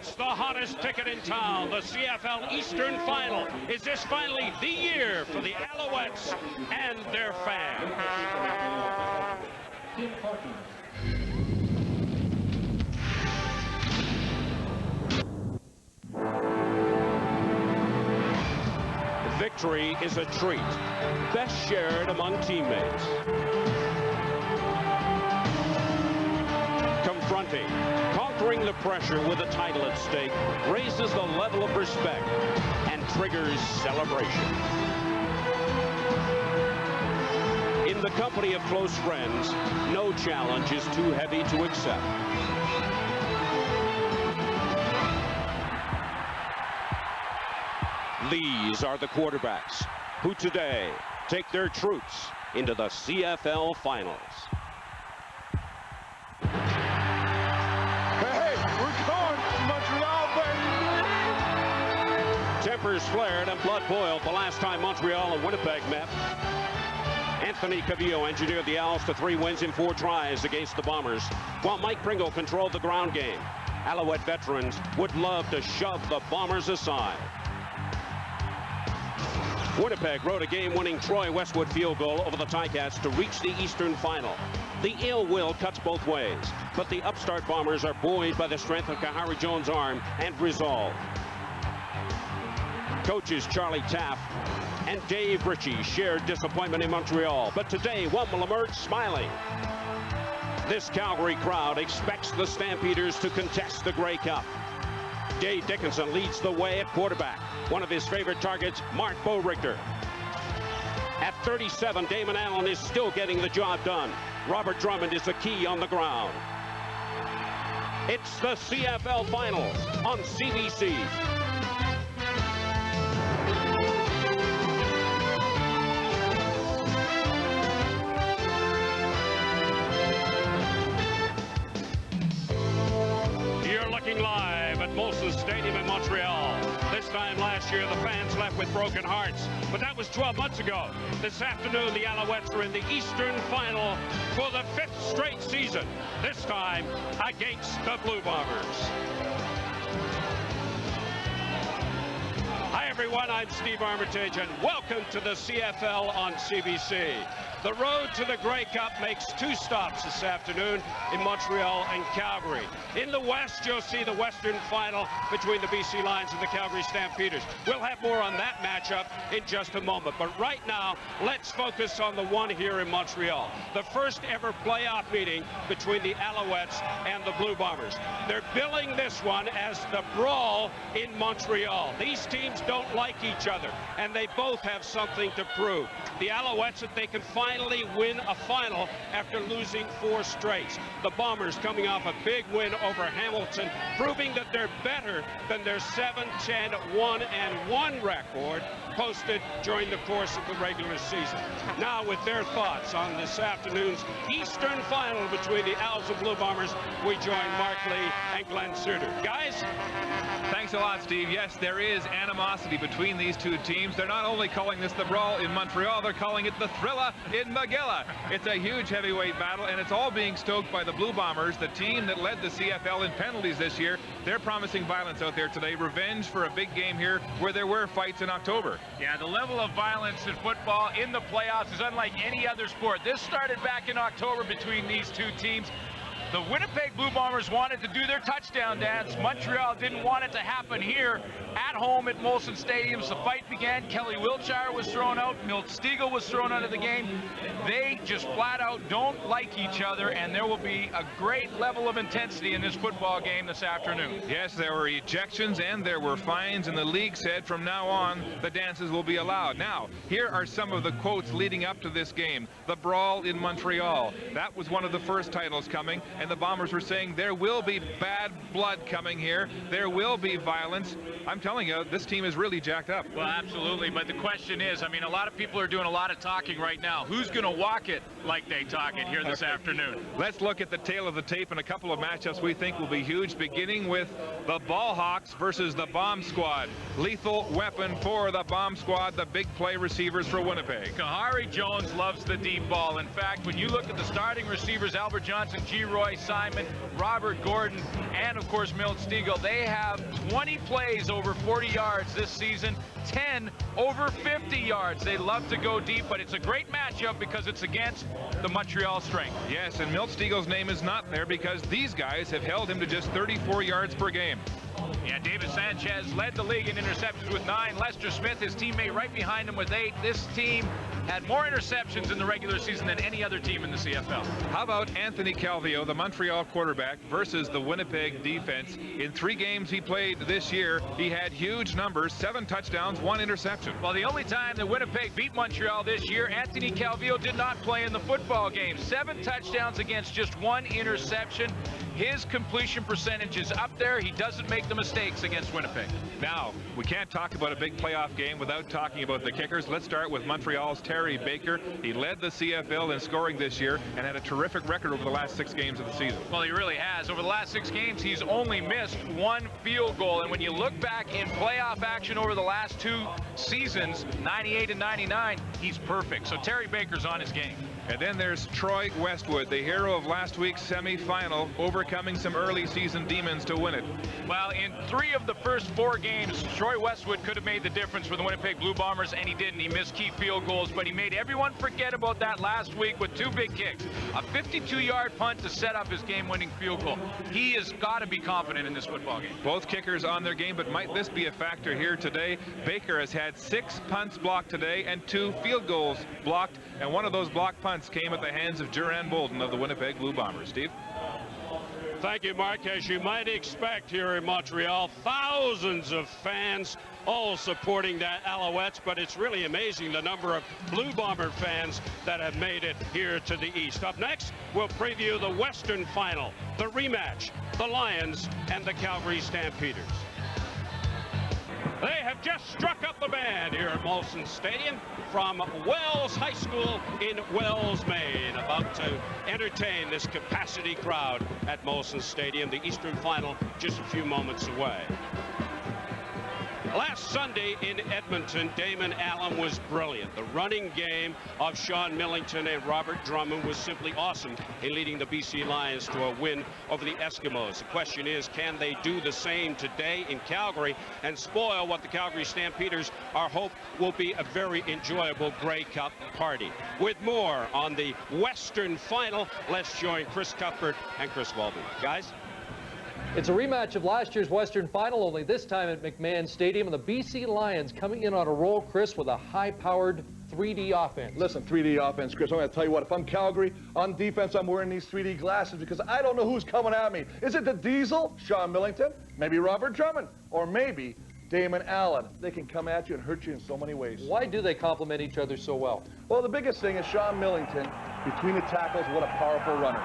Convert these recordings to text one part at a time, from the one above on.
It's the hottest ticket in town, the CFL Eastern Final. Is this finally the year for the Alouettes and their fans? Victory is a treat, best shared among teammates. Confronting, conquering the pressure with a title at stake raises the level of respect and triggers celebration. In the company of close friends, no challenge is too heavy to accept. These are the quarterbacks who today take their troops into the CFL Finals. Hey, we're going to Montreal, baby! Tempers flared and blood boiled the last time Montreal and Winnipeg met. Anthony Cavillo engineered the Owls to 3 wins in 4 tries against the Bombers, while Mike Pringle controlled the ground game. Alouette veterans would love to shove the Bombers aside. Winnipeg wrote a game-winning Troy Westwood field goal over the Ticats to reach the Eastern Final. The ill will cuts both ways, but the upstart Bombers are buoyed by the strength of Kahari Jones' arm and resolve. Coaches Charlie Taff and Dave Ritchie shared disappointment in Montreal, but today one will emerge smiling. This Calgary crowd expects the Stampeders to contest the Grey Cup. Dave Dickinson leads the way at quarterback. One of his favorite targets, Mark Boerichter. At 37, Damon Allen is still getting the job done. Robert Drummond is the key on the ground. It's the CFL Finals on CBC. You're looking live at Molson Stadium in Montreal. This time last year, the fans left with broken hearts, but that was 12 months ago. This afternoon, the Alouettes are in the Eastern Final for the 5th straight season, this time against the Blue Bombers. Hi, everyone. I'm Steve Armitage, and welcome to the CFL on CBC. The road to the Grey Cup makes 2 stops this afternoon in Montreal and Calgary. In the West, you'll see the Western Final between the BC Lions and the Calgary Stampeders. We'll have more on that matchup in just a moment. But right now, let's focus on the one here in Montreal. The first ever playoff meeting between the Alouettes and the Blue Bombers. They're billing this one as the Brawl in Montreal. These teams don't like each other, and they both have something to prove. The Alouettes, if they can finally win a final after losing 4 straights. The Bombers coming off a big win over Hamilton, proving that they're better than their 7-10-1-1 record posted during the course of the regular season. Now, with their thoughts on this afternoon's Eastern Final between the Owls and Blue Bombers, we join Mark Lee and Glenn Suter. Guys? Thanks a lot, Steve. Yes, there is animosity between these 2 teams. They're not only calling this the Brawl in Montreal, they're calling it the Thrilla in Magilla. It's a huge heavyweight battle, and it's all being stoked by the Blue Bombers, the team that led the CFL in penalties this year. They're promising violence out there today, revenge for a big game here where there were fights in October. Yeah, the level of violence in football in the playoffs is unlike any other sport. This started back in October between these 2 teams. The Winnipeg Blue Bombers wanted to do their touchdown dance. Montreal didn't want it to happen here at home at Molson Stadium. The fight began. Kelly Wiltshire was thrown out. Milt Stegall was thrown out of the game. They just flat out don't like each other, and there will be a great level of intensity in this football game this afternoon. Yes, there were ejections and there were fines, and the league said from now on the dances will be allowed. Now, here are some of the quotes leading up to this game. The Brawl in Montreal. That was one of the first titles coming. And the Bombers were saying there will be bad blood coming here. There will be violence. I'm telling you, this team is really jacked up. Well, absolutely. But the question is, I mean, a lot of people are doing a lot of talking right now. Who's going to walk it like they talk it here this afternoon? Let's look at the tail of the tape and a couple of matchups we think will be huge, beginning with the Ball Hawks versus the Bomb Squad. Lethal weapon for the Bomb Squad, the big play receivers for Winnipeg. Kahari Jones loves the deep ball. In fact, when you look at the starting receivers, Albert Johnson, G. Roy, Leroy Simon, Robert Gordon, and of course Milt Stegall. They have 20 plays over 40 yards this season, 10 over 50 yards. They love to go deep, but it's a great matchup because it's against the Montreal strength. Yes, and Milt Stegall's name is not there because these guys have held him to just 34 yards per game. Yeah, David Sanchez led the league in interceptions with 9. Lester Smith, his teammate, right behind him with 8. This team had more interceptions in the regular season than any other team in the CFL. How about Anthony Calvillo, the Montreal quarterback, versus the Winnipeg defense? In 3 games he played this year, he had huge numbers, 7 touchdowns, 1 interception. Well, the only time that Winnipeg beat Montreal this year, Anthony Calvillo did not play in the football game. 7 touchdowns against just 1 interception. His completion percentage is up there. He doesn't make the mistakes against Winnipeg. Now, we can't talk about a big playoff game without talking about the kickers. Let's start with Montreal's Terry Baker. He led the CFL in scoring this year and had a terrific record over the last 6 games of the season. Well, he really has. Over the last 6 games, he's only missed 1 field goal. And when you look back in playoff action over the last 2 seasons, 98 and 99, he's perfect. So Terry Baker's on his game. And then there's Troy Westwood, the hero of last week's semifinal, overcoming some early season demons to win it. Well, in 3 of the first 4 games, Troy Westwood could have made the difference for the Winnipeg Blue Bombers, and he didn't. He missed key field goals, but he made everyone forget about that last week with 2 big kicks. A 52-yard punt to set up his game-winning field goal. He has got to be confident in this football game. Both kickers on their game, but might this be a factor here today? Baker has had 6 punts blocked today and 2 field goals blocked, and one of those blocked punts came at the hands of Duran Bolden of the Winnipeg Blue Bombers. Steve? Thank you, Mark. As you might expect here in Montreal, thousands of fans all supporting the Alouettes, but it's really amazing the number of Blue Bomber fans that have made it here to the east. Up next, we'll preview the Western Final, the rematch, the Lions and the Calgary Stampeders. They have just struck up the band here at Molson Stadium from Wells High School in Wells, Maine, about to entertain this capacity crowd at Molson Stadium. The Eastern Final just a few moments away. Last Sunday in Edmonton, Damon Allen was brilliant. The running game of Sean Millington and Robert Drummond was simply awesome in leading the BC Lions to a win over the Eskimos. The question is, can they do the same today in Calgary and spoil what the Calgary Stampeders are hope will be a very enjoyable Grey Cup party? With more on the Western Final, let's join Chris Cuthbert and Chris Walby. Guys? It's a rematch of last year's Western Final, only this time at McMahon Stadium, and the BC Lions coming in on a roll, Chris, with a high-powered 3D offense. Listen, 3D offense, Chris, I'm going to tell you what, if I'm Calgary, on defense, I'm wearing these 3D glasses because I don't know who's coming at me. Is it the Diesel, Sean Millington, maybe Robert Drummond, or maybe Damon Allen? They can come at you and hurt you in so many ways. Why do they complement each other so well? Well, the biggest thing is Sean Millington, between the tackles, what a powerful runner.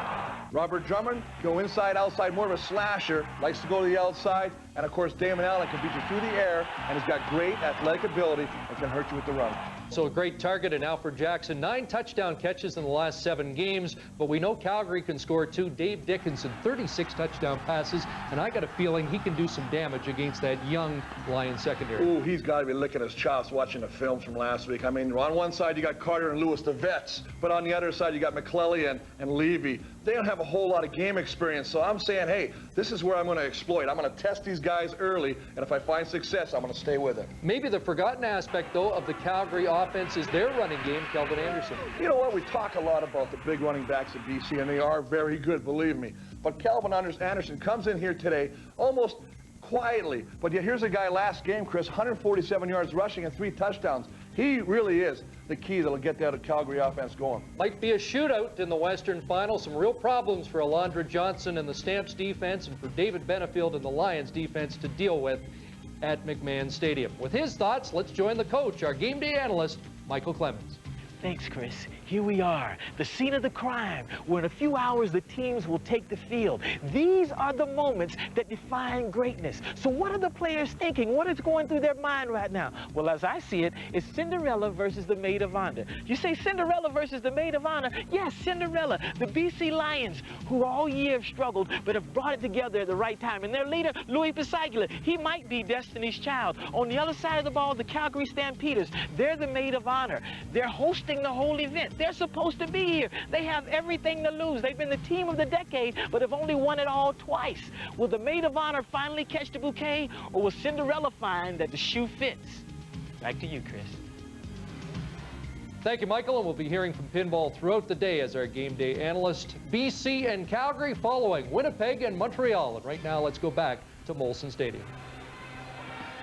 Robert Drummond, go inside, outside, more of a slasher, likes to go to the outside, and of course Damon Allen can beat you through the air, and he's got great athletic ability and can hurt you with the run. So a great target in Alfred Jackson. 9 touchdown catches in the last 7 games, but we know Calgary can score 2. Dave Dickinson, 36 touchdown passes, and I got a feeling he can do some damage against that young Lion secondary. Ooh, he's got to be licking his chops watching the films from last week. I mean, on one side you got Carter and Lewis, the vets, but on the other side you got McClelly and Levy. They don't have a whole lot of game experience, so I'm saying, hey, this is where I'm going to exploit. I'm going to test these guys early, and if I find success, I'm going to stay with them. Maybe the forgotten aspect, though, of the Calgary offense is their running game, Kelvin Anderson. You know what? We talk a lot about the big running backs at BC, and they are very good, believe me. But Kelvin Anderson comes in here today almost quietly. But yet here's a guy last game, Chris, 147 yards rushing and 3 touchdowns. He really is the key that'll get that Calgary offense going. Might be a shootout in the Western Final. Some real problems for Alondra Johnson and the Stamps defense and for David Benefield and the Lions defense to deal with at McMahon Stadium. With his thoughts, let's join the coach, our game day analyst, Michael Clemens. Thanks, Chris. Here we are, the scene of the crime, where in a few hours the teams will take the field. These are the moments that define greatness. So what are the players thinking? What is going through their mind right now? Well, as I see it, it's Cinderella versus the Maid of Honor. You say Cinderella versus the Maid of Honor? Yes, Cinderella, the BC Lions, who all year have struggled, but have brought it together at the right time. And their leader, Louis Pisagula, he might be Destiny's Child. On the other side of the ball, the Calgary Stampeders, they're the Maid of Honor. They're hosting the whole event. They're supposed to be here. They have everything to lose. They've been the team of the decade, but have only won it all twice. Will the maid of honor finally catch the bouquet, or will Cinderella find that the shoe fits? Back to you, Chris. Thank you, Michael, and we'll be hearing from pinball throughout the day as our game day analyst. BC and Calgary following Winnipeg and Montreal. And right now, let's go back to Molson Stadium.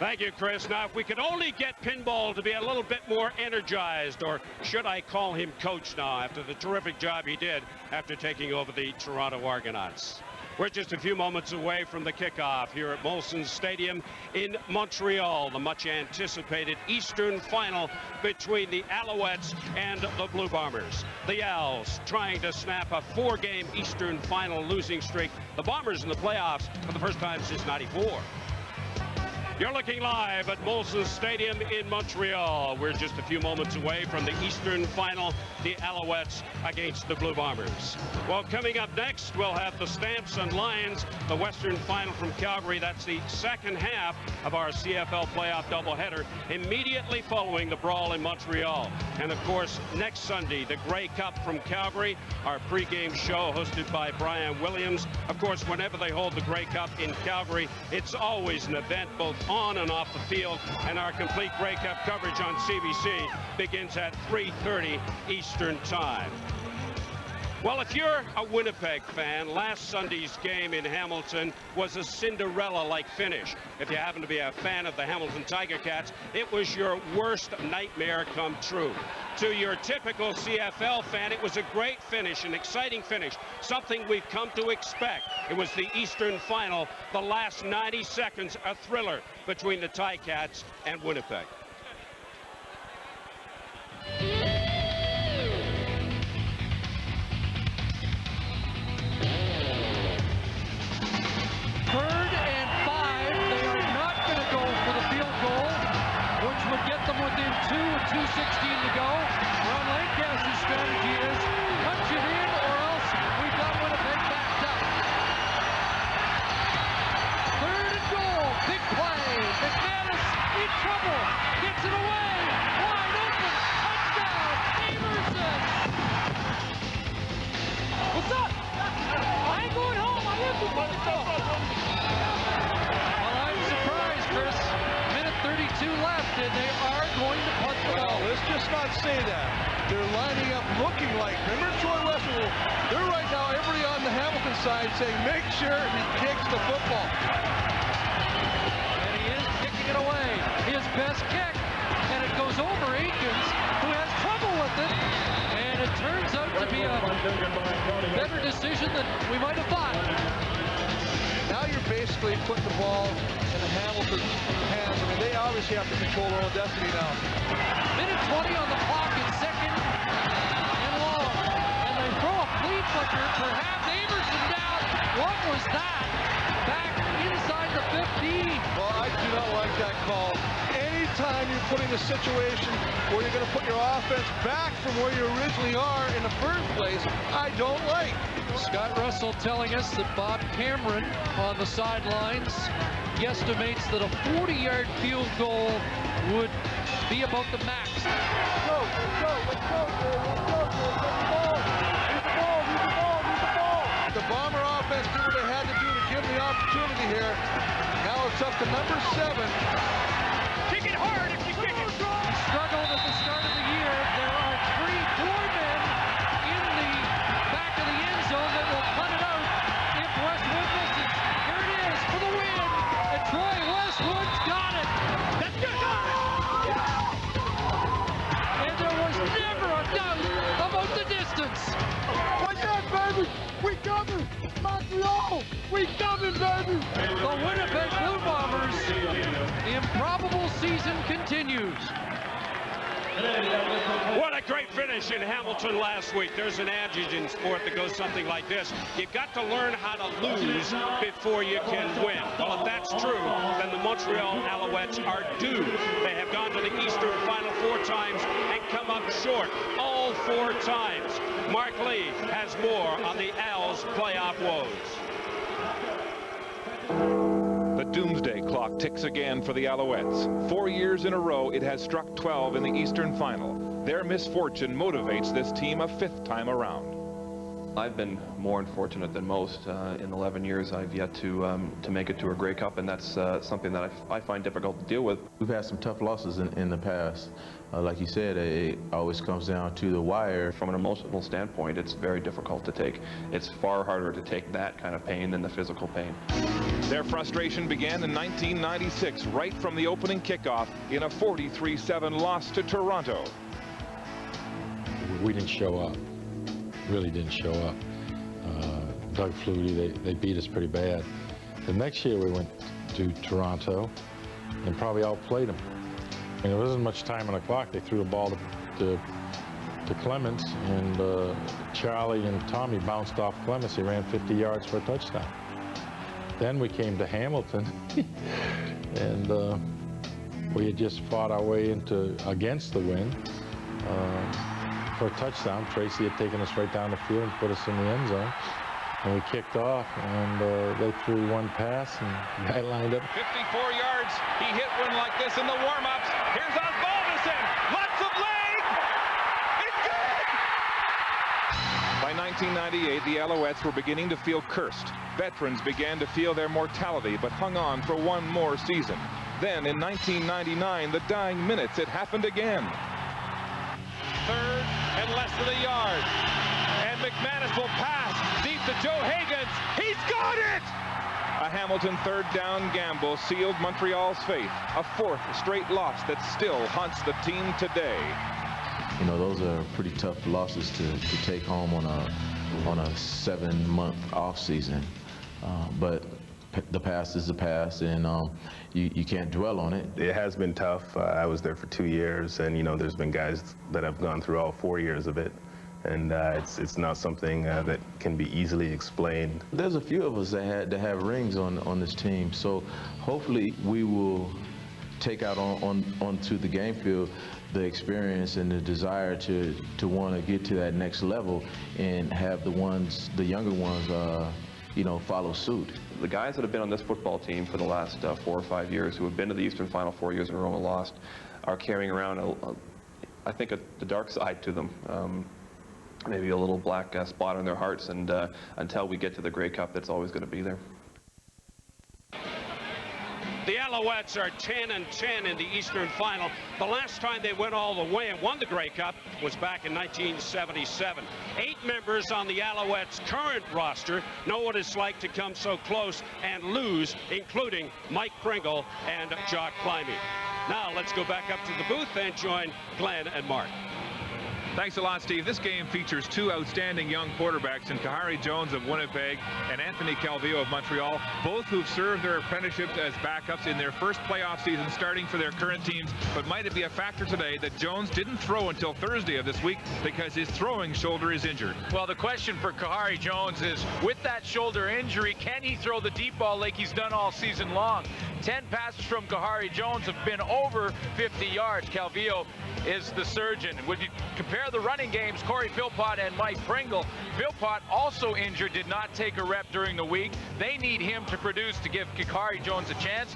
Thank you, Chris. Now, if we could only get pinball to be a little bit more energized, or should I call him coach now after the terrific job he did after taking over the Toronto Argonauts. We're just a few moments away from the kickoff here at Molson Stadium in Montreal, the much anticipated Eastern final between the Alouettes and the Blue Bombers. The Owls trying to snap a 4-game Eastern final losing streak. The Bombers in the playoffs for the first time since '94. You're looking live at Molson Stadium in Montreal. We're just a few moments away from the Eastern final, the Alouettes against the Blue Bombers. Well, coming up next, we'll have the Stamps and Lions, the Western final from Calgary. That's the second half of our CFL playoff doubleheader, immediately following the brawl in Montreal. And of course, next Sunday, the Grey Cup from Calgary, our pregame show hosted by Brian Williams. Of course, whenever they hold the Grey Cup in Calgary, it's always an event, both on and off the field, and our complete Grey Cup coverage on CBC begins at 3:30 Eastern Time. Well, if you're a Winnipeg fan, last Sunday's game in Hamilton was a Cinderella-like finish. If you happen to be a fan of the Hamilton Tiger Cats, it was your worst nightmare come true. To your typical CFL fan, it was a great finish, an exciting finish, something we've come to expect. It was the Eastern final, the last 90 seconds, a thriller between the Ticats and Winnipeg. Third and 5. They are not going to go for the field goal, which would get them within 2 with 2:16 to go. Ron Lancaster's strategy is punch it in, or else we've got Winnipeg backed up. Third and goal. Big play. McManus in trouble. Gets it away. Wide open. Touchdown. Amerson. What's up? I ain't going home. I want to go. Well, I'm surprised, Chris. Minute 32 left, and they are going to punt the ball. Let's just not say that. They're lining up looking like, remember Troy Western, they're right now, everybody on the Hamilton side saying, make sure he kicks the football. And he is kicking it away. His best kick, and it goes over Aikens, who has trouble with it. And it turns out to be a better decision than we might have thought. Now you're basically putting the ball in the Hamilton hands. I mean, they obviously have to control their own destiny now. Minute 20 on the clock in second and long. And they throw a flea flicker, perhaps Amerson down. What was that? Back inside the 15. Well, I do not like that call. Anytime you're putting a situation where you're going to put your offense back from where you originally are in the first place, I don't like. Scott Russell telling us that Bob Cameron on the sidelines guesstimates that a 40-yard field goal would be about the max. Let's go, let's go, let's go, let's go, let's go, use the ball, use the ball, use the ball. The Bomber offense did what they had to do to give them the opportunity here. Now it's up to number 7. Kick it hard if you kick it. He struggled at the start of the year. There are 4 men in the back of the end zone that will punt it out if Westwood misses. Here it is for the win. And Troy Westwood's got it. That's good. And there was never a doubt about the distance. What's that, baby? We coming! Montreal! We coming, baby! The Winnipeg Blue Bombers, the improbable season continues. What a great finish in Hamilton last week. There's an adage in sport that goes something like this. You've got to learn how to lose before you can win. Well, if that's true, then the Montreal Alouettes are due. They have gone to the Eastern Final 4 times and come up short all 4 times. Mark Lee has more on the Owls' playoff woes. The doomsday clock ticks again for the Alouettes. 4 years in a row, it has struck 12 in the Eastern Final. Their misfortune motivates this team a 5th time around. I've been more unfortunate than most. In 11 years, I've yet to make it to a Grey Cup, and that's something that I find difficult to deal with. We've had some tough losses in the past. Like you said, it always comes down to the wire. From an emotional standpoint, it's very difficult to take. It's far harder to take that kind of pain than the physical pain. Their frustration began in 1996, right from the opening kickoff in a 43-7 loss to Toronto. We didn't show up. Really didn't show up. Doug Flutie, they beat us pretty bad. The next year we went to Toronto and probably outplayed them. And there wasn't much time on the clock. They threw the ball to Clements, and Charlie and Tommy bounced off Clements. He ran 50 yards for a touchdown. Then we came to Hamilton, and we had just fought our way against the win. For a touchdown. Tracy had taken us right down the field and put us in the end zone. And we kicked off, and they threw one pass, and the guy lined up. 54 yards. He hit one like this in the warm-ups. Here's Osbaldiston. Lots of leg. It's good! By 1998, the Alouettes were beginning to feel cursed. Veterans began to feel their mortality, but hung on for one more season. Then, in 1999, the dying minutes, it happened again. 3rd and less than a yard. And McManus will pass deep to Joe Higgins. He's got it! A Hamilton 3rd down gamble sealed Montreal's fate. A 4th straight loss that still haunts the team today. You know, those are pretty tough losses to take home on a 7-month off season. But the past is the past, and you can't dwell on it. It has been tough. I was there for 2 years, and you know, there's been guys that have gone through all 4 years of it, and it's not something that can be easily explained. There's a few of us that have rings on this team, so hopefully we will take out onto the game field the experience and the desire to want to get to that next level and have the younger ones you know, follow suit. The guys that have been on this football team for the last 4 or 5 years, who have been to the Eastern Final 4 years in a row and lost, are carrying around, I think, the dark side to them. Maybe a little black spot on their hearts, and until we get to the Grey Cup, that's always going to be there. The Alouettes are 10-10 in the Eastern Final. The last time they went all the way and won the Grey Cup was back in 1977. 8 members on the Alouettes' current roster know what it's like to come so close and lose, including Mike Pringle and Jock Climbey. Now let's go back up to the booth and join Glenn and Mark. Thanks a lot, Steve. This game features 2 outstanding young quarterbacks in Kahari Jones of Winnipeg and Anthony Calvillo of Montreal, both who've served their apprenticeships as backups in their first playoff season starting for their current teams. But might it be a factor today that Jones didn't throw until Thursday of this week because his throwing shoulder is injured? Well, the question for Kahari Jones is, with that shoulder injury, can he throw the deep ball like he's done all season long? 10 passes from Kahari Jones have been over 50 yards. Calvillo is the surgeon. When you compare the running games, Corey Philpott and Mike Pringle, Philpott also injured, did not take a rep during the week. They need him to produce to give Kahari Jones a chance.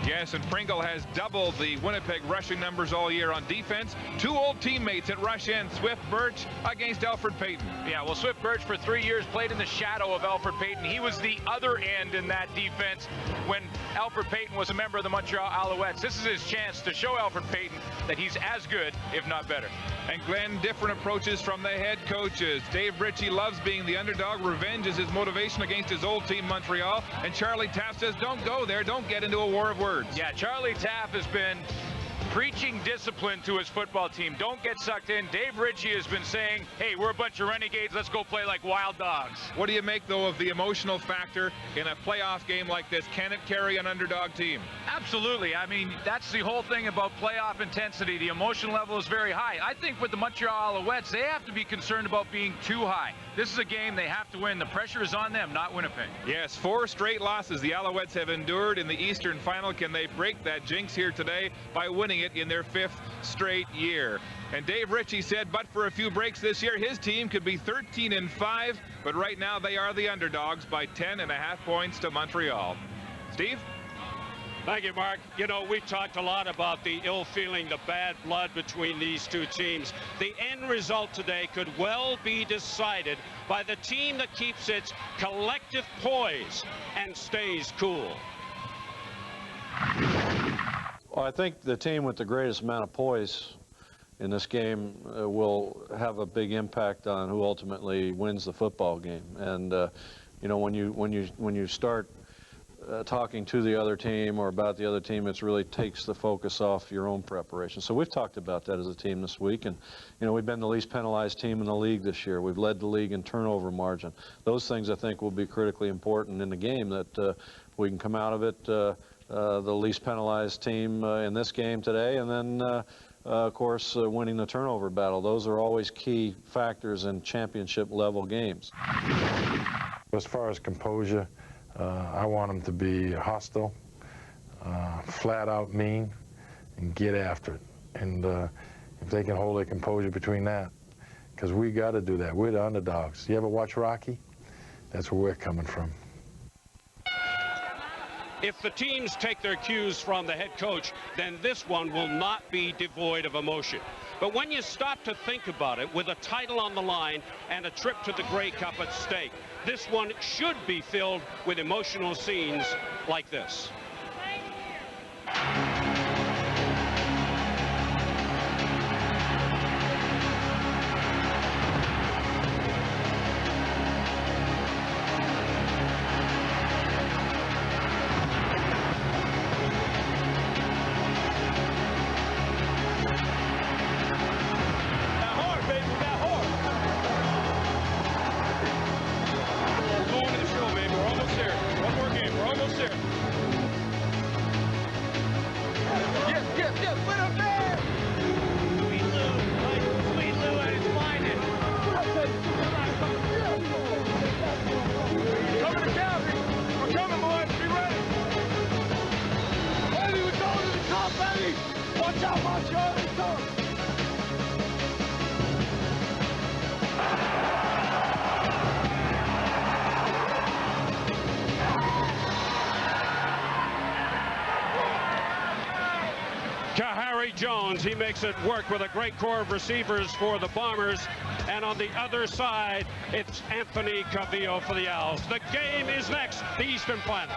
Yes, and Pringle has doubled the Winnipeg rushing numbers all year on defense. 2 old teammates at rush end, Swift Birch against Alfred Payton. Yeah, well, Swift Birch for 3 years played in the shadow of Alfred Payton. He was the other end in that defense when Alfred Payton was a member of the Montreal Alouettes. This is his chance to show Alfred Payton that he's as good, if not better. And Glenn, different approaches from the head coaches. Dave Ritchie loves being the underdog. Revenge is his motivation against his old team, Montreal. And Charlie Taft says, don't go there. Don't get into a war of words. Yeah, Charlie Taft has been preaching discipline to his football team. Don't get sucked in. Dave Ritchie has been saying, hey, we're a bunch of renegades. Let's go play like wild dogs. What do you make, though, of the emotional factor in a playoff game like this? Can it carry an underdog team? Absolutely. I mean, that's the whole thing about playoff intensity. The emotion level is very high. I think with the Montreal Alouettes, they have to be concerned about being too high. This is a game they have to win. The pressure is on them, not Winnipeg. Yes, 4 straight losses the Alouettes have endured in the Eastern Final. Can they break that jinx here today by winning it in their 5th straight year? And Dave Ritchie said, but for a few breaks this year, his team could be 13-5, but right now they are the underdogs by 10.5 points to Montreal. Steve? Thank you, Mark. You know, we've talked a lot about the ill feeling, the bad blood between these two teams. The end result today could well be decided by the team that keeps its collective poise and stays cool. Well, I think the team with the greatest amount of poise in this game will have a big impact on who ultimately wins the football game. And you know, when you start talking to the other team or about the other team, it really takes the focus off your own preparation. So we've talked about that as a team this week, and you know, we've been the least penalized team in the league this year. We've led the league in turnover margin. Those things I think will be critically important in the game, that we can come out of it the least penalized team in this game today, and then of course winning the turnover battle. Those are always key factors in championship level games. As far as composure, I want them to be hostile, flat out mean, and get after it. And if they can hold their composure between that, because we got to do that. We're the underdogs. You ever watch Rocky? That's where we're coming from. If the teams take their cues from the head coach, then this one will not be devoid of emotion. But when you stop to think about it, with a title on the line and a trip to the Grey Cup at stake, this one should be filled with emotional scenes like this. Jones, he makes it work with a great core of receivers for the Bombers, and on the other side it's Anthony Cavillo for the Owls. The game is next, the Eastern Final.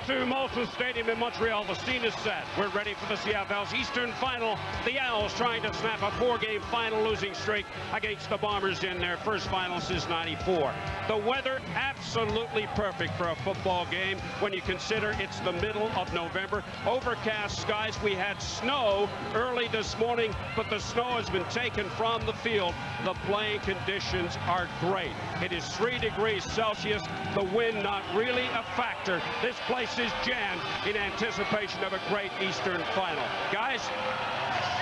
To Molson Stadium in Montreal, the scene is set. We're ready for the CFL's Eastern Final. The Owls trying to snap a 4-game final losing streak against the Bombers in their first final since '94. The weather absolutely perfect for a football game when you consider it's the middle of November. Overcast skies. We had snow early this morning, but the snow has been taken from the field. The playing conditions are great. It is 3 degrees Celsius. The wind not really a factor. This place is jammed in anticipation of a great Eastern Final. Guys?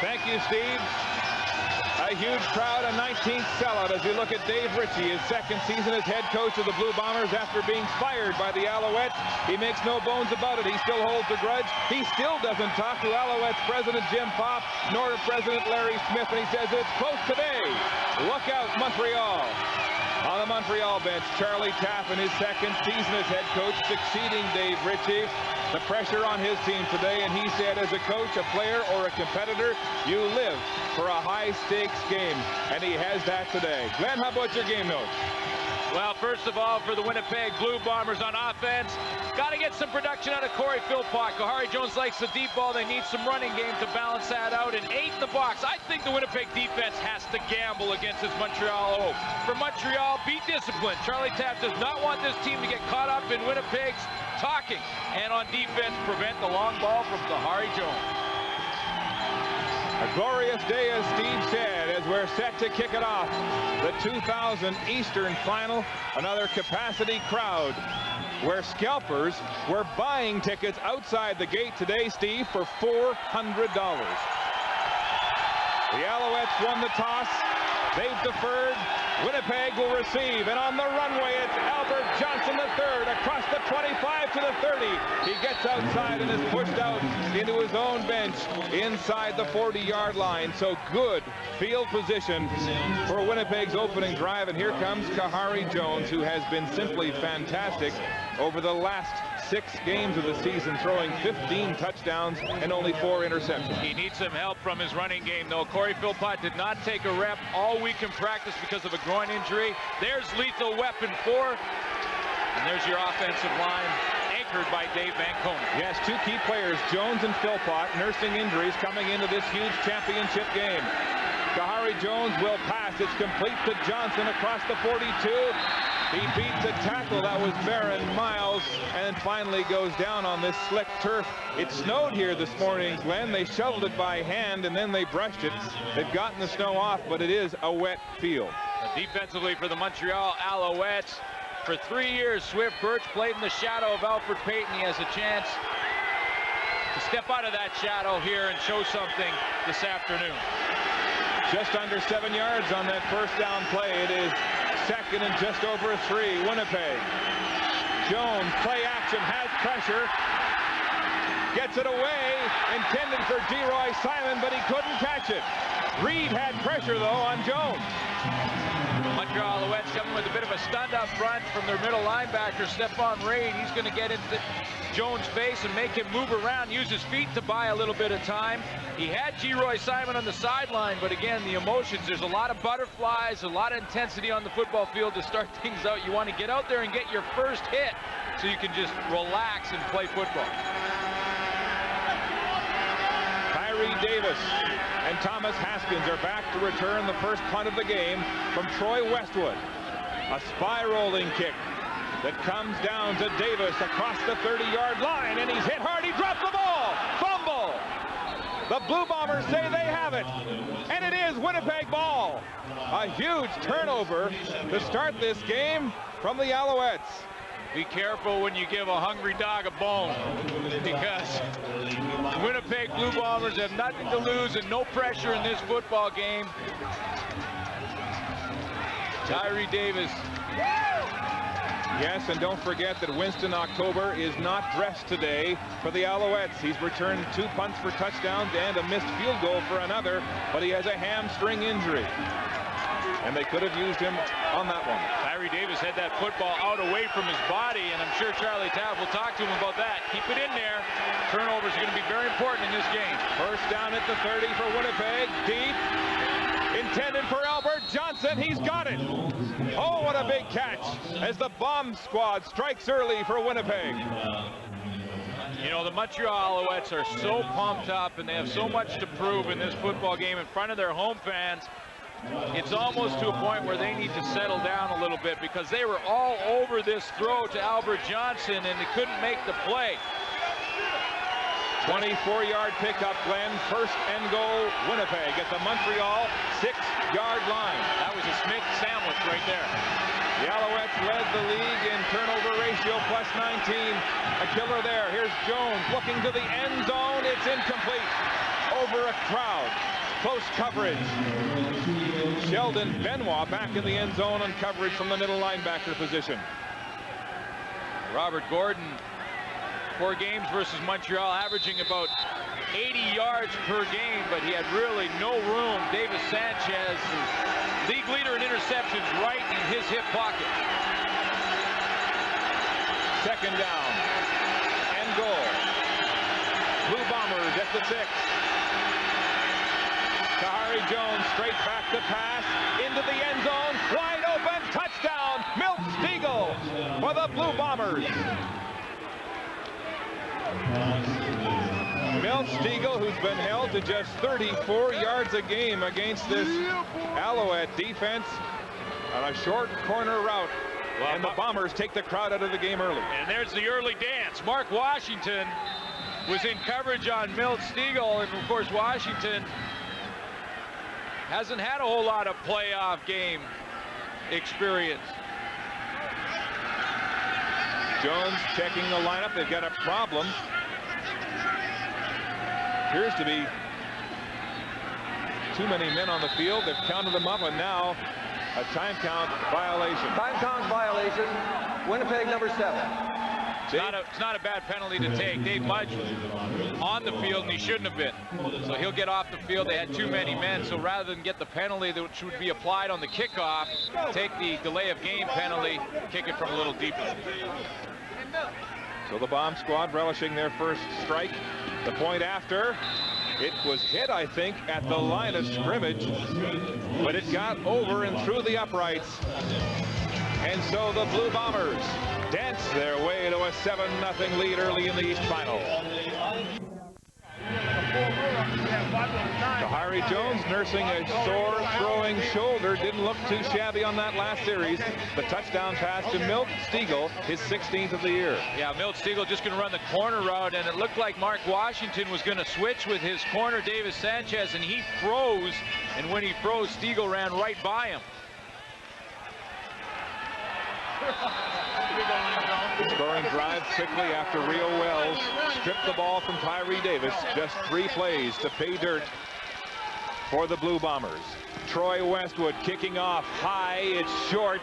Thank you, Steve. A huge crowd, a 19th sellout as we look at Dave Ritchie, his second season as head coach of the Blue Bombers after being fired by the Alouettes. He makes no bones about it. He still holds a grudge. He still doesn't talk to Alouettes President Jim Popp nor to President Larry Smith, and he says it's close today. Look out, Montreal. On the Montreal bench, Charlie Taff in his second season as head coach, succeeding Dave Ritchie. The pressure on his team today, and he said as a coach, a player, or a competitor, you live for a high-stakes game, and he has that today. Glenn, how about your game notes? Well, first of all, for the Winnipeg Blue Bombers on offense, got to get some production out of Corey Philpott. Kahari Jones likes the deep ball. They need some running game to balance that out. And 8 in the box. I think the Winnipeg defense has to gamble against this Montreal hope. For Montreal, be disciplined. Charlie Tapp does not want this team to get caught up in Winnipeg's talking. And on defense, prevent the long ball from Kahari Jones. A glorious day, as Steve said, as we're set to kick it off. The 2000 Eastern Final, another capacity crowd, where scalpers were buying tickets outside the gate today, Steve, for $400. The Alouettes won the toss. They've deferred. Winnipeg will receive, and on the runway it's Albert Johnson III across the 25 to the 30. He gets outside and is pushed out into his own bench inside the 40-yard line. So good field position for Winnipeg's opening drive, and here comes Kahari Jones, who has been simply fantastic over the last 6 games of the season, throwing 15 touchdowns and only 4 interceptions. He needs some help from his running game, though. Corey Philpott did not take a rep all week in practice because of a groin injury. There's lethal weapon 4. And there's your offensive line, anchored by Dave Vanconi. Yes, 2 key players, Jones and Philpott, nursing injuries coming into this huge championship game. Kahari Jones will pass. It's complete to Johnson across the 42. He beats a tackle. That was Baron Miles, and finally goes down on this slick turf. It snowed here this morning, Glenn. They shoveled it by hand, and then they brushed it. They've gotten the snow off, but it is a wet field. Defensively for the Montreal Alouettes, for 3 years, Swift Birch played in the shadow of Alfred Payton. He has a chance to step out of that shadow here and show something this afternoon. Just under 7 yards on that first down play. It is second and just over 3. Winnipeg. Jones, play action, has pressure. Gets it away, intended for Geroy Simon, but he couldn't catch it. Reed had pressure, though, on Jones. Montreal Alouettes coming with a bit of a stunt up front from their middle linebacker, Stephon Reed. He's going to get into Jones' face and make him move around, use his feet to buy a little bit of time. He had Geroy Simon on the sideline, but again, the emotions, there's a lot of butterflies, a lot of intensity on the football field to start things out. You want to get out there and get your first hit so you can just relax and play football. Tyree Davis and Thomas Haskins are back to return the first punt of the game from Troy Westwood. A spiraling kick that comes down to Davis across the 30-yard line, and he's hit hard. He dropped the ball. Fumble. The Blue Bombers say they have it, and it is Winnipeg ball. A huge turnover to start this game from the Alouettes. Be careful when you give a hungry dog a bone, because Winnipeg Blue Bombers have nothing to lose and no pressure in this football game. Tyree Davis. Yes, and don't forget that Winston October is not dressed today for the Alouettes. He's returned 2 punts for touchdowns and a missed field goal for another, but he has a hamstring injury. And they could have used him on that one. Tyree Davis had that football out away from his body, and I'm sure Charlie Tabb will talk to him about that. Keep it in there. Turnovers are going to be very important in this game. First down at the 30 for Winnipeg. Deep. Intended for Albert Johnson. He's got it. Oh, what a big catch as the bomb squad strikes early for Winnipeg. You know, the Montreal Alouettes are so pumped up, and they have so much to prove in this football game in front of their home fans. It's almost to a point where they need to settle down a little bit, because they were all over this throw to Albert Johnson, and they couldn't make the play. 24-yard pickup, Glenn. First and goal, Winnipeg at the Montreal 6-yard line. That was a Smith sandwich right there. The Alouettes led the league in turnover ratio, plus 19. A killer there. Here's Jones looking to the end zone. It's incomplete. Over a crowd. Close coverage. Sheldon Benoit back in the end zone on coverage from the middle linebacker position. Robert Gordon, 4 games versus Montreal, averaging about 80 yards per game, but he had really no room. Davis Sanchez, league leader in interceptions, right in his hip pocket. Second down and goal. Blue Bombers at the 6. Kahari Jones straight back to pass into the end zone, wide open, touchdown, Milt Stegall for the Blue Bombers. Milt Stegall, who's been held to just 34 yards a game against this Alouette defense on a short corner route. Well, and the Bombers take the crowd out of the game early. And there's the early dance. Mark Washington was in coverage on Milt Stegall, and of course Washington hasn't had a whole lot of playoff game experience. Jones checking the lineup. They've got a problem. Appears to be too many men on the field. They've counted them up, and now a time count violation. Time count violation. Winnipeg number 7. It's not a bad penalty to take. Dave Mudge on the field, and he shouldn't have been. So he'll get off the field. They had too many men, so rather than get the penalty that should be applied on the kickoff, take the delay of game penalty, kick it from a little deeper. So the bomb squad relishing their first strike. The point after. It was hit, I think, at the line of scrimmage, but it got over and through the uprights. And so the Blue Bombers dance their way to a 7-0 lead early in the East Final. Kahari Jones nursing a sore throwing shoulder. Didn't look too shabby on that last series. The touchdown pass to Milt Stiegel, his 16th of the year. Yeah, Milt Stiegel just going to run the corner route, and it looked like Mark Washington was going to switch with his corner, Davis Sanchez, and he froze. And when he froze, Stiegel ran right by him. Scoring drive quickly after Rio Wells stripped the ball from Tyree Davis. Just 3 plays to pay dirt for the Blue Bombers. Troy Westwood kicking off high. It's short.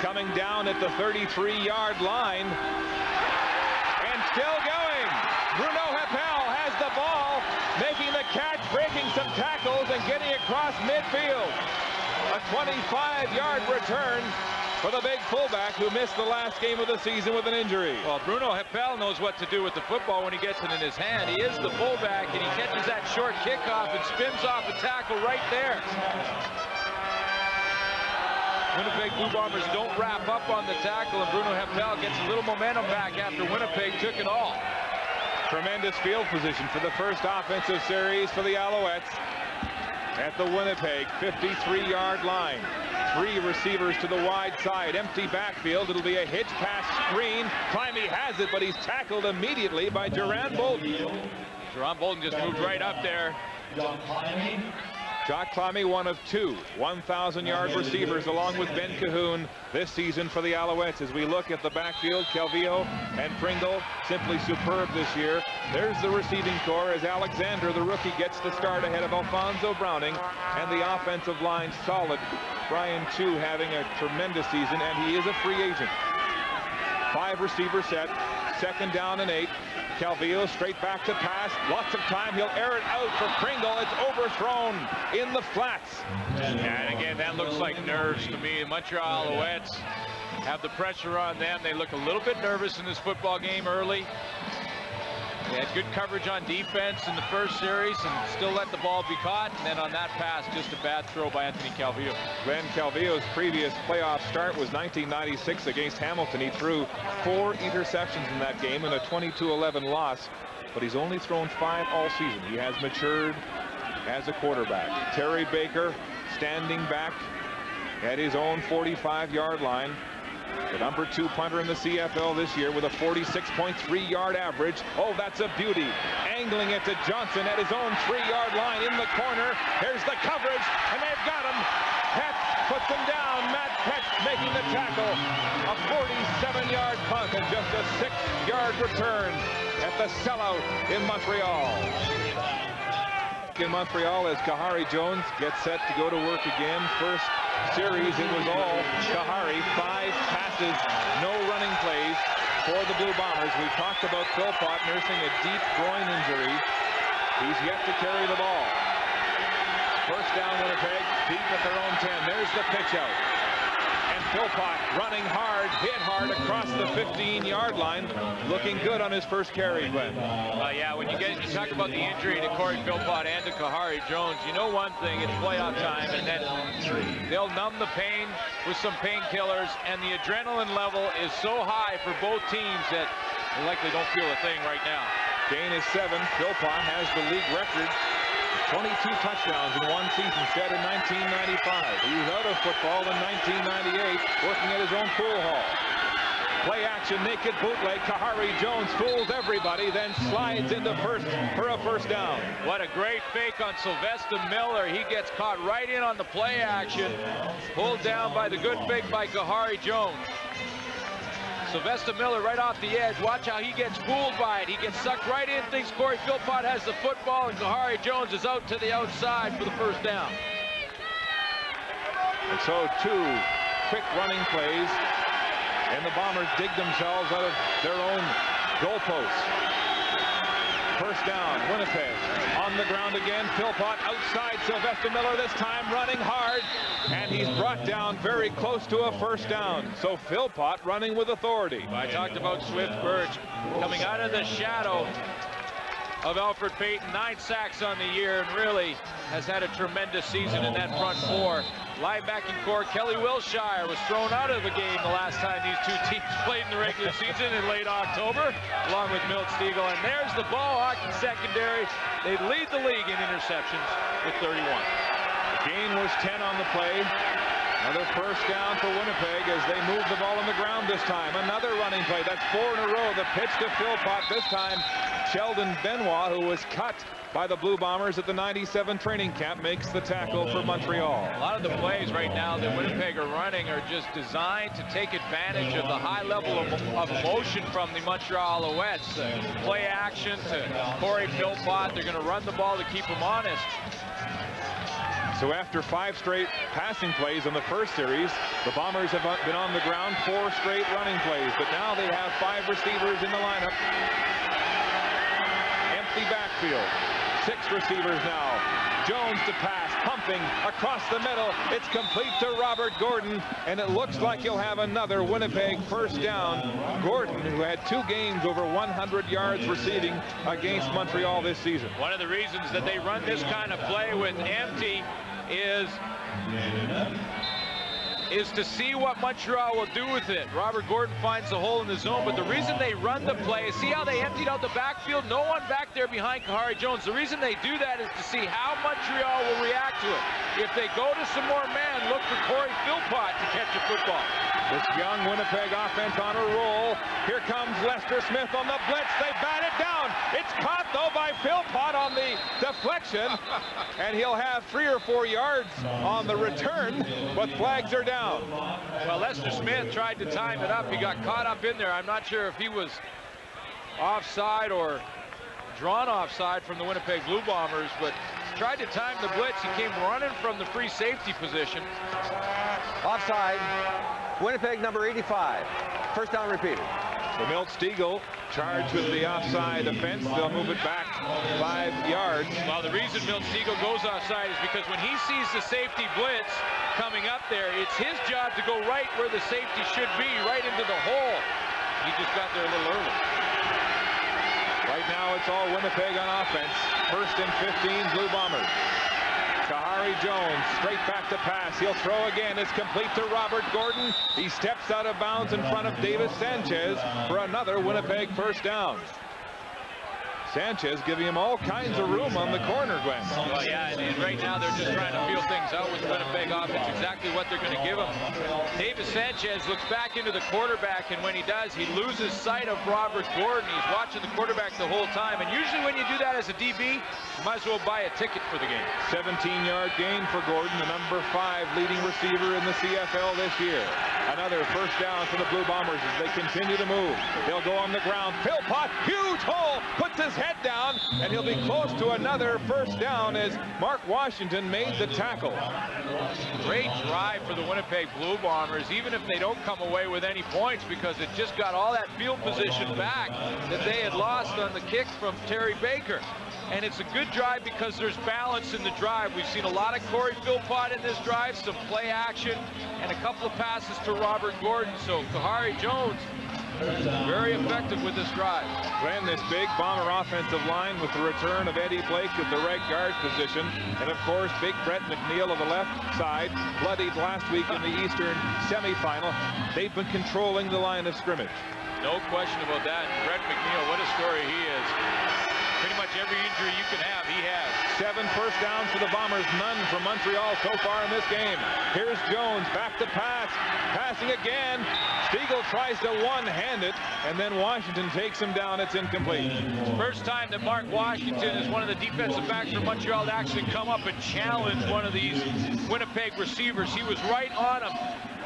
Coming down at the 33-yard line. And still going. Bruno Heppel has the ball, making the catch, breaking some tackles, and getting across midfield. A 25-yard return for the big fullback who missed the last game of the season with an injury. Well, Bruno Heppel knows what to do with the football when he gets it in his hand. He is the fullback, and he catches that short kickoff and spins off a tackle right there. Winnipeg Blue Bombers don't wrap up on the tackle, and Bruno Heppel gets a little momentum back after Winnipeg took it all. Tremendous field position for the first offensive series for the Alouettes at the Winnipeg 53-yard line. 3 receivers to the wide side, empty backfield. It'll be a hitch pass screen. Climby has it, but he's tackled immediately by Jerron Bolton. Jerron Bolton just moved right up there. Jock Climby, one of 2 1,000-yard receivers along with Ben Cahoon this season for the Alouettes. As we look at the backfield, Calvillo and Pringle simply superb this year. There's the receiving corps as Alexander, the rookie, gets the start ahead of Alfonso Browning, and the offensive line solid. Brian Chu having a tremendous season, and he is a free agent. 5 receiver set, 2nd down and 8. Calvillo straight back to pass. Lots of time. He'll air it out for Pringle. It's overthrown in the flats. And again, that looks like nerves to me. The Montreal Alouettes have the pressure on them. They look a little bit nervous in this football game early. They had good coverage on defense in the first series and still let the ball be caught. And then on that pass, just a bad throw by Anthony Calvillo. Glenn Calvillo's previous playoff start was 1996 against Hamilton. He threw 4 interceptions in that game and a 22-11 loss. But he's only thrown 5 all season. He has matured as a quarterback. Terry Baker standing back at his own 45-yard line. The number 2 punter in the CFL this year with a 46.3-yard average. Oh, that's a beauty. Angling it to Johnson at his own 3-yard line in the corner. Here's the coverage, and they've got him. Peck puts him down. Matt Peck making the tackle. A 47-yard punt and just a 6-yard return at the sellout in Montreal. In Montreal as Kahari Jones gets set to go to work again. First series, it was all Kahari. 5 passes, no running plays for the Blue Bombers. We talked about Philpott nursing a deep groin injury. He's yet to carry the ball. First down, Winnipeg, deep at their own 10. There's the pitch out. And Philpott running hard, hit hard across the 15-yard line. Looking good on his first carry, Glenn. Yeah, when you talk about the injury to Corey Philpott and to Kahari Jones, you know one thing, it's playoff time, and then they'll numb the pain with some painkillers, and the adrenaline level is so high for both teams that they likely don't feel a thing right now. Gain is 7. Philpott has the league record. 22 touchdowns in one season, set in 1995. He was out of football in 1998, working at his own pool hall. Play action, naked bootleg. Kahari Jones fools everybody, then slides into first for a first down. What a great fake on Sylvester Miller. He gets caught right in on the play action. Pulled down by the good fake by Kahari Jones. Sylvester Miller right off the edge. Watch how he gets fooled by it. He gets sucked right in, thinks Corey Philpott has the football, and Kahari Jones is out to the outside for the first down. And so 2 quick running plays, and the Bombers dig themselves out of their own goalposts. first down. Winnipeg on the ground again. Philpott outside Sylvester Miller this time, running hard, and he's brought down very close to a first down. So Philpott running with authority. I talked about Swift Birch coming out of the shadow of Alfred Payton. 9 sacks on the year, and really has had a tremendous season in that front four. Linebacking core, Kelly Wilshire was thrown out of the game the last time these two teams played in the regular season in late October, along with Milt Stegall. And there's the ball hockey secondary. They lead the league in interceptions with 31. The gain was 10 on the play. Another first down for Winnipeg as they move the ball on the ground this time. Another running play. That's 4 in a row. The pitch to Philpott this time. Sheldon Benoit, who was cut by the Blue Bombers at the 97 training camp, makes the tackle for Montreal. A lot of the plays right now that Winnipeg are running are just designed to take advantage of the high level of emotion from the Montreal Alouettes. Play action to Corey Philpott. They're going to run the ball to keep him honest. So after 5 straight passing plays in the first series, the Bombers have been on the ground 4 straight running plays, but now they have 5 receivers in the lineup. Empty backfield. 6 receivers now. Jones to pass, pumping across the middle. It's complete to Robert Gordon, and it looks like he'll have another Winnipeg first down. Gordon, who had 2 games over 100 yards receiving against Montreal this season. One of the reasons that they run this kind of play with empty is to see what Montreal will do with it. Robert Gordon finds the hole in the zone, but the reason they run the play, see how they emptied out the backfield? No one back there behind Kahari Jones. The reason they do that is to see how Montreal will react to it. If they go to some more man, look for Corey Philpott to catch a football. This young Winnipeg offense on a roll. Here comes Lester Smith on the blitz. They bat it down. It's caught, though, by Philpott on the deflection. And he'll have 3 or 4 yards on the return, but flags are down. Well, Lester Smith tried to time it up. He got caught up in there. I'm not sure if he was offside or drawn offside from the Winnipeg Blue Bombers, but tried to time the blitz. He came running from the free safety position. Offside. Winnipeg number 85. First down repeated. So Milt Stegall charged with the offside offense. They'll move it back 5 yards. Well, the reason Milt Stegall goes offside is because when he sees the safety blitz coming up there, it's his job to go right where the safety should be, right into the hole. He just got there a little early. Right now, it's all Winnipeg on offense. 1st and 15, Blue Bombers. Kahari Jones straight back to pass. He'll throw again. It's complete to Robert Gordon. He steps out of bounds in front of Davis Sanchez for another Winnipeg first down. Sanchez giving him all kinds of room on the corner, Glenn. Well, yeah, and right now they're just trying to feel things out with the Winnipeg offense, exactly what they're going to give him. Davis Sanchez looks back into the quarterback, and when he does, he loses sight of Robert Gordon. He's watching the quarterback the whole time, and usually when you do that as a DB, you might as well buy a ticket for the game. 17-yard gain for Gordon, the number 5 leading receiver in the CFL this year. Another first down for the Blue Bombers as they continue to move. They'll go on the ground. Philpott, huge hole, puts his head down, and he'll be close to another first down as Mark Washington made the tackle. Great drive for the Winnipeg Blue Bombers, even if they don't come away with any points, because it just got all that field position back that they had lost on the kick from Terry Baker. And it's a good drive because there's balance in the drive. We've seen a lot of Corey Philpott in this drive, some play action, and a couple of passes to Robert Gordon. So Kahari Jones, very effective with this drive. Glenn, this big Bomber offensive line with the return of Eddie Blake at the right guard position. And of course, big Brett McNeil on the left side, bloodied last week in the Eastern semifinal. They've been controlling the line of scrimmage. No question about that. Brett McNeil, what a story he is. Pretty much every injury you can have, he has. 7 first downs for the Bombers, none for Montreal so far in this game. Here's Jones back to pass, passing again. Stegall tries to one-hand it, and then Washington takes him down. It's incomplete. First time that Mark Washington is one of the defensive backs for Montreal to actually come up and challenge one of these Winnipeg receivers. He was right on him,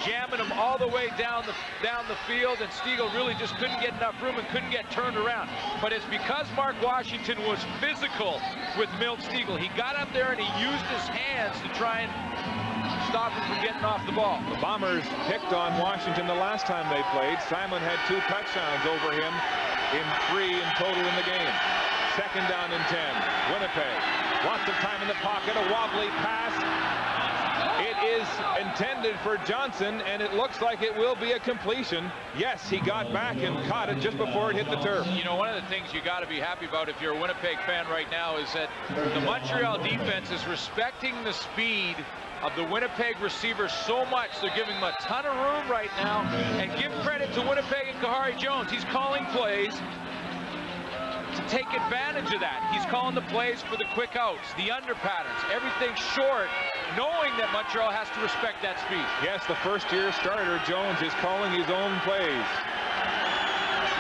jamming him all the way down the field, and Stegall really just couldn't get enough room and couldn't get turned around. But it's because Mark Washington was physical with Milt Stegall. He got up there and he used his hands to try and stop him from getting off the ball. The Bombers picked on Washington the last time they played. Simon had 2 touchdowns over him in 3 in total in the game. Second down and 10. Winnipeg. Lots of time in the pocket. A wobbly pass. It is intended for Johnson, and it looks like it will be a completion. Yes, he got back and caught it just before it hit the turf. You know, one of the things you got to be happy about if you're a Winnipeg fan right now is that the Montreal defense is respecting the speed of the Winnipeg receivers so much. They're giving him a ton of room right now. And give credit to Winnipeg and Kahari Jones. He's calling plays to take advantage of that. He's calling the plays for the quick outs, the under patterns, everything short, knowing that Montreal has to respect that speed. Yes, the first-year starter, Jones, is calling his own plays.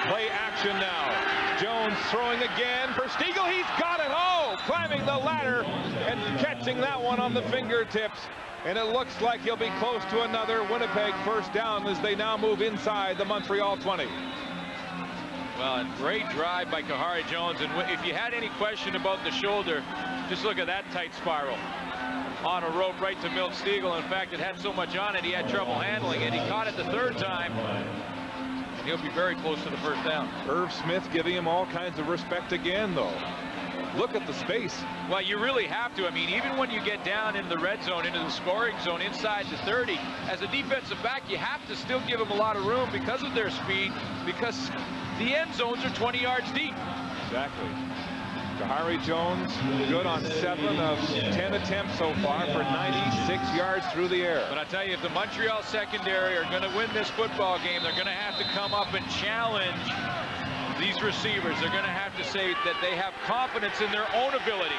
Play action now. Jones throwing again for Stiegel. He's got it. Oh, climbing the ladder and catching that one on the fingertips. And it looks like he'll be close to another Winnipeg first down as they now move inside the Montreal 20. Well, a great drive by Kahari Jones. And if you had any question about the shoulder, just look at that tight spiral on a rope right to Milt Stiegel. In fact, it had so much on it, he had trouble handling it. He caught it the third time. He'll be very close to the first down. Irv Smith giving him all kinds of respect again, though. Look at the space. Well, you really have to. I mean, even when you get down into the red zone, into the scoring zone, inside the 30, as a defensive back, you have to still give them a lot of room because of their speed, because the end zones are 20 yards deep. Exactly. Kahari Jones good on 7 of 10 attempts so far for 96 yards through the air. But I tell you, if the Montreal secondary are going to win this football game, they're going to have to come up and challenge these receivers. They're going to have to say that they have confidence in their own ability.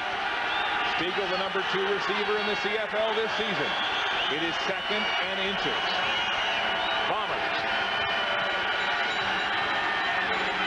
Stiegel, the number 2 receiver in the CFL this season. It is second and inches. Bombers.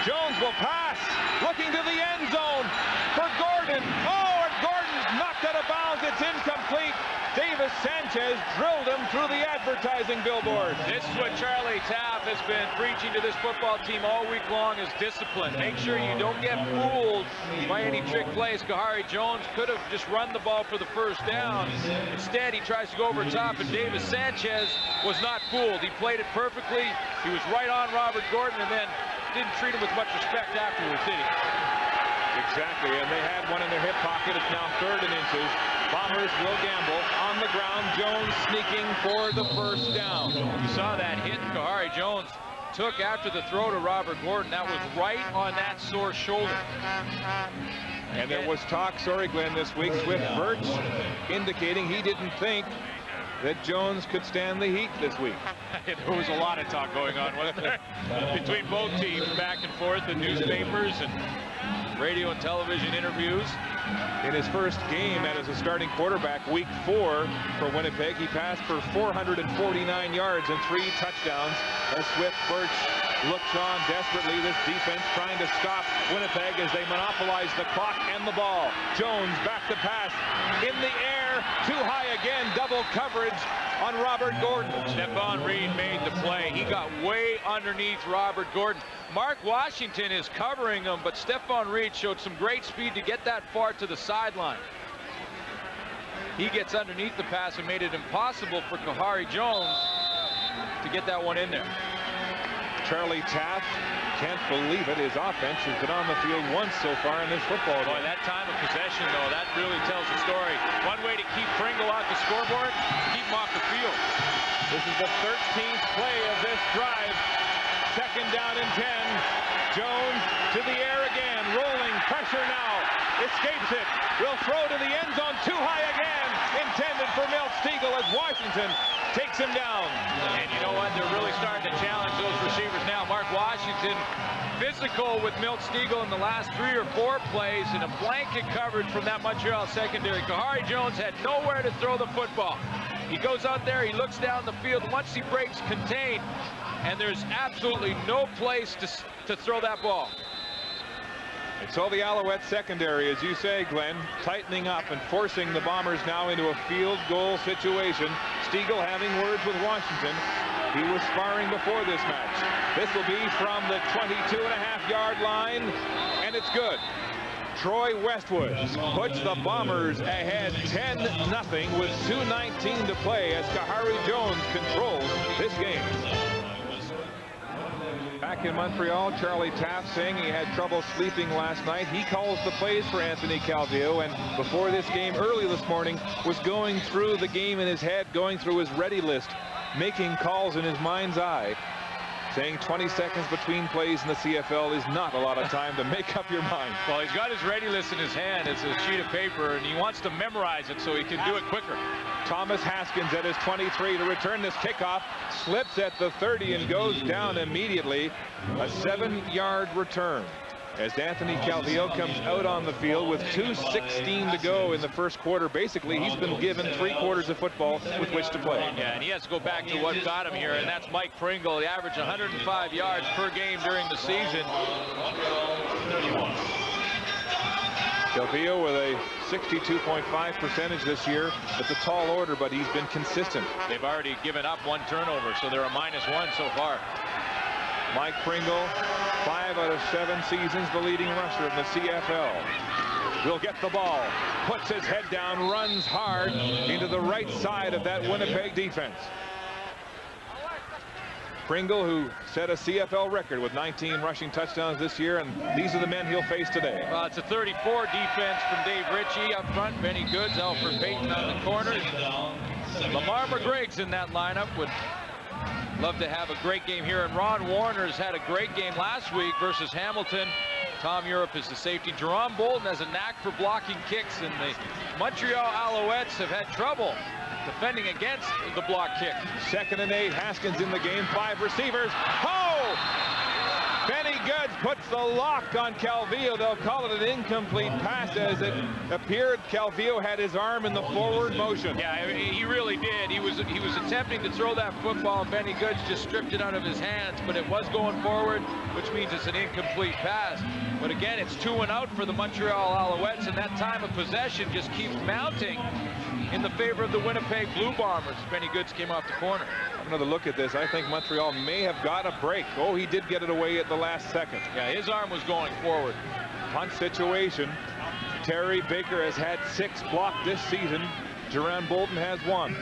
Jones will pass, looking to the end zone for Gordon. Oh, and Gordon knocked out of bounds. It's incomplete. Davis Sanchez drilled him through the advertising billboard. This is what Charlie Taff has been preaching to this football team all week long, is discipline. Make sure you don't get fooled by any trick plays. Kahari Jones could have just run the ball for the first down. Instead, he tries to go over top, and Davis Sanchez was not fooled. He played it perfectly. He was right on Robert Gordon, and then didn't treat him with much respect afterwards, did he? Exactly, and they had one in their hip pocket. It's now third and inches. Bombers will gamble on the ground. Jones sneaking for the first down. You saw that hit Kahari Jones took after the throw to Robert Gordon. That was right on that sore shoulder. And there was talk, sorry Glenn, this week, Swift Birch indicating he didn't think that Jones could stand the heat this week. There was a lot of talk going on between both teams, back and forth in newspapers and radio and television interviews. In his first game as a starting quarterback, week 4 for Winnipeg, he passed for 449 yards and 3 touchdowns as Swift Birch looks on desperately. This defense trying to stop Winnipeg as they monopolize the clock and the ball. Jones back to pass in the air, too high again, double coverage on Robert Gordon. Stephon Reed made the play. He got way underneath Robert Gordon. Mark Washington is covering him, but Stephon Reed showed some great speed to get that far to the sideline. He gets underneath the pass and made it impossible for Kahari Jones to get that one in there. Charlie Taff can't believe it. His offense has been on the field once so far in this football game. Boy, that time of possession, though, that really tells the story. One way to keep Pringle off the scoreboard, keep him off the field. This is the 13th play of this drive. Second down and 10. Jones to the air again, rolling, pressure now, escapes it, will throw to the end zone, too high again, intended for Milt Stiegel as Washington takes him down. And you know what, they're really starting to challenge those receivers now. Mark Washington physical with Milt Stiegel in the last 3 or 4 plays, and a blanket coverage from that Montreal secondary. Kahari Jones had nowhere to throw the football. He goes out there, he looks down the field, once he breaks contain, and there's absolutely no place to throw that ball. And so the Alouettes secondary, as you say, Glenn, tightening up and forcing the Bombers now into a field goal situation. Stiegel having words with Washington. He was sparring before this match. This will be from the 22.5-yard line, and it's good. Troy Westwood puts the Bombers ahead 10-0 with 2:19 to play as Kahari Jones controls this game. Back back in Montreal. Charlie Taft saying he had trouble sleeping last night. He calls the plays for Anthony Calvillo, and before this game, early this morning, was going through the game in his head, going through his ready list, making calls in his mind's eye, saying 20 seconds between plays in the CFL is not a lot of time to make up your mind. Well, he's got his ready list in his hand. It's a sheet of paper, and he wants to memorize it so he can do it quicker. Thomas Haskins at his 23 to return this kickoff, slips at the 30 and goes down immediately. A 7-yard return as Anthony Calvillo comes out on the field with 2:16 to go in the first quarter. Basically, he's been given 3 quarters of football with which to play. Yeah, and he has to go back to what got him here, and that's Mike Pringle. He averaged 105 yards per game during the season. Calvillo with a 62.5 percentage this year. It's a tall order, but he's been consistent. They've already given up 1 turnover, so they're a -1 so far. Mike Pringle, 5 out of 7 seasons, the leading rusher in the CFL. Will get the ball, puts his head down, runs hard into the right side of that Winnipeg defense. Pringle, who set a CFL record with 19 rushing touchdowns this year, and these are the men he'll face today. Well, it's a 34 defense from Dave Ritchie up front, Benny Goods, Alfred Payton on the corners. Lamar McGreg's in that lineup. Would love to have a great game here, and Ron Warner's had a great game last week versus Hamilton. Tom Europe is the safety. Jerome Bolden has a knack for blocking kicks, and the Montreal Alouettes have had trouble defending against the block kick. 2nd and 8, Haskins in the game, 5 receivers. Oh! Benny Goods puts the lock on Calvillo. They'll call it an incomplete pass, as it appeared Calvillo had his arm in the forward motion. Yeah, he really did. He was attempting to throw that football, and Benny Goods just stripped it out of his hands, but it was going forward, which means it's an incomplete pass. But again, it's 2 and out for the Montreal Alouettes, and that time of possession just keeps mounting in the favor of the Winnipeg Blue Bombers. Benny Goods came off the corner. Another look at this. I think Montreal may have got a break. Oh, he did get it away at the last second. Yeah, his arm was going forward. Punt situation. Terry Baker has had 6 blocked this season. Jerome Bolden has 1.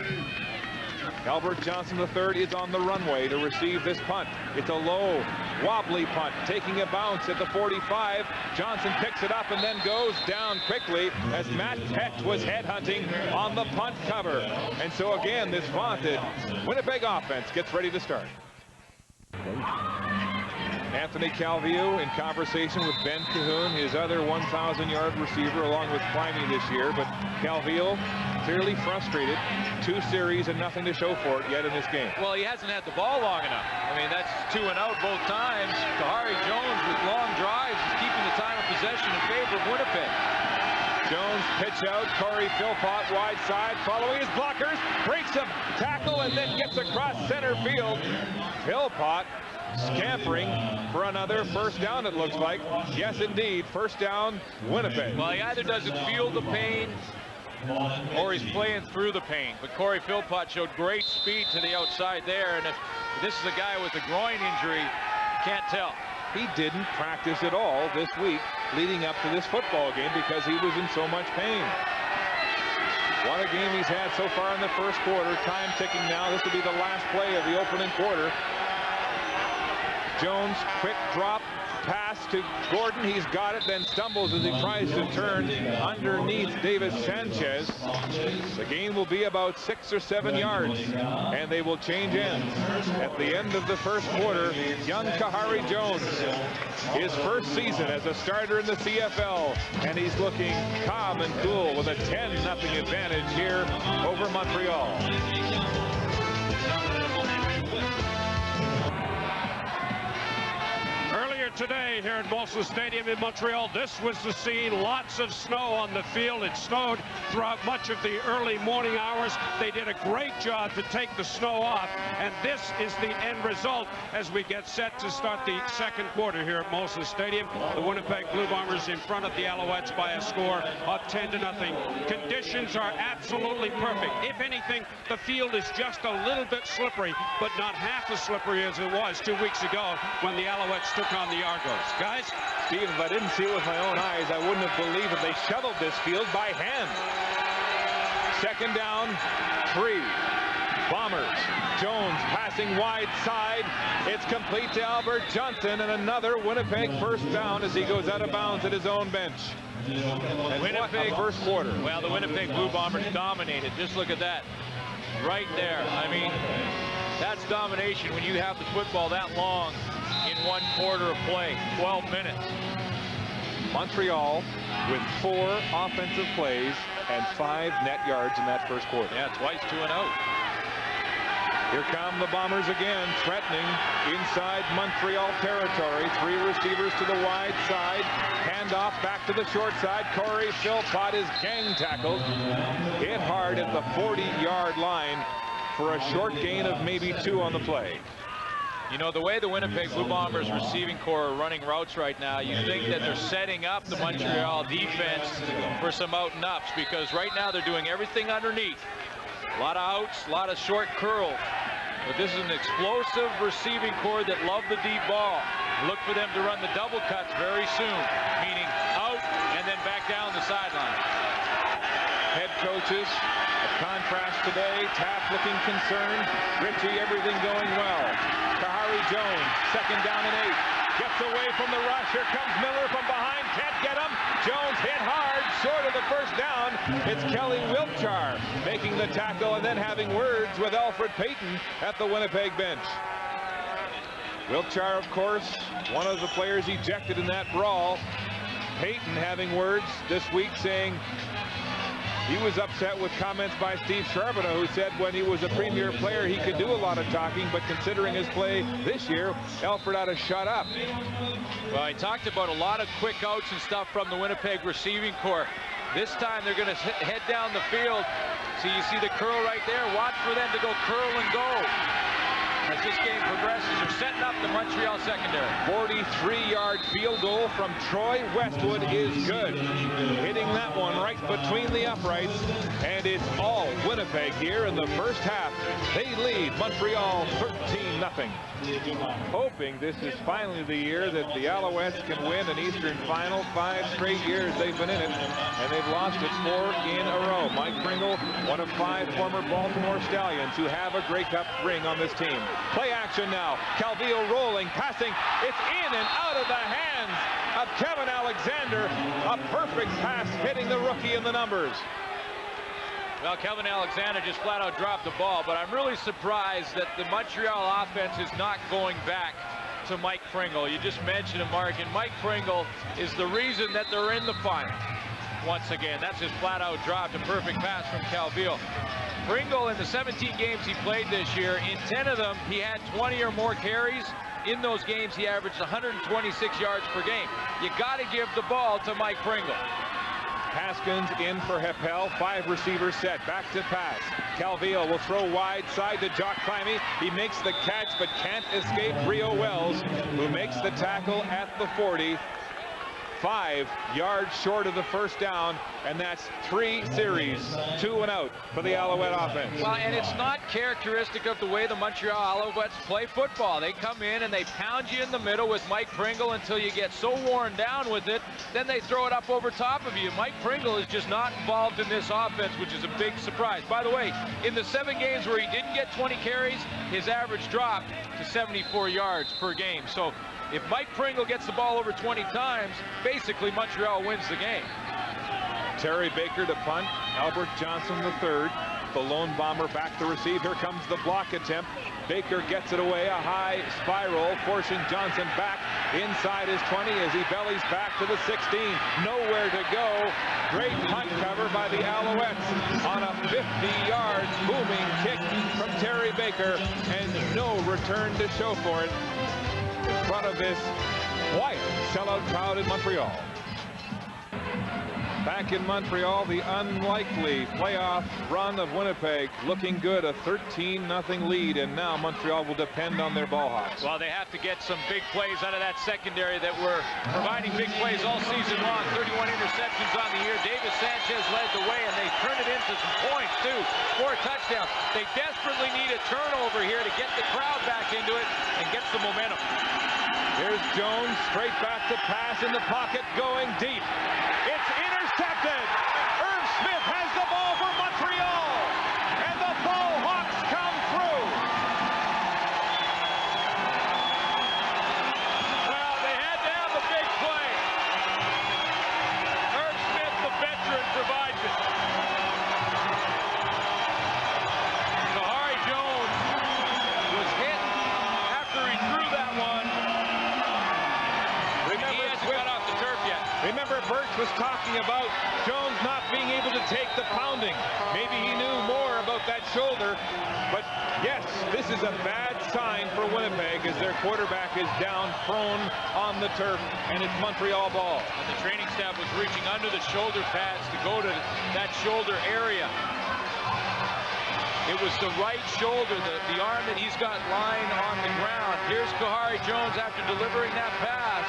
Albert Johnson III is on the runway to receive this punt. It's a low, wobbly punt, taking a bounce at the 45. Johnson picks it up and then goes down quickly as Matt Peck was headhunting on the punt cover. And so again, this vaunted Winnipeg offense gets ready to start. Anthony Calvillo in conversation with Ben Cahoon, his other 1,000-yard receiver, along with Pliny this year. But Calvillo clearly frustrated. 2 series and nothing to show for it yet in this game. Well, he hasn't had the ball long enough. I mean, that's 2 and out both times. Kahari Jones with long drives is keeping the time of possession in favor of Winnipeg. Jones pitch out. Corey Philpott wide side, following his blockers, breaks a tackle and then gets across center field. Philpott scampering for another first down, it looks like. Yes, indeed, first down, Winnipeg. Well, he either doesn't feel the pain or he's playing through the pain. But Corey Philpott showed great speed to the outside there, and if this is a guy with a groin injury, can't tell. He didn't practice at all this week leading up to this football game because he was in so much pain. What a game he's had so far in the first quarter. Time ticking now. This will be the last play of the opening quarter. Jones, quick drop pass to Gordon. He's got it, then stumbles as he tries to turn underneath Davis Sanchez. The game will be about 6 or 7 yards, and they will change ends. At the end of the first quarter, young Kahari Jones, his first season as a starter in the CFL, and he's looking calm and cool with a 10-0 advantage here over Montreal. Today here at Molson Stadium in Montreal, this was the scene. Lots of snow on the field. It snowed throughout much of the early morning hours. They did a great job to take the snow off, and this is the end result as we get set to start the second quarter here at Molson Stadium. The Winnipeg Blue Bombers in front of the Alouettes by a score of 10-0. Conditions are absolutely perfect. If anything, the field is just a little bit slippery, but not half as slippery as it was 2 weeks ago when the Alouettes took on the Argos. Guys? Steve, if I didn't see it with my own eyes, I wouldn't have believed that they shoveled this field by hand. Second down, 3. Bombers. Jones passing wide side. It's complete to Albert Johnson, and another Winnipeg first down as he goes out of bounds at his own bench. And Winnipeg first quarter. Well, the Winnipeg Blue Bombers dominated. Just look at that. Right there. I mean, that's domination when you have the football that long in one quarter of play. 12 minutes. Montreal with 4 offensive plays and 5 net yards in that first quarter. Yeah, twice 2 and out. Here come the Bombers again, threatening inside Montreal territory. 3 receivers to the wide side. Handoff back to the short side. Corey Philpott is gang tackled. Hit hard at the 40-yard line for a short gain of maybe 2 on the play. You know, the way the Winnipeg Blue Bombers receiving corps are running routes right now, you think that they're setting up the Montreal defense for some out and ups, because right now they're doing everything underneath. A lot of outs, a lot of short curls. But this is an explosive receiving corps that love the deep ball. Look for them to run the double cuts very soon, meaning out and then back down the sideline. Head coaches, a contrast today. Taft looking concerned. Ritchie, everything going well. Kahari Jones, second down and 8. Gets away from the rush. Here comes Miller from behind. Can't get him. Jones hit hard, short of the first down. It's Kelly Wiltshire making the tackle and then having words with Alfred Payton at the Winnipeg bench. Wiltshire, of course, one of the players ejected in that brawl. Payton having words this week saying he was upset with comments by Steve Charbonneau, who said when he was a premier player he could do a lot of talking, but considering his play this year, Alfred ought to shut up. Well, he talked about a lot of quick outs and stuff from the Winnipeg receiving corps. This time they're going to head down the field. So you see the curl right there. Watch for them to go curl and go. As this game progresses, they're setting up the Montreal secondary. 43-yard field goal from Troy Westwood is good. Hitting that one right between the uprights, and it's all Winnipeg here in the first half. They lead Montreal 13-0. Hoping this is finally the year that the Alouettes can win an Eastern Final. 5 straight years they've been in it, and they've lost it 4 in a row. Mike Pringle, one of 5 former Baltimore Stallions who have a Grey Cup ring on this team. Play action now. Calvillo rolling, passing. It's in and out of the hands of Kevin Alexander. A perfect pass hitting the rookie in the numbers. Well, Kevin Alexander just flat out dropped the ball, but I'm really surprised that the Montreal offense is not going back to Mike Pringle. You just mentioned him, Mark, and Mike Pringle is the reason that they're in the final. Once again, that's just flat out dropped, a perfect pass from Calvillo. Pringle, in the 17 games he played this year, in 10 of them, he had 20 or more carries. In those games, he averaged 126 yards per game. You got to give the ball to Mike Pringle. Haskins in for Heppel. 5 receivers set. Back to pass. Calvillo will throw wide side to Jock Climby. He makes the catch but can't escape Rio Wells, who makes the tackle at the 40. 5 yards short of the first down, and that's 3 series, 2 and out for the Alouette offense. Well, and it's not characteristic of the way the Montreal Alouettes play football. They come in and they pound you in the middle with Mike Pringle until you get so worn down with it, then they throw it up over top of you. Mike Pringle is just not involved in this offense, which is a big surprise. By the way, in the 7 games where he didn't get 20 carries, his average dropped to 74 yards per game. So if Mike Pringle gets the ball over 20 times, basically Montreal wins the game. Terry Baker to punt. Albert Johnson III, the lone bomber, back to receive. Here comes the block attempt. Baker gets it away, a high spiral, forcing Johnson back inside his 20 as he bellies back to the 16. Nowhere to go. Great punt cover by the Alouettes on a 50-yard booming kick from Terry Baker, and no return to show for it in front of this quiet sellout crowd in Montreal. Back in Montreal, the unlikely playoff run of Winnipeg looking good, a 13-0 lead, and now Montreal will depend on their ball hawks. Well, they have to get some big plays out of that secondary that were providing big plays all season long. 31 interceptions on the year. Davis Sanchez led the way, and they turned it into some points, too. 4 touchdowns. They desperately need a turnover here to get the crowd back into it and get some momentum. Here's Jones, straight back to pass in the pocket, going deep. It's intercepted. Irv Smith has the ball for Montreal, and the Ball Hawks come and provides it. Kahari Jones was hit after he threw that one. He hasn't got off the turf yet. Remember, Birch was talking about Jones not being able to take the pounding. Maybe he knew more about that shoulder. But yes, this is a bad sign for Winnipeg as their quarterback is down, prone on the turf, and it's Montreal ball. And the training staff was reaching under the shoulder pads to go to that shoulder area. It was the right shoulder, the arm that he's got lying on the ground. Here's Kahari Jones after delivering that pass.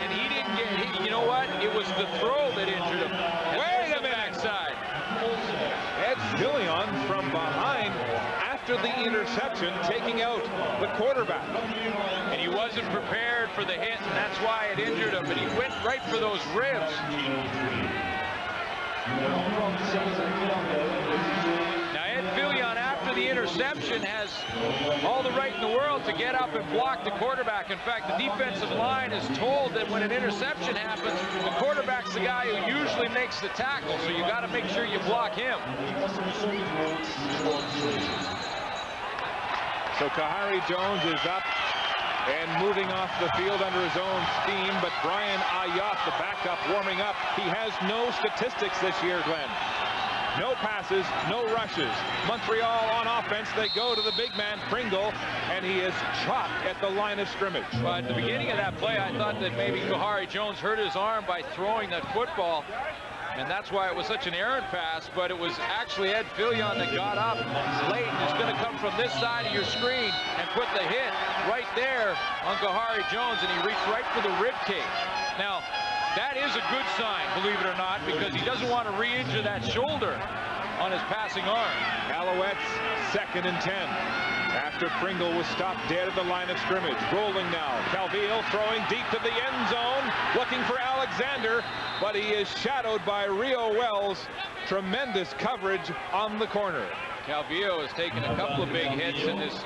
And he didn't get hit. You know what? It was the throw that injured him. Wait a minute. Backside. Ed Villion from behind after the interception, taking out the quarterback. And he wasn't prepared for the hit, and that's why it injured him. But he went right for those ribs. Now Ed Villion, after the interception, has all the right in the world to get up and block the quarterback. In fact, the defensive line is told that when an interception happens, the quarterback's the guy who usually makes the tackle, so you got to make sure you block him. So Kahari Jones is up and moving off the field under his own steam, but Brian Ayotte, the backup, warming up. He has no statistics this year, Glenn. No passes, no rushes. Montreal on offense, they go to the big man, Pringle, and he is chopped at the line of scrimmage. Well, at the beginning of that play, I thought that maybe Kahari Jones hurt his arm by throwing that football, and that's why it was such an errant pass, but it was actually Ed Villion that got up late and is going to come from this side of your screen and put the hit right there on Kahari Jones, and he reached right for the rib cage. Now, that is a good sign, believe it or not, because he doesn't want to re-injure that shoulder on his passing arm. Alouettes 2nd and 10. After Pringle was stopped dead at the line of scrimmage. Rolling now. Calvillo throwing deep to the end zone, looking for Alexander, but he is shadowed by Rio Wells. Tremendous coverage on the corner. Calvillo has taken a couple of big hits in this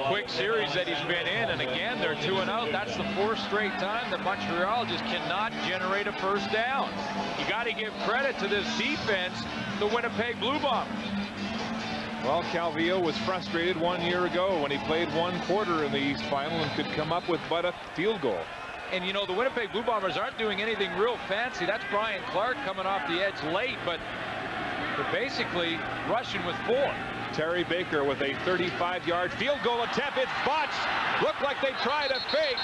quick series that he's been in, and again, they're 2-0. That's the 4th straight time that Montreal just cannot generate a first down. You got to give credit to this defense, the Winnipeg Blue Bombers. Well, Calvillo was frustrated 1 year ago when he played 1 quarter in the East Final and could come up with but a field goal. And you know, the Winnipeg Blue Bombers aren't doing anything real fancy. That's Brian Clark coming off the edge late, but they're basically rushing with 4. Terry Baker with a 35-yard field goal attempt. It's botched. Looked like they tried a fake,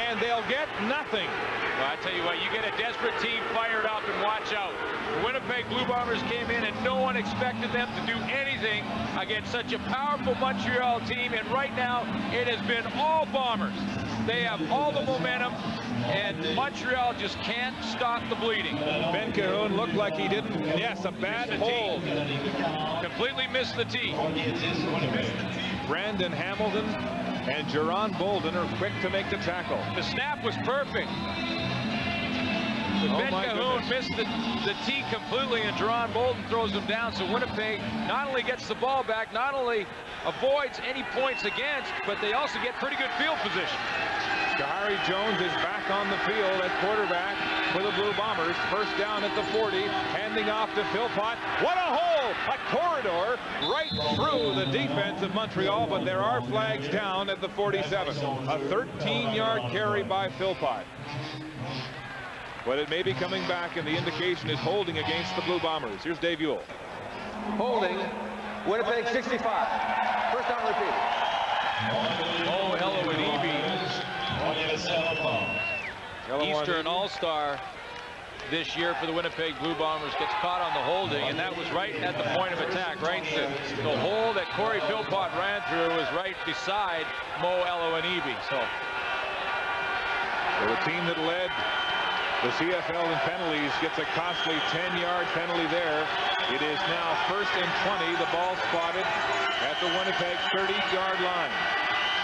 and they'll get nothing. Well, I tell you what, you get a desperate team fired up, and watch out. The Winnipeg Blue Bombers came in, and no one expected them to do anything against such a powerful Montreal team, and right now it has been all Bombers. They have all the momentum, and Montreal just can't stop the bleeding. Ben Cahoon looked like he didn't. Yes, a bad hold. Completely missed the tee. Brandon Hamilton and Jerron Bolden are quick to make the tackle. The snap was perfect. But Ben Cahoon missed the tee completely, and Jerron Bolden throws him down. So Winnipeg not only gets the ball back, not only avoids any points against, but they also get pretty good field position. Kahari Jones is back on the field at quarterback for the Blue Bombers. First down at the 40, handing off to Philpott. What a hole! A corridor right through the defense of Montreal, but there are flags down at the 47. A 13-yard carry by Philpott. But it may be coming back, and the indication is holding against the Blue Bombers. Here's Dave Ewell. Holding, Winnipeg 65. First down repeated. Oh, Alouettes. Eastern All-Star this year for the Winnipeg Blue Bombers gets caught on the holding, and that was right at the point of attack, right? The hole that Corey Philpott ran through was right beside Mo Alouettes. So the team that led the CFL in penalties gets a costly 10-yard penalty there. It is now 1st and 20. The ball spotted at the Winnipeg 30-yard line.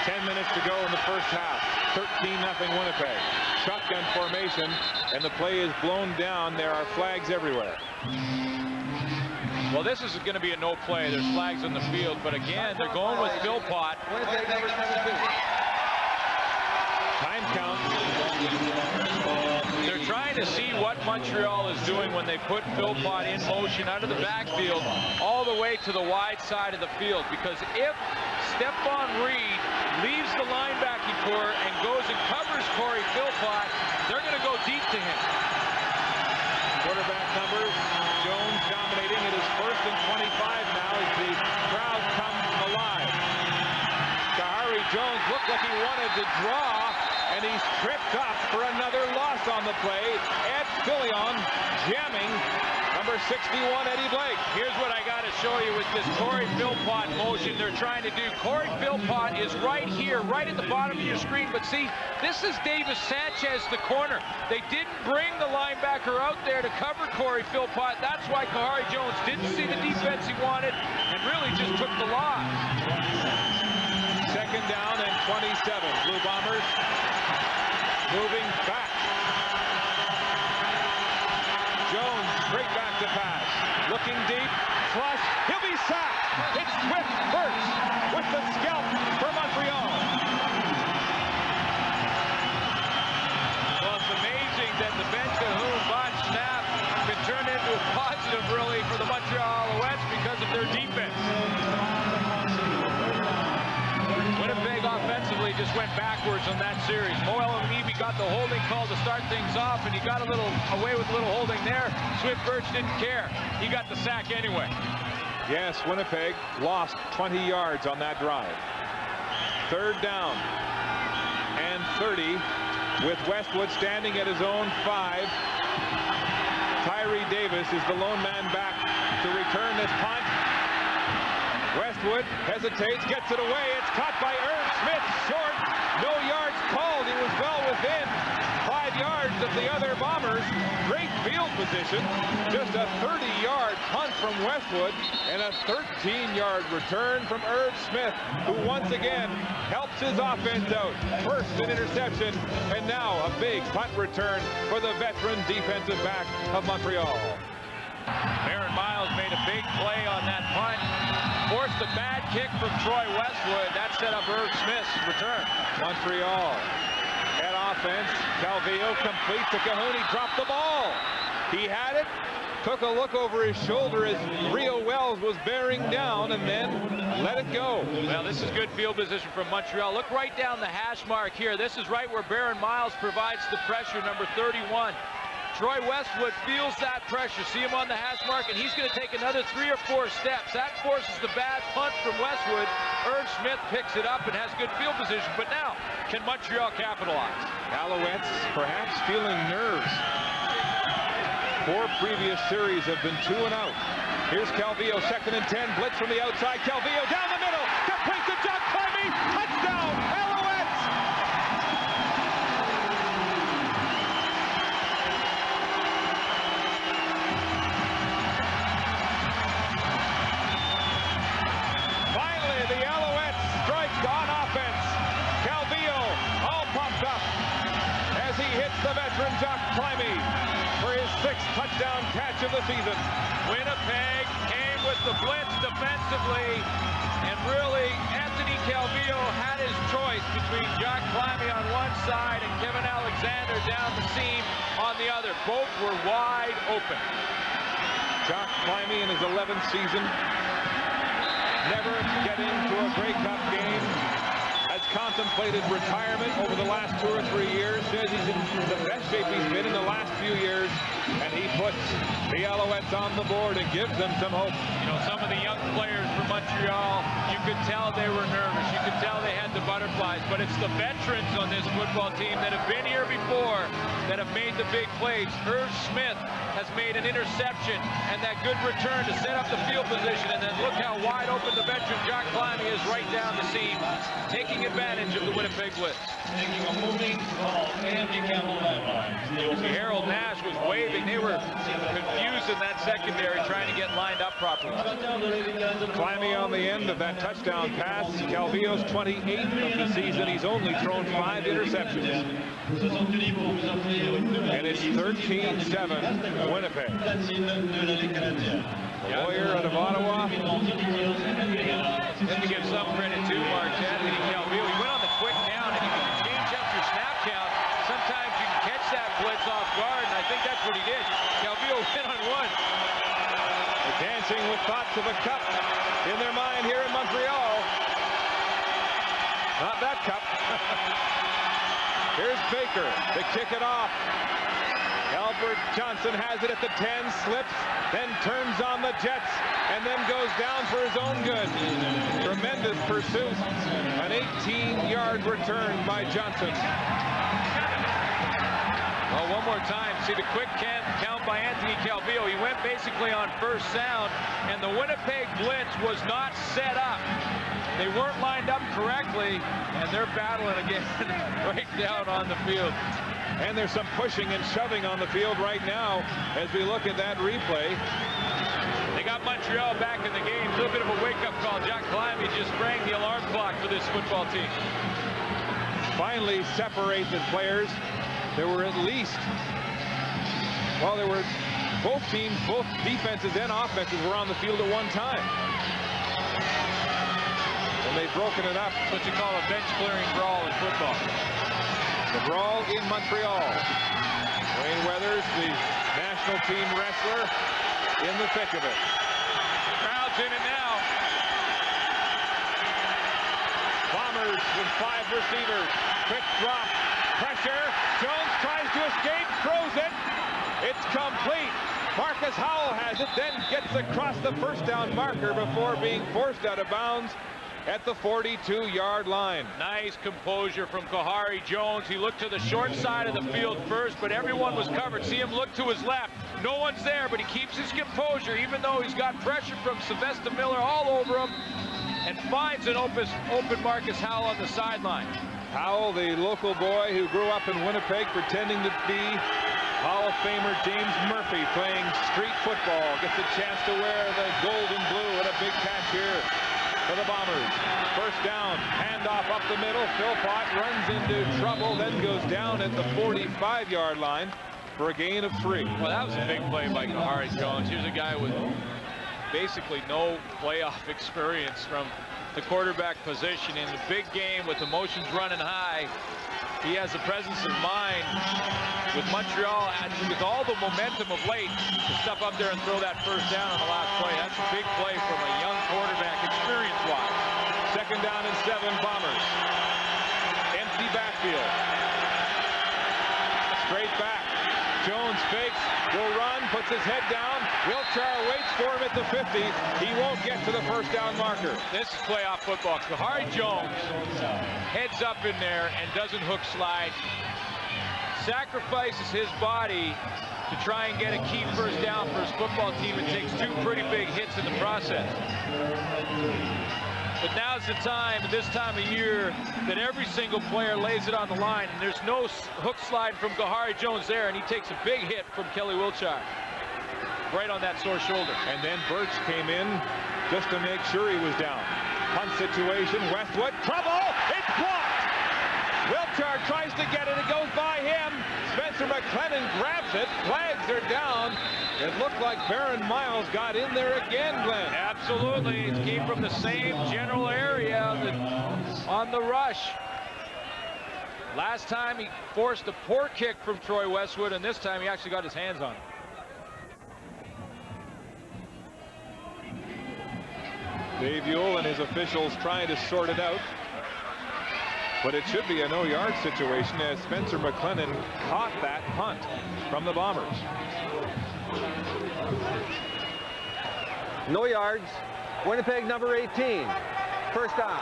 10 minutes to go in the first half. 13-0 Winnipeg. Shotgun formation, and the play is blown down. There are flags everywhere. Well, this is going to be a no play. There's flags on the field, but again, they're going with Philpott. Time count. They're trying trying to see what Montreal is doing when they put Philpott in motion out of the backfield all the way to the wide side of the field. Because if Stephon Reed leaves the linebacking core and goes and covers Corey Philpott, they're going to go deep to him. Quarterback numbers, Jones dominating. It is 1st and 25 now as the crowd comes alive. Kahari Jones looked like he wanted to draw, and he's tripped up for another loss on the play. Ed Fillion jamming number 61, Eddie Blake. Here's what I got to show you with this Corey Philpott motion they're trying to do. Corey Philpott is right here, right at the bottom of your screen. But see, this is Davis Sanchez, the corner. They didn't bring the linebacker out there to cover Corey Philpott. That's why Kahari Jones didn't see the defense he wanted and really just took the loss. 2nd down and 27. Blue Bombers moving back. Jones straight back to pass. Looking deep. Flush. He'll be sacked. It's Swift first with the scalp for Montreal. Well, it's amazing that the bench of whom botched snap can turn into a positive, really, for the Montreal Alouettes because of their defense. Winnipeg offensively just went backwards on that series. Mo Elamimi got the holding call to start things off, and he got a little away with a little holding there. Swift Birch didn't care. He got the sack anyway. Yes, Winnipeg lost 20 yards on that drive. 3rd down and 30 with Westwood standing at his own 5. Tyree Davis is the lone man back to return this punt. Westwood hesitates, gets it away. It's caught by Irv Smith, short. No yards called. He was well within 5 yards of the other Bombers. Great field position. Just a 30-yard punt from Westwood and a 13-yard return from Irv Smith, who once again helps his offense out. First an interception, and now a big punt return for the veteran defensive back of Montreal. Baron Miles made a big play on that punt. Forced a bad kick from Troy Westwood. That set up Irv Smith's return. Montreal at offense. Calvillo complete to Kahuni. Dropped the ball. He had it. Took a look over his shoulder as Rio Wells was bearing down and then let it go. Well, this is good field position from Montreal. Look right down the hash mark here. This is right where Baron Miles provides the pressure, number 31. Troy Westwood feels that pressure. See him on the hash mark, and he's going to take another 3 or 4 steps. That forces the bad punt from Westwood. Irv Smith picks it up and has good field position. But now, can Montreal capitalize? Alouettes perhaps feeling nerves. 4 previous series have been 2 and out. Here's Calvillo, 2nd and 10. Blitz from the outside. Calvillo down the middle. Complete to John Clemmy. Touchdown, Alouettes! Finally, the Alouettes strike on offense. Calvillo all pumped up as he hits the veteran Jock Clemmy for his 6th touchdown catch of the season. Winnipeg came with the blitz defensively, and really Anthony Calvillo had his choice between Jock Clemmy on one side and Kevin Alexander down the seam on the other. Both were wide open. Jock Clemmy in his 11th season, never getting to a Grey Cup game, has contemplated retirement over the last 2 or 3 years. Says he's in the best shape he's been in the last few years, and he puts the Alouettes on the board and gives them some hope. You know, some of the young players from Montreal, you could tell they were nervous. You could tell they had the butterflies, but it's the veterans on this football team that have been here before that have made the big plays. Irv Smith has made an interception and that good return to set up the field position, and then look how wide open the veteran Jock Clemmy is right down the seam, taking advantage of the Winnipeg blitz. Harold Nash was waving. They were confused in that secondary trying to get lined up properly. Clemmy on the end of that touchdown pass. Calvillo's 28th of the season. He's only thrown 5 interceptions. And it's 13-7 Winnipeg. The lawyer out of Ottawa. Just to give some credit to Marquette and Calvillo. He went on the quick down, and you can change up your snap count. Sometimes you can catch that blitz off guard, and I think that's what he did. Calvillo went on one. They're dancing with thoughts of a cup in their mind here in Montreal. Not that cup. Here's Baker to kick it off. Albert Johnson has it at the 10, slips, then turns on the Jets, and then goes down for his own good. Tremendous pursuit. An 18-yard return by Johnson. Well, one more time. See the quick count by Anthony Calvillo. He went basically on first sound, and the Winnipeg blitz was not set up. They weren't lined up correctly, and they're battling again right down on the field. And there's some pushing and shoving on the field right now as we look at that replay. They got Montreal back in the game. A little bit of a wake-up call. Jack Climbey just rang the alarm clock for this football team. Finally separate the players. There were at least, well, there were both teams, both defenses and offenses were on the field at one time. And they've broken it up. That's what you call a bench-clearing brawl in football. The brawl in Montreal. Wayne Weathers, the national team wrestler, in the thick of it. Crowd's in it now. Bombers with 5 receivers. Quick drop. Pressure. Jones tries to escape. Throws it. It's complete. Marcus Howell has it, then gets across the first down marker before being forced out of bounds at the 42-yard line. Nice composure from Kahari Jones. He looked to the short side of the field first, but everyone was covered. See him look to his left. No one's there, but he keeps his composure, even though he's got pressure from Sylvester Miller all over him, and finds an open Marcus Howell on the sideline. Howell, the local boy who grew up in Winnipeg, pretending to be Hall of Famer James Murphy, playing street football, gets a chance to wear the gold and blue, and a big catch here for the Bombers. First down, handoff up the middle. Philpott runs into trouble, then goes down at the 45-yard line for a gain of 3. Well, that was a big play by Kahari Jones. Here's a guy with basically no playoff experience from the quarterback position in a big game with emotions running high. He has the presence of mind with Montreal and with all the momentum of late to step up there and throw that first down on the last play. That's a big play from a young quarterback, experience-wise. Second down and 7, Bombers. Empty backfield. Straight back. Jones fakes, will run, puts his head down. Wiltshire waits for him at the 50. He won't get to the first down marker. This is playoff football. Kahari Jones heads up in there and doesn't hook slide. Sacrifices his body to try and get a key first down for his football team and takes 2 pretty big hits in the process. But now's the time, this time of year, that every single player lays it on the line, and there's no hook slide from Kahari Jones there, and he takes a big hit from Kelly Wiltshire. Right on that sore shoulder. And then Birch came in just to make sure he was down. Punt situation, Westwood, trouble, it's blocked! Wiltshire tries to get it, it goes by him. Spencer McLennan grabs it, flags are down. It looked like Baron Miles got in there again, Glenn. Absolutely, it came from the same general area on the rush. Last time he forced a poor kick from Troy Westwood, and this time he actually got his hands on it. Dave Ewell and his officials trying to sort it out. But it should be a no-yard situation as Spencer McLennan caught that punt from the Bombers. No yards. Winnipeg number 18. First down.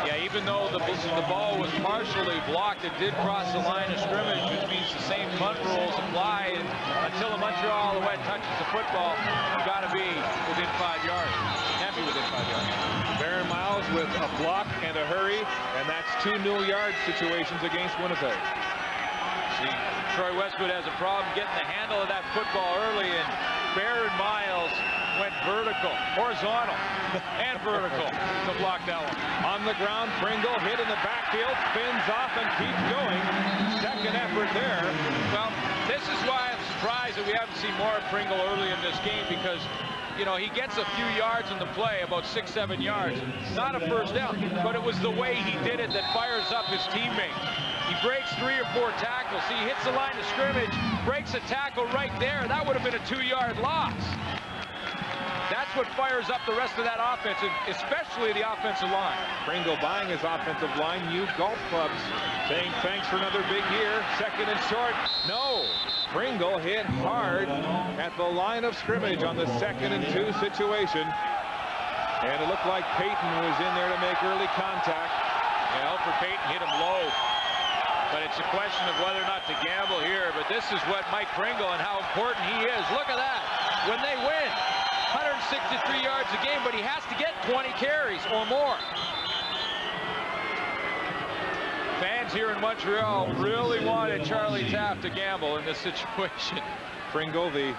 Yeah, even though the ball was partially blocked, it did cross the line of scrimmage, which means the same punt rules apply. And until a Montreal Alouette touches the football, you've got to be within 5 yards. Can't be within 5 yards. Baron Miles with a block and a hurry, and that's 2 no-yard situations against Winnipeg. See, Troy Westwood has a problem getting the handle of that football early, and Baron Miles went vertical, horizontal, and vertical to block that one. On the ground, Pringle hit in the backfield, spins off and keeps going. Second effort there. Well, this is why I'm surprised that we haven't seen more of Pringle early in this game, because you know, he gets a few yards in the play, about 6-7 yards. Not a first down, but it was the way he did it that fires up his teammates. He breaks 3 or 4 tackles. See, he hits the line of scrimmage, breaks a tackle right there. That would have been a 2-yard loss. That's what fires up the rest of that offense, especially the offensive line. Pringle buying his offensive line new golf clubs, saying thanks for another big year. Second and short. No. Pringle hit hard at the line of scrimmage on the 2nd and 2 situation. And it looked like Payton was in there to make early contact. Yeah, Alfred Payton hit him low. But it's a question of whether or not to gamble here. But this is what Mike Pringle and how important he is. Look at that. When they win, 163 yards a game, but he has to get 20 carries or more. Fans here in Montreal really wanted Charlie Taft to gamble in this situation. Pringle, the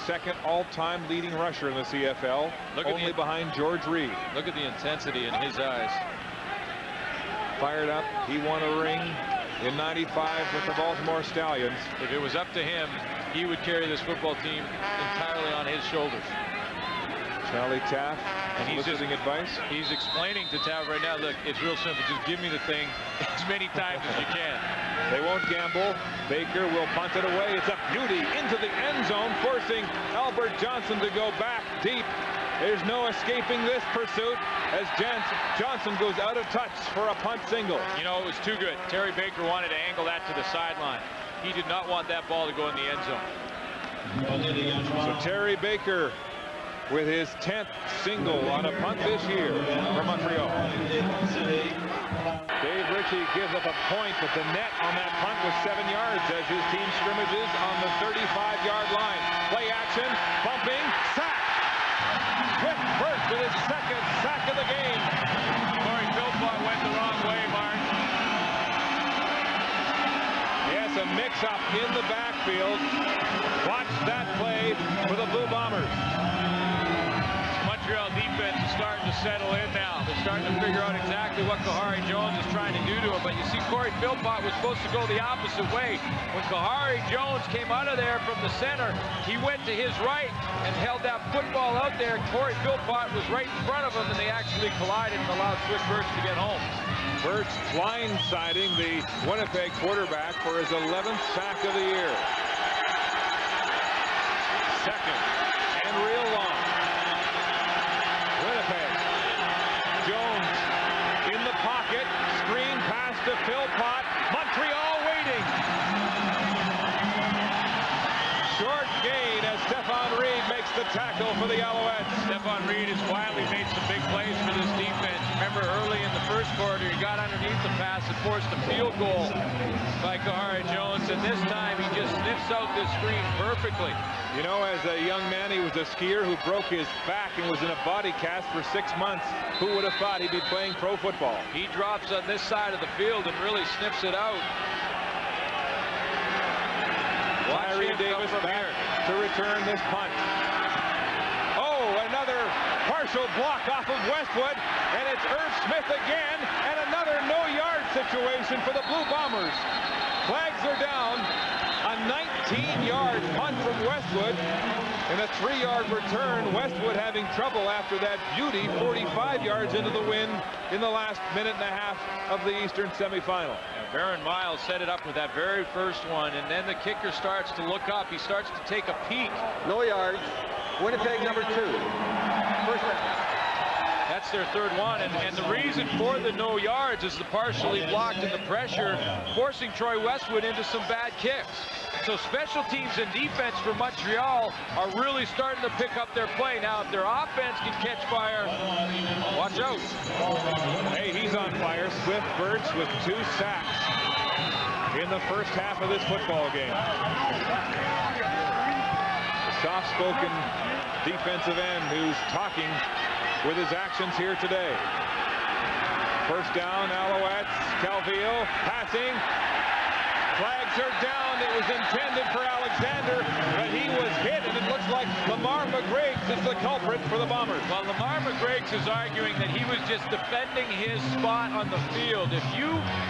2nd all-time leading rusher in the CFL, only behind George Reed. Look at the intensity in his eyes. Fired up. He won a ring in '95 with the Baltimore Stallions. If it was up to him, he would carry this football team entirely on his shoulders. Charlie Taft, and he's listening advice. He's explaining to Taft right now, look, it's real simple. Just give me the thing as many times as you can. They won't gamble. Baker will punt it away. It's a beauty into the end zone, forcing Albert Johnson to go back deep. There's no escaping this pursuit as Johnson goes out of touch for a punt single. You know, it was too good. Terry Baker wanted to angle that to the sideline. He did not want that ball to go in the end zone. So Terry Baker with his 10th single on a punt this year for Montreal. Dave Ritchie gives up a point, but the net on that punt was 7 yards as his team scrimmages on the 35-yard line. Play action, bumping, sack! Cliff Burt with his 2nd sack of the game. Corey Philpott went the wrong way, Mark. Yes, a mix-up in the backfield. Watch that play for the Blue Bombers. Montreal defense is starting to settle in now. They're starting to figure out exactly what Kahari Jones is trying to do to him. But you see, Corey Philpott was supposed to go the opposite way. When Kahari Jones came out of there from the center, he went to his right and held that football out there. Corey Philpott was right in front of him, and they actually collided and allowed Swick Burch to get home. Burch blindsiding the Winnipeg quarterback for his 11th sack of the year. 2nd and real long. Winnipeg. Jones in the pocket. Screen pass to Philpott. Montreal waiting. Short gain as Stephon Reed makes the tackle for the Alouettes. Stephon Reed has quietly made some big plays for this defense. Remember, early in the first quarter, he got underneath the pass and forced a field goal by Kahari Jones, and this time he just sniffs out this screen perfectly. You know, as a young man, he was a skier who broke his back and was in a body cast for 6 months. Who would have thought he'd be playing pro football? He drops on this side of the field and really sniffs it out. Larry Davis back to return this punt. Oh, another partial block off of Westwood, and it's Irv Smith again, and another no-yard situation for the Blue Bombers. Flags are down. A 19-yard punt from Westwood and a 3-yard return. Westwood having trouble after that beauty 45 yards into the wind in the last minute and a half of the Eastern semifinal. Baron Miles set it up with that very first one, and then the kicker starts to look up. He starts to take a peek. No yards. Winnipeg number 2. First down. That's their 3rd one, and the reason for the no yards is the partially blocked and the pressure forcing Troy Westwood into some bad kicks. So special teams and defense for Montreal are really starting to pick up their play. Now, if their offense can catch fire, watch out. Hey, he's on fire. Swift Burch with 2 sacks in the first half of this football game. The soft-spoken defensive end who's talking with his actions here today. First down, Alouettes. Calvillo passing. Flags are down. It was intended for Alexander, but he was hit, and it looks like Lamar McGriggs is the culprit for the Bombers. Well, Lamar McGriggs is arguing that he was just defending his spot on the field. If you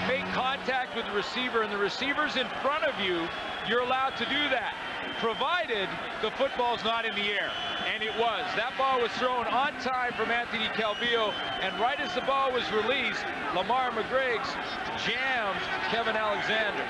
make contact with the receiver and the receiver's in front of you, you're allowed to do that, provided the football's not in the air. And it was. That ball was thrown on time from Anthony Calvillo, and right as the ball was released, Lamar McGriggs jammed Kevin Alexander.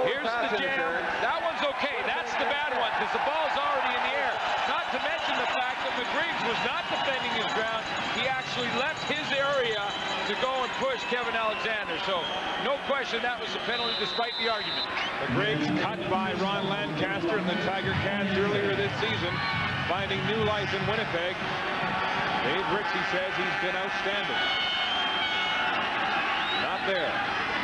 Here's the jam. That one's okay. That's the bad one, because the ball's already in the air. Not to mention the fact that McGriggs was not defending his ground. He actually left his area to go and push Kevin Alexander. So no question that was a penalty despite the argument. McGriggs cut by Ron Lancaster and the Tiger Cats earlier this season, finding new life in Winnipeg. Dave Ritchie says he's been outstanding. Not there.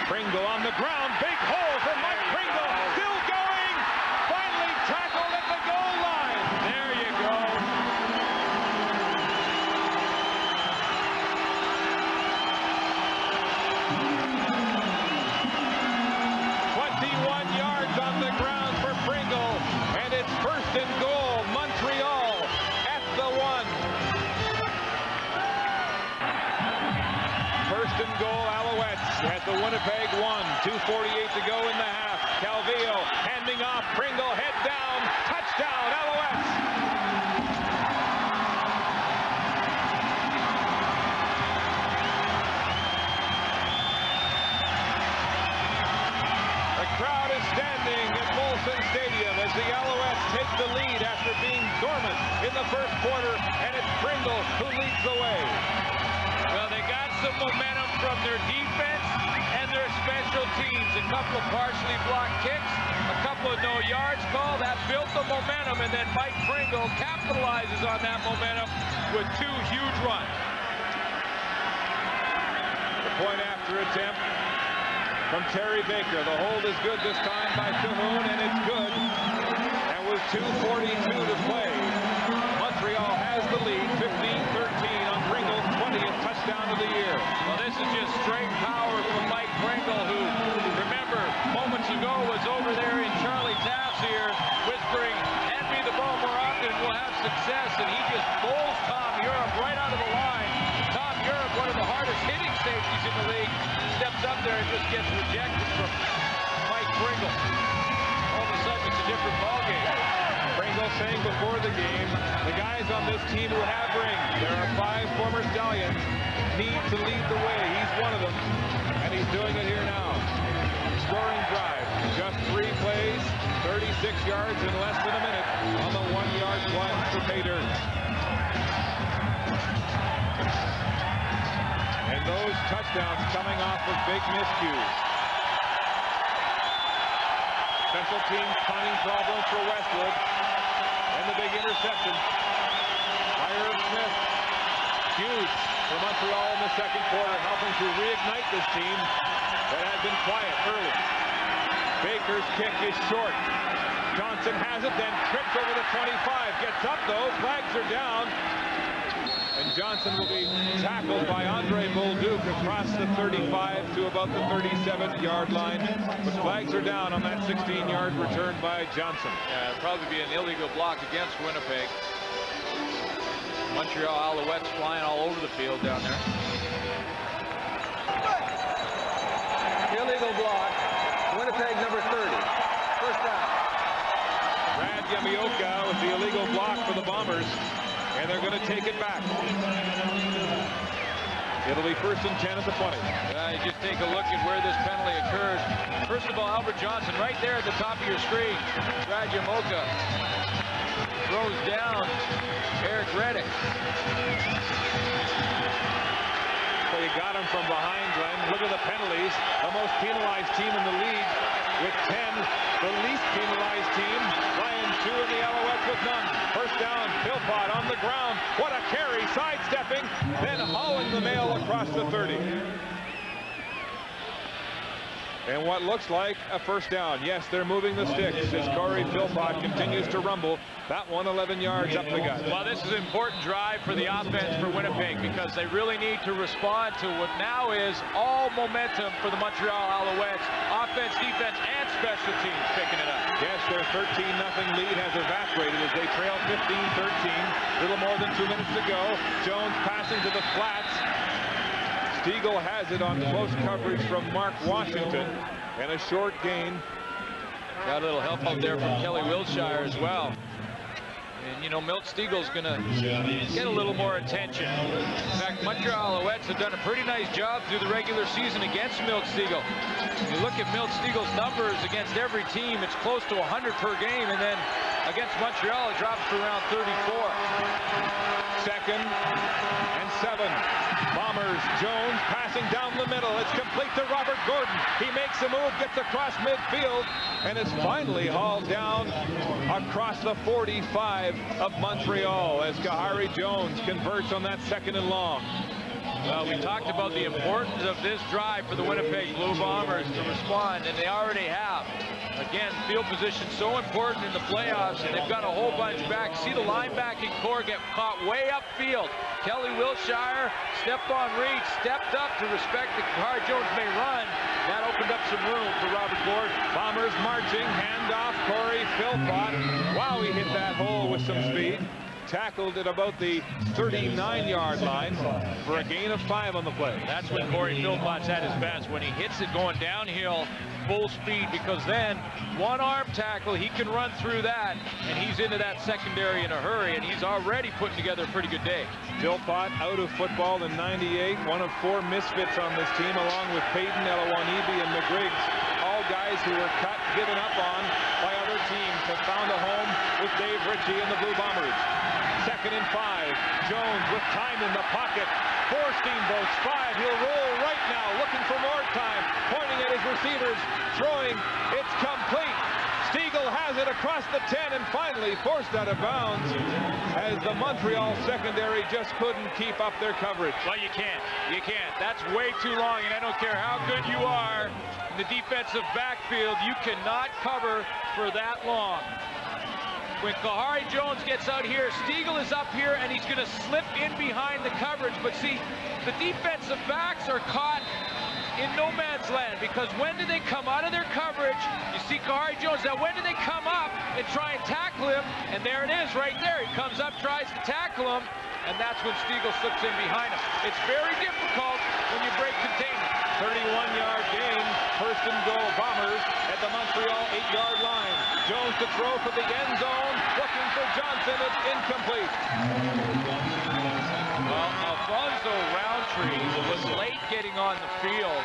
Pringle on the ground. Big hole for Mike Pringle. Still going. Finally tackled at the goal line. There you go. 21 yards on the ground for Pringle. And it's first and goal. Montreal at the 1. First and goal, Alouettes at the Winnipeg 1. 2:48 to go in the half. Calvillo handing off. Pringle head down. Touchdown, Alouettes. The crowd is standing at Molson Stadium as the Alouettes take the lead after being dormant in the first quarter, and it's Pringle who leads the way. Well, they got some momentum from their defense and their special teams. A couple of partially blocked kicks, a couple of no yards called. That built the momentum, and then Mike Pringle capitalizes on that momentum with 2 huge runs. The point after attempt from Terry Baker. The hold is good this time by Cahoon, and it's good. And with 2:42 to play, Montreal has the lead, 15-13 on Pringle's 20th touchdown of the year. Well, this is just straight power from Mike Pringle, who, remember, moments ago was over there in Charlie Taft's ear, whispering, hand me the ball more often, we'll have success, and he just bowls Tom Europe right out of the line. Tom Europe, one of the hardest hitting safeties in the league, steps up there and just gets rejected from Mike Pringle. All of a sudden, it's a different ballgame. Pringle saying before the game, the guys on this team who have rings, there are 5 former Stallions, need to lead the way. He's one of them, and he's doing it here now. Scoring drive, just 3 plays, 36 yards in less than a minute on the 1-yard plunge for Bader. And those touchdowns coming off of big miscues. Special teams punting problem for Westwood. And the big interception by Irv Smith. Huge for Montreal in the second quarter, helping to reignite this team that had been quiet early. Baker's kick is short. Johnson has it, then trips over the 25. Gets up, though. Flags are down. And Johnson will be tackled by Andre Bolduc across the 35 to about the 37-yard line. But flags are down on that 16-yard return by Johnson. Yeah, it'll probably be an illegal block against Winnipeg. Montreal Alouettes flying all over the field down there. Illegal block. Winnipeg number 30. First down. Brad Yamioka with the illegal block for the Bombers. And they're going to take it back. It'll be first and 10 at the 20. You just take a look at where this penalty occurs. First of all, Albert Johnson right there at the top of your screen. Brad Yamioka throws down Eric Reddick. So you got him from behind, Glenn. Look at the penalties. The most penalized team in the league with 10. The least penalized team, Lions 2 and the Alouettes with none. First down, Philpott on the ground. What a carry, sidestepping, then hauling the mail across the 30. And what looks like a first down. Yes, they're moving the sticks as Corey Philpott continues to rumble. That one 11 yards up the gut. Well, this is an important drive for the offense for Winnipeg because they really need to respond to what now is all momentum for the Montreal Alouettes. Offense, defense, and special teams picking it up. Yes, their 13-0 lead has evaporated as they trail 15-13. Little more than 2 minutes to go. Jones passing to the flats. Stiegel has it on close coverage from Mark Washington, and a short gain. Got a little help out there from Kelly Wiltshire as well. And, you know, Milt Stiegel's going to get a little more attention. In fact, Montreal Alouettes have done a pretty nice job through the regular season against Milt Stiegel. If you look at Milt Stiegel's numbers against every team, it's close to 100 per game, and then against Montreal, it drops to around 34. 2nd and 7. Bombers, Jones passing down the middle. It's complete to Robert Gordon. He makes a move, gets across midfield, and it's finally hauled down across the 45 of Montreal as Kahari Jones converts on that 2nd and long. Well, we talked about the importance of this drive for the Winnipeg Blue Bombers to respond, and they already have. Again, field position so important in the playoffs, and they've got a whole bunch back. See the linebacking core get caught way upfield. Kelly Wilshire stepped on reach, stepped up to respect that Kahari Jones may run. That opened up some room for Robert Gordon. Bombers marching, handoff, Corey Philpott. Wow, he hit that hole with some speed. Tackled at about the 39-yard line for a gain of 5 on the play. That's when Corey Philpott's at his best, when he hits it going downhill full speed, because then one arm tackle, he can run through that, and he's into that secondary in a hurry, and he's already putting together a pretty good day. Philpott out of football in '98, one of 4 misfits on this team, along with Payton, Elawanibi, and McGriggs. All guys who were cut, given up on by other teams, have found a home with Dave Ritchie and the Blue Bombers. 2nd and 5. Jones with time in the pocket. 4 steamboats, 5. He'll roll right now, looking for more time. Pointing at his receivers, throwing. It's complete. Stiegel has it across the 10 and finally forced out of bounds as the Montreal secondary just couldn't keep up their coverage. Well, you can't. You can't. That's way too long, and I don't care how good you are in the defensive backfield, you cannot cover for that long. When Kahari Jones gets out here, Stiegel is up here, and he's going to slip in behind the coverage. But see, the defensive backs are caught in no man's land, because when do they come out of their coverage? You see Kahari Jones. Now, when do they come up and try and tackle him? And there it is right there. He comes up, tries to tackle him, and that's when Stiegel slips in behind him. It's very difficult when you break containment. 31-yard gain, 1st and goal, Bombers at the Montreal 8-yard line. Jones to throw for the end zone, looking for Johnson. It's incomplete. Well, Alfonso Roundtree was late getting on the field.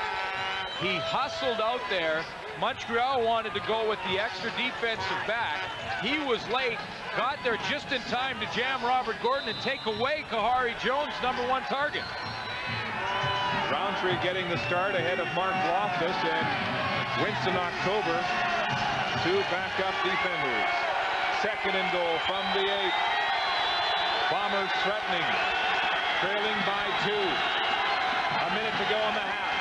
He hustled out there. Montreal wanted to go with the extra defensive back. He was late, got there just in time to jam Robert Gordon and take away Kahari Jones' #1 target. Roundtree getting the start ahead of Mark Loftus and Winston October, 2 backup defenders. 2nd and goal from the 8. Bombers threatening, trailing by 2. A minute to go in the half.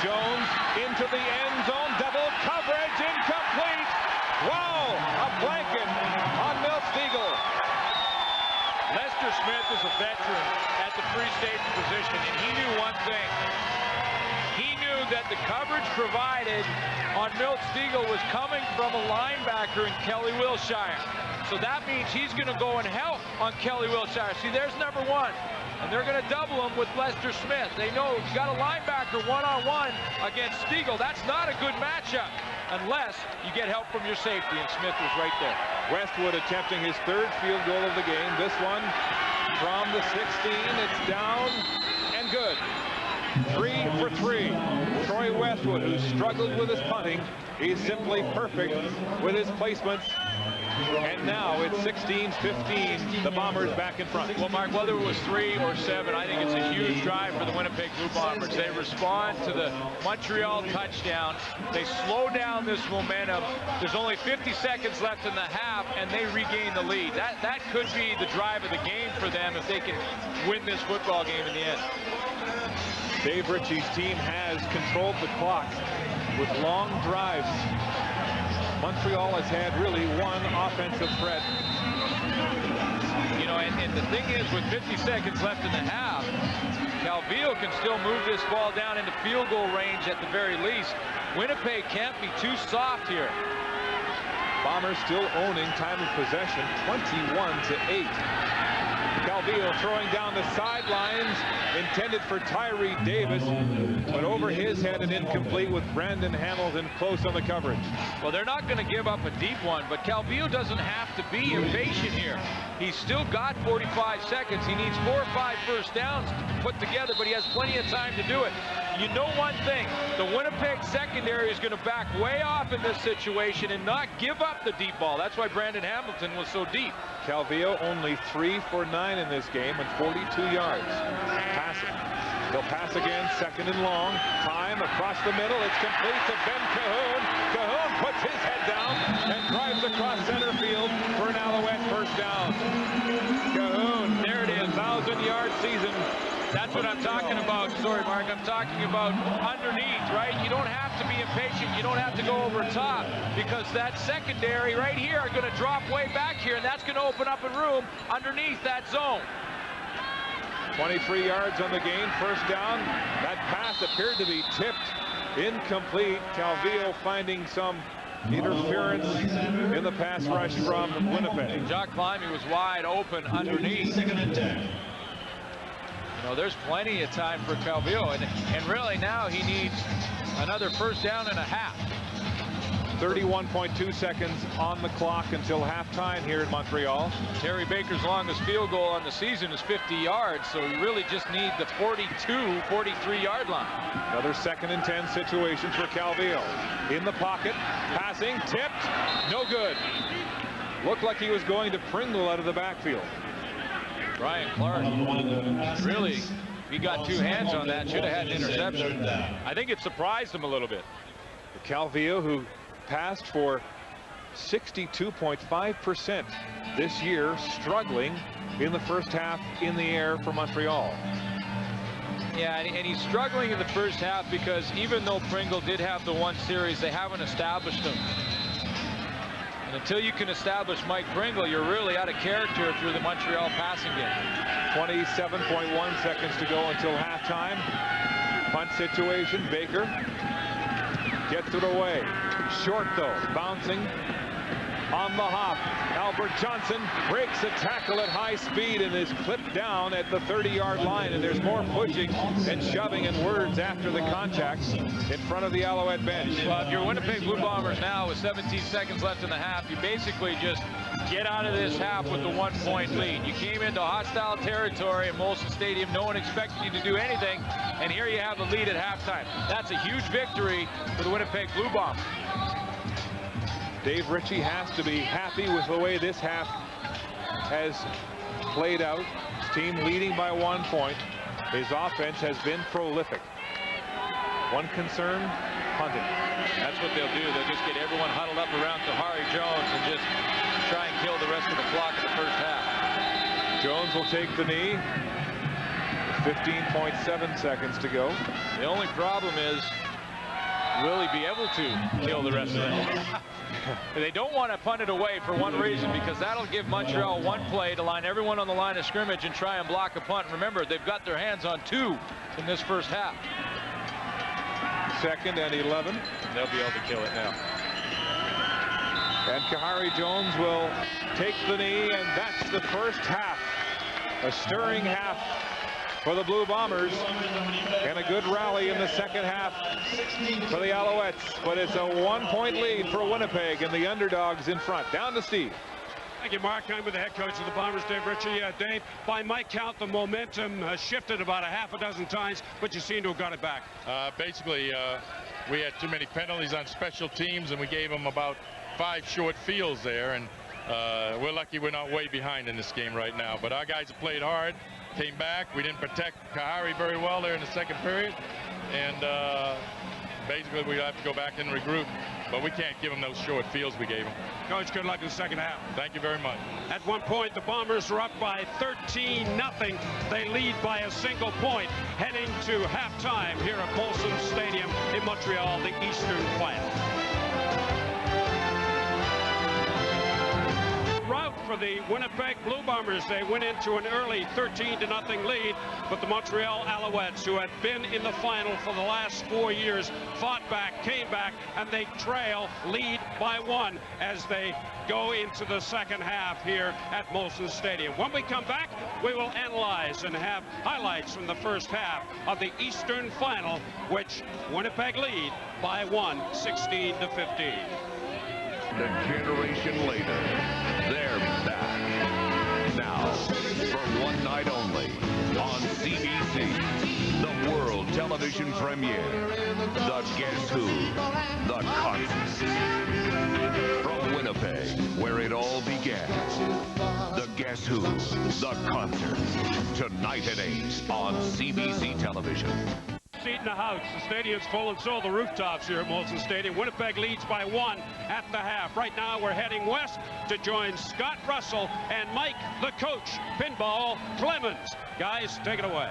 Jones into the end zone, double coverage, incomplete. Wow, a blanket on Milt Stiegel. Lester Smith is a veteran at the free safety position, and he knew one thing. He knew that the coverage provided on Milt Stiegel was coming from a linebacker in Kelly Wilshire. So that means he's going to go and help on Kelly Wilshire. See, there's #1, and they're going to double him with Lester Smith. They know you got a linebacker one-on-one against Stiegel. That's not a good matchup unless you get help from your safety, and Smith was right there. Westwood attempting his 3rd field goal of the game. This one from the 16. It's down and good. 3 for 3. Troy Westwood, who struggled with his punting, he's simply perfect with his placements. And now it's 16-15. The Bombers back in front. Well, Mark, whether it was 3 or 7, I think it's a huge drive for the Winnipeg Blue Bombers. They respond to the Montreal touchdown. They slow down this momentum. There's only 50 seconds left in the half, and they regain the lead. That could be the drive of the game for them if they can win this football game in the end. Dave Ritchie's team has controlled the clock with long drives. Montreal has had really one offensive threat. You know, and the thing is, with 50 seconds left in the half, Calvillo can still move this ball down into field goal range at the very least. Winnipeg can't be too soft here. Bombers still owning time of possession, 21-8. Calvillo throwing down the sidelines, intended for Tyree Davis, but over his head and incomplete with Brandon Hamilton close on the coverage. Well, they're not going to give up a deep one, but Calvillo doesn't have to be impatient here. He's still got 45 seconds. He needs 4 or 5 first downs to put together, but he has plenty of time to do it. You know one thing, the Winnipeg secondary is going to back way off in this situation and not give up the deep ball. That's why Brandon Hamilton was so deep. Calvillo only 3 for 9 in this game and 42 yards. Passing. They'll pass again, 2nd and long. Time across the middle. It's complete to Ben Cahoon. Cahoon puts his head down and drives across center field for an Alouette first down. Cahoon, there it is, 1,000-yard season. That's what I'm talking about. Sorry, Mark. I'm talking about underneath, right? You don't have to be impatient. You don't have to go over top, because that secondary right here are going to drop way back here, and that's going to open up a room underneath that zone. 23 yards on the gain, first down. That pass appeared to be tipped, incomplete. Calvillo finding some interference in the pass rush from Winnipeg. Jock Climbing was wide open underneath. You know, there's plenty of time for Calvillo, and really now he needs another first down and a half. 31.2 seconds on the clock until halftime here in Montreal. Terry Baker's longest field goal on the season is 50 yards, so you really just need the 43-yard line. Another 2nd and 10 situation for Calvillo. In the pocket, passing, tipped, no good. Looked like he was going to Pringle out of the backfield. Ryan Clark, really, he got 2 hands on that, should have had an interception. I think it surprised him a little bit. Calvillo, who passed for 62.5% this year, struggling in the first half in the air for Montreal. Yeah, and he's struggling in the first half because even though Pringle did have the 1 series, they haven't established him. And until you can establish Mike Pringle, you're really out of character if you're the Montreal passing game. 27.1 seconds to go until halftime. Punt situation, Baker gets it away. Short though, bouncing on the hop. Albert Johnson breaks a tackle at high speed and is clipped down at the 30-yard line, and there's more pushing and shoving and words after the contact in front of the Alouette bench. Well, if you're Winnipeg Blue Bombers now with 17 seconds left in the half, you basically just get out of this half with the 1-point lead. You came into hostile territory at Molson Stadium. No one expected you to do anything, and here you have the lead at halftime. That's a huge victory for the Winnipeg Blue Bombers. Dave Ritchie has to be happy with the way this half has played out. His team leading by 1 point. His offense has been prolific. One concern, punting. That's what they'll do. They'll just get everyone huddled up around Kahari Jones and just try and kill the rest of the clock in the first half. Jones will take the knee. 15.7 seconds to go. The only problem is will he be able to kill the rest of them? They don't want to punt it away for one reason, because that'll give Montreal 1 play to line everyone on the line of scrimmage and try and block a punt. Remember, they've got their hands on 2 in this first half. 2nd and 11. They'll be able to kill it now. And Kahari Jones will take the knee, and that's the first half. A stirring half for the Blue Bombers, and a good rally in the second half for the Alouettes. But it's a 1-point lead for Winnipeg, and the underdogs in front. Down to Steve. Thank you, Mark. I'm with the head coach of the Bombers, Dave Ritchie. Dave, by my count, the momentum has shifted about a half a dozen times, but you seem to have got it back. Basically, we had too many penalties on special teams, and we gave them about 5 short fields there, and we're lucky we're not way behind in this game right now. But our guys have played hard, came back. We didn't protect Kahari very well there in the second period, and basically we have to go back and regroup. But we can't give them those short fields we gave them. Coach, good luck in the second half. Thank you very much. At one point, the Bombers are up by 13-0. They lead by a single point, heading to halftime here at Molson Stadium in Montreal, the Eastern Final. Route for the Winnipeg Blue Bombers. They went into an early 13-0 lead, but the Montreal Alouettes, who had been in the final for the last 4 years, fought back, came back, and they lead by 1 as they go into the second half here at Molson Stadium. When we come back, we will analyze and have highlights from the first half of the Eastern Final, which Winnipeg lead by 1, 16-15. A generation later, they're back. Now, for one night only, on CBC, the world television premiere, the Guess Who, the concert. From Winnipeg, where it all began, the Guess Who, the concert. Tonight at 8 on CBC television. Seat in the house. The stadium's full, and so are the rooftops here at Molson Stadium. Winnipeg leads by 1 at the half. Right now, we're heading west to join Scott Russell and Mike, the coach, Pinball Clemens. Guys, take it away.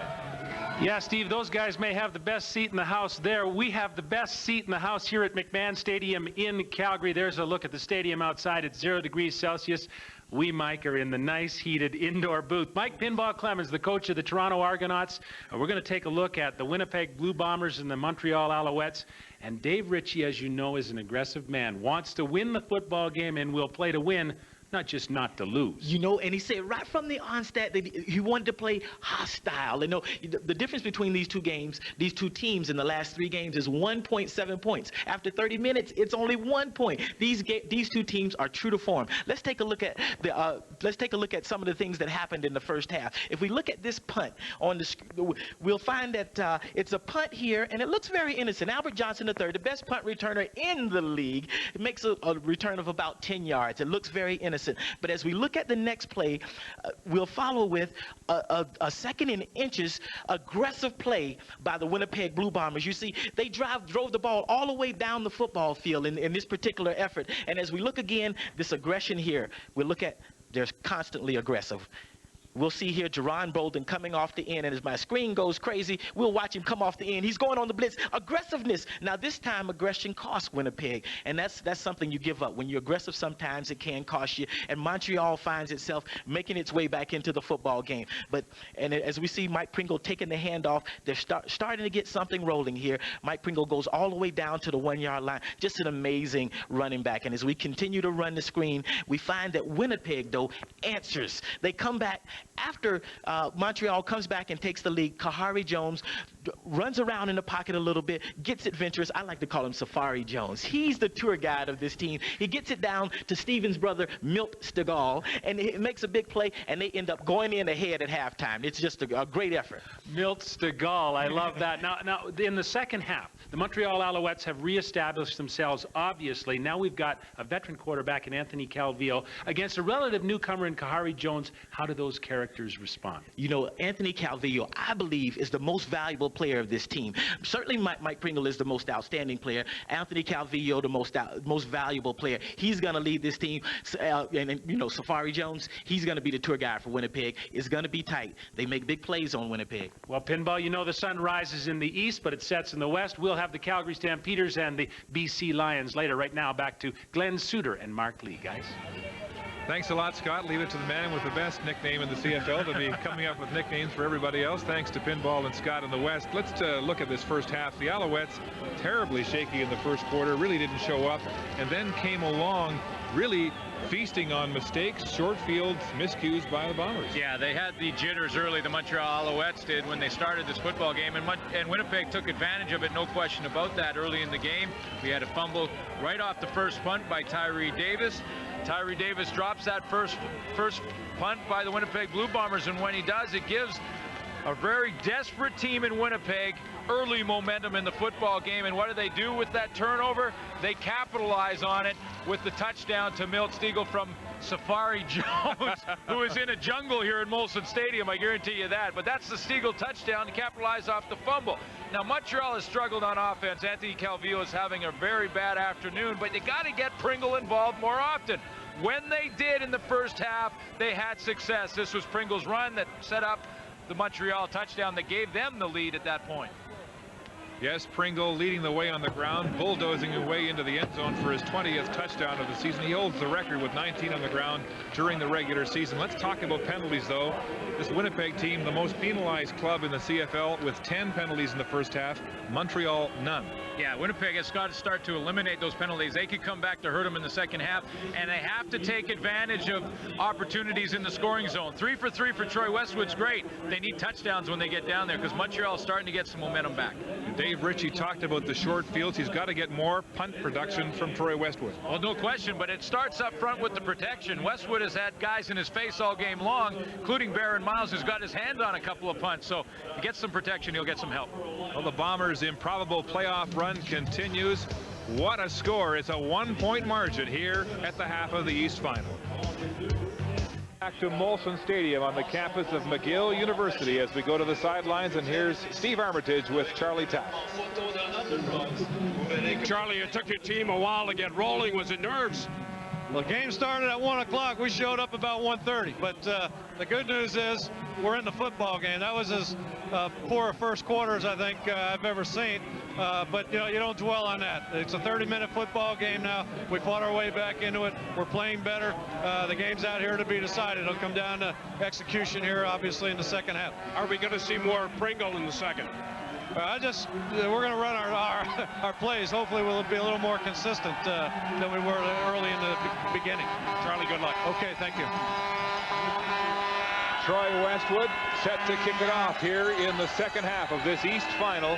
Yeah, Steve, those guys may have the best seat in the house there. We have the best seat in the house here at McMahon Stadium in Calgary. There's a look at the stadium outside. It's 0 degrees Celsius. We, Mike, are in the nice heated indoor booth. Mike Pinball Clemens, the coach of the Toronto Argonauts. We're going to take a look at the Winnipeg Blue Bombers and the Montreal Alouettes. And Dave Ritchie, as you know, is an aggressive man. Wants to win the football game and will play to win, not just not to lose. You know, and he said right from the onset that he wanted to play hostile. You know, the difference between these two games, these two teams in the last 3 games is 1.7 points. After 30 minutes, it's only 1 point. These two teams are true to form. Let's take a look at some of the things that happened in the first half. If we look at this punt on the screen, we'll find that it's a punt here, and it looks very innocent. Albert Johnson III, the best punt returner in the league, makes a return of about 10 yards. It looks very innocent. But as we look at the next play, we'll follow with a second and inches aggressive play by the Winnipeg Blue Bombers. You see, they drove the ball all the way down the football field in this particular effort. And as we look again, this aggression here, we'll look at, they're constantly aggressive. We'll see here Jerron Bolden coming off the end, and as my screen goes crazy, we'll watch him come off the end. He's going on the blitz. Aggressiveness. Now, this time, aggression costs Winnipeg, and that's something you give up. When you're aggressive, sometimes it can cost you, and Montreal finds itself making its way back into the football game. And as we see Mike Pringle taking the handoff, they're starting to get something rolling here. Mike Pringle goes all the way down to the 1-yard line. Just an amazing running back, and as we continue to run the screen, we find that Winnipeg, though, answers. They come back after Montreal comes back and takes the lead. Kahari Jones runs around in the pocket a little bit, gets adventurous. I like to call him Safari Jones. He's the tour guide of this team. He gets it down to Steven's brother, Milt Stegall, and he makes a big play, and they end up going in ahead at halftime. It's just a great effort. Milt Stegall, I love that. Now, in the second half, the Montreal Alouettes have reestablished themselves, obviously. Now we've got a veteran quarterback in Anthony Calvillo against a relative newcomer in Kahari Jones. How do those characters respond? You know, Anthony Calvillo, I believe, is the most valuable player of this team. Certainly Mike Pringle is the most outstanding player. Anthony Calvillo, the most valuable player. He's going to lead this team. And you know, Safari Jones, he's going to be the tour guide for Winnipeg. It's going to be tight. They make big plays on Winnipeg. Well, Pinball, you know the sun rises in the east, but it sets in the west. We'll have the Calgary Stampeders and the BC Lions later. Right now, back to Glenn Suter and Mark Lee, guys. Thanks a lot, Scott. Leave it to the man with the best nickname in the CFL to be coming up with nicknames for everybody else. Thanks to Pinball and Scott in the West. Let's look at this first half. The Alouettes, terribly shaky in the first quarter, really didn't show up, and then came along really feasting on mistakes, short fields, miscues by the Bombers. Yeah, they had the jitters early, the Montreal Alouettes did, when they started this football game, and Winnipeg took advantage of it, no question about that. Early in the game, we had a fumble right off the first punt by Tyree Davis. Tyree Davis drops that first punt by the Winnipeg Blue Bombers, and when he does, it gives a very desperate team in Winnipeg early momentum in the football game. And what do with that turnover? They capitalize on it with the touchdown to Milt Stegall from Safari Jones, who is in a jungle here in Molson Stadium, I guarantee you that. But that's the Stegall touchdown to capitalize off the fumble. Now, Montreal has struggled on offense. Anthony Calvillo is having a very bad afternoon, but you got to get Pringle involved more often. When they did in the first half, they had success. This was Pringle's run that set up the Montreal touchdown that gave them the lead at that point. Yes, Pringle leading the way on the ground, bulldozing away into the end zone for his 20th touchdown of the season. He holds the record with 19 on the ground during the regular season. Let's talk about penalties, though. This Winnipeg team, the most penalized club in the CFL, with 10 penalties in the first half. Montreal, none. Yeah, Winnipeg has got to start to eliminate those penalties. They could come back to hurt them in the second half, and they have to take advantage of opportunities in the scoring zone. 3 for 3 for Troy Westwood's great. They need touchdowns when they get down there because Montreal is starting to get some momentum back. Dave Ritchie talked about the short fields. He's got to get more punt production from Troy Westwood. Well, no question, but it starts up front with the protection. Westwood has had guys in his face all game long, including Baron Miles, who's got his hand on a couple of punts. So if he gets some protection, he'll get some help. Well, the Bombers' improbable playoff run continues. What a score. It's a 1-point margin here at the half of the East Final. Back to Molson Stadium on the campus of McGill University as we go to the sidelines, and here's Steve Armitage with Charlie Taft. Charlie, it took your team a while to get rolling. Was it nerves? The game started at 1 o'clock. We showed up about 1:30. But the good news is we're in the football game. That was as poor a first quarter as I think I've ever seen. But you know, you don't dwell on that. It's a 30-minute football game now. We fought our way back into it. We're playing better. The game's out here to be decided. It'll come down to execution here, obviously, in the second half. Are we going to see more Pringle in the second? We're going to run our plays. Hopefully we'll be a little more consistent than we were early in the beginning. Charlie, good luck. Okay, thank you. Troy Westwood set to kick it off here in the second half of this East Final.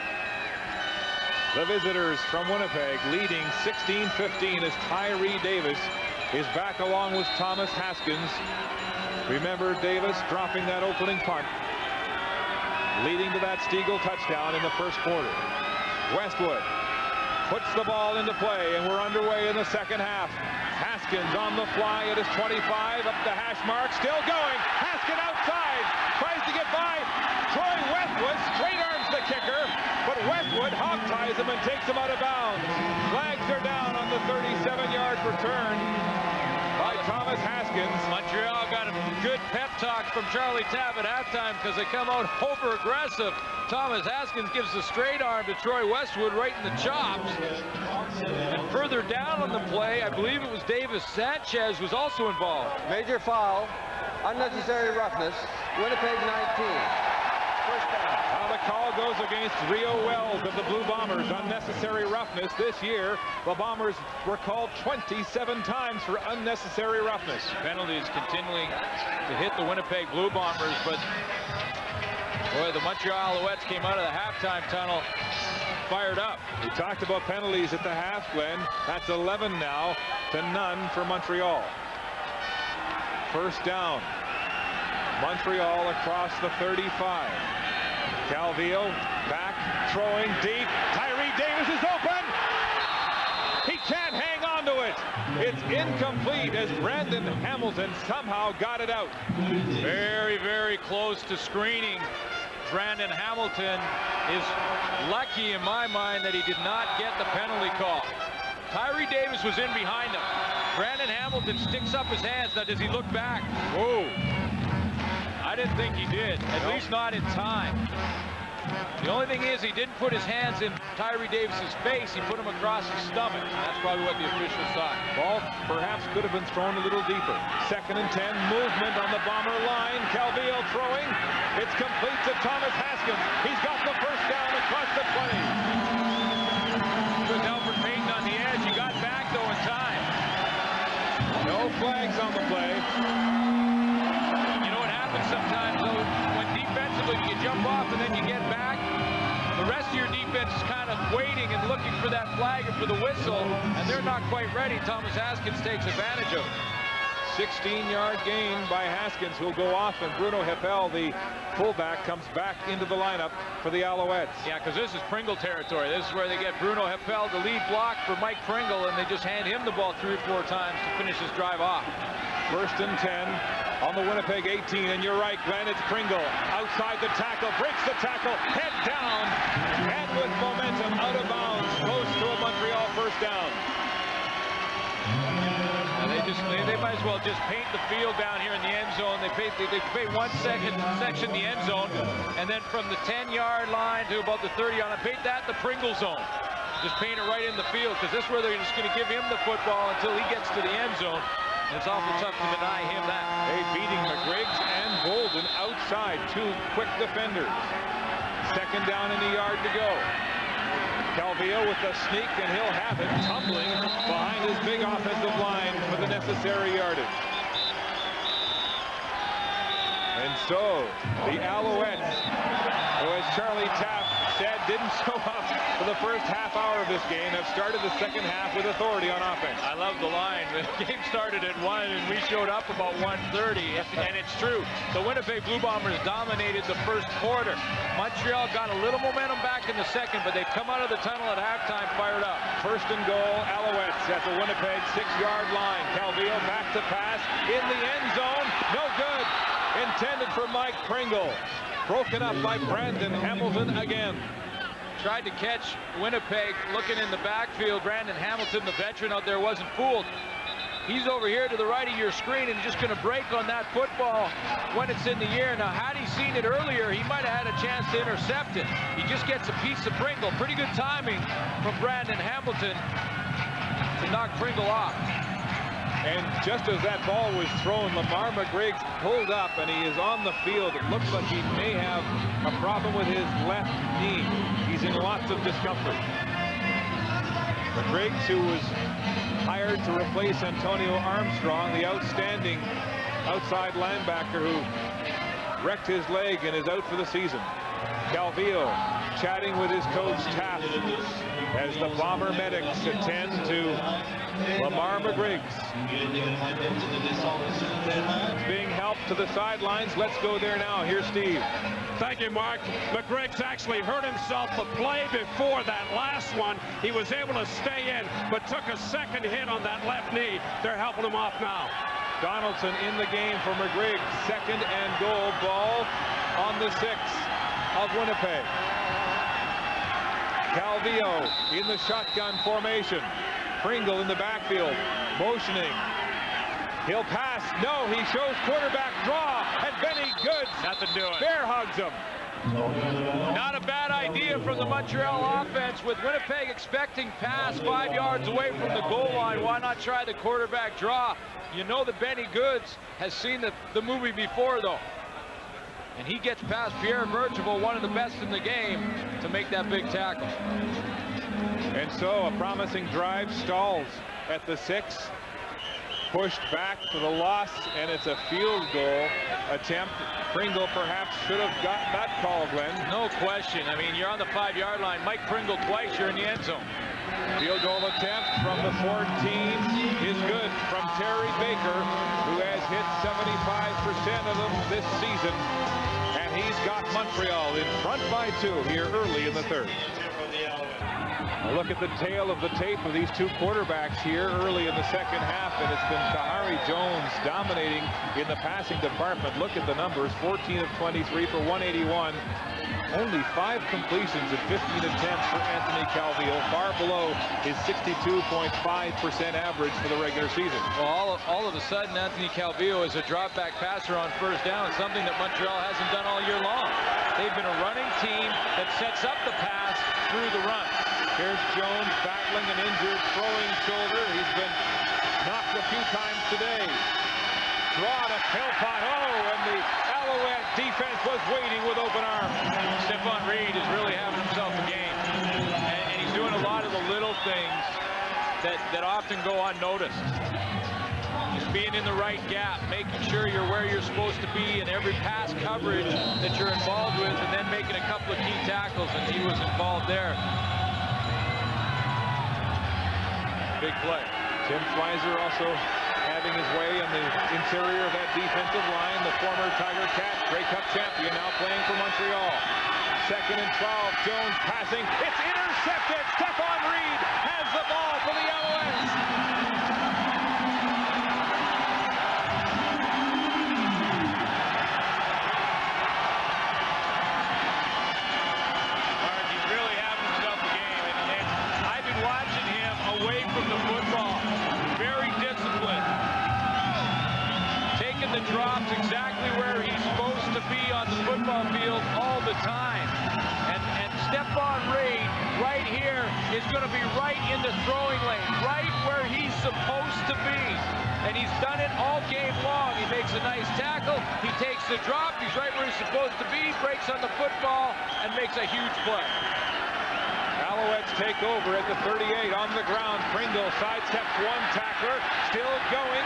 The visitors from Winnipeg leading 16-15 as Tyree Davis is back along with Thomas Haskins. Remember Davis dropping that opening punt, leading to that Stiegel touchdown in the first quarter. Westwood puts the ball into play, and we're underway in the second half. Haskins on the fly at his 25, up the hash mark, still going. Haskins outside, tries to get by. Troy Westwood straight arms the kicker, but Westwood hog ties him and takes him out of bounds. Flags are down on the 37-yard return by Thomas Haskins. Montreal got a good pep talk from Charlie Taft at halftime because they come out over aggressive. Thomas Haskins gives a straight arm to Troy Westwood right in the chops. And further down on the play, I believe it was Davis Sanchez was also involved. Major foul, unnecessary roughness, Winnipeg 19. Now the call goes against Rio Wells of the Blue Bombers. Unnecessary roughness. This year, the Bombers were called 27 times for unnecessary roughness. Penalties continuing to hit the Winnipeg Blue Bombers, but boy, the Montreal Alouettes came out of the halftime tunnel fired up. We talked about penalties at the half, Glenn. That's 11 now to none for Montreal. First down. Montreal across the 35. Calvillo back, throwing deep. Tyree Davis is open. He can't hang on to it. It's incomplete as Brandon Hamilton somehow got it out. Very, very close to screening. Brandon Hamilton is lucky in my mind that he did not get the penalty call. Tyree Davis was in behind him. Brandon Hamilton sticks up his hands. Now, does he look back? Whoa. I didn't think he did, at least not in time. The only thing is he didn't put his hands in Tyree Davis's face. He put them across his stomach. That's probably what the officials thought. Ball perhaps could have been thrown a little deeper. 2nd and 10, movement on the Bomber line. Calvillo throwing. It's complete to Thomas Haskins. He's got the first down across the 20. Good Alfred Payton on the edge. He got back, though, in time. No flags on the play. You know what happens sometimes, though, when defensively you jump off and then you get back, the rest of your defense is kind of waiting and looking for that flag or for the whistle, and they're not quite ready. Thomas Haskins takes advantage of it. 16-yard gain by Haskins, who'll go off, and Bruno Heppel, the fullback, comes back into the lineup for the Alouettes. Yeah, because this is Pringle territory. This is where they get Bruno Heppel, the lead block for Mike Pringle, and they just hand him the ball 3 or 4 times to finish his drive off. 1st and 10 on the Winnipeg 18, and you're right, Glenn, it's Pringle outside the tackle, breaks the tackle, head down, and with momentum out of bounds, close to a Montreal first down. They might as as well just paint the field down here in the end zone. They paint one section in the end zone, and then from the 10-yard line to about the 30-yard line, paint that the Pringle zone. Just paint it right in the field, because this is where they're just going to give him the football until he gets to the end zone. And it's awful tough to deny him that. They beating McGriggs and Bolden outside, two quick defenders. Second down and a yard to go. Calvillo with the sneak, and he'll have it tumbling behind his big offensive line for the necessary yardage. And so the Alouettes, who, as Charlie Tapp said, didn't show up for the first half hour of this game, have started the second half with authority on offense. I love the line. The game started at 1, and we showed up about 1:30, and it's true. The Winnipeg Blue Bombers dominated the first quarter. Montreal got a little momentum back in the second, but they've come out of the tunnel at halftime fired up. First and goal, Alouettes at the Winnipeg 6-yard line. Calvillo back to pass in the end zone. No good. Intended for Mike Pringle. Broken up by Brandon Hamilton again. Tried to catch Winnipeg looking in the backfield. Brandon Hamilton, the veteran out there, wasn't fooled. He's over here to the right of your screen and just going to break on that football when it's in the air. Now, had he seen it earlier, he might have had a chance to intercept it. He just gets a piece of Pringle. Pretty good timing from Brandon Hamilton to knock Pringle off. And just as that ball was thrown, Lamar McGriggs pulled up, and he is on the field. It looks like he may have a problem with his left knee. He's in lots of discomfort. McGriggs, who was hired to replace Antonio Armstrong, the outstanding outside linebacker who wrecked his leg and is out for the season. Calvillo chatting with his coach Taft as the Bomber medics attend to Lamar McGriggs. He's being helped to the sidelines. Let's go there now. Here's Steve. Thank you, Mark. McGriggs actually hurt himself the play before that last one. He was able to stay in, but took a second hit on that left knee. They're helping him off now. Donaldson in the game for McGriggs. Second and goal. Ball on the 6 of Winnipeg. Calvillo in the shotgun formation. Pringle in the backfield, motioning. He'll pass. No, he shows quarterback draw, and Benny Goods nothing doing. Bear hugs him. Not a bad idea from the Montreal offense. With Winnipeg expecting pass 5 yards away from the goal line, why not try the quarterback draw? You know that Benny Goods has seen the movie before, though. And he gets past Pierre Bergeville, one of the best in the game, to make that big tackle. And so a promising drive stalls at the 6. Pushed back for the loss, and it's a field goal attempt. Pringle perhaps should have gotten that call, Glenn. No question. I mean, you're on the 5-yard line. Mike Pringle twice, you're in the end zone. Field goal attempt from the 14 is good from Terry Baker, who has hit 75% of them this season. And he's got Montreal in front by 2 here early in the third. A look at the tail of the tape of these two quarterbacks here early in the second half, and it's been Kahari Jones dominating in the passing department. Look at the numbers, 14 of 23 for 181. Only 5 completions and 15 attempts for Anthony Calvillo, far below his 62.5% average for the regular season. Well, all of a sudden, Anthony Calvillo is a drop-back passer on first down, something that Montreal hasn't done all year long. They've been a running team that sets up the pass through the run. Here's Jones battling an injured throwing shoulder. He's been knocked a few times today. Draw to Philpott. Oh, and the Alouette defense was waiting with open arms. Stephon Reed is really having himself a game. And he's doing a lot of the little things that often go unnoticed. Just being in the right gap, making sure you're where you're supposed to be in every pass coverage that you're involved with, and then making a couple of key tackles, and he was involved there. Big play. Tim Schweizer also having his way in the interior of that defensive line. The former Tiger Cat, Grey Cup champion, now playing for Montreal. Second and 12, Jones passing. It's intercepted. Stephon Reed has the ball for the Alouettes. in the drops exactly where he's supposed to be on the football field all the time. And Stephon Reed right here is going to be right in the throwing lane, right where he's supposed to be. And he's done it all game long. He makes a nice tackle. He takes the drop. He's right where he's supposed to be, breaks on the football, and makes a huge play. Alouettes take over at the 38 on the ground. Pringle sidesteps one tackler, still going.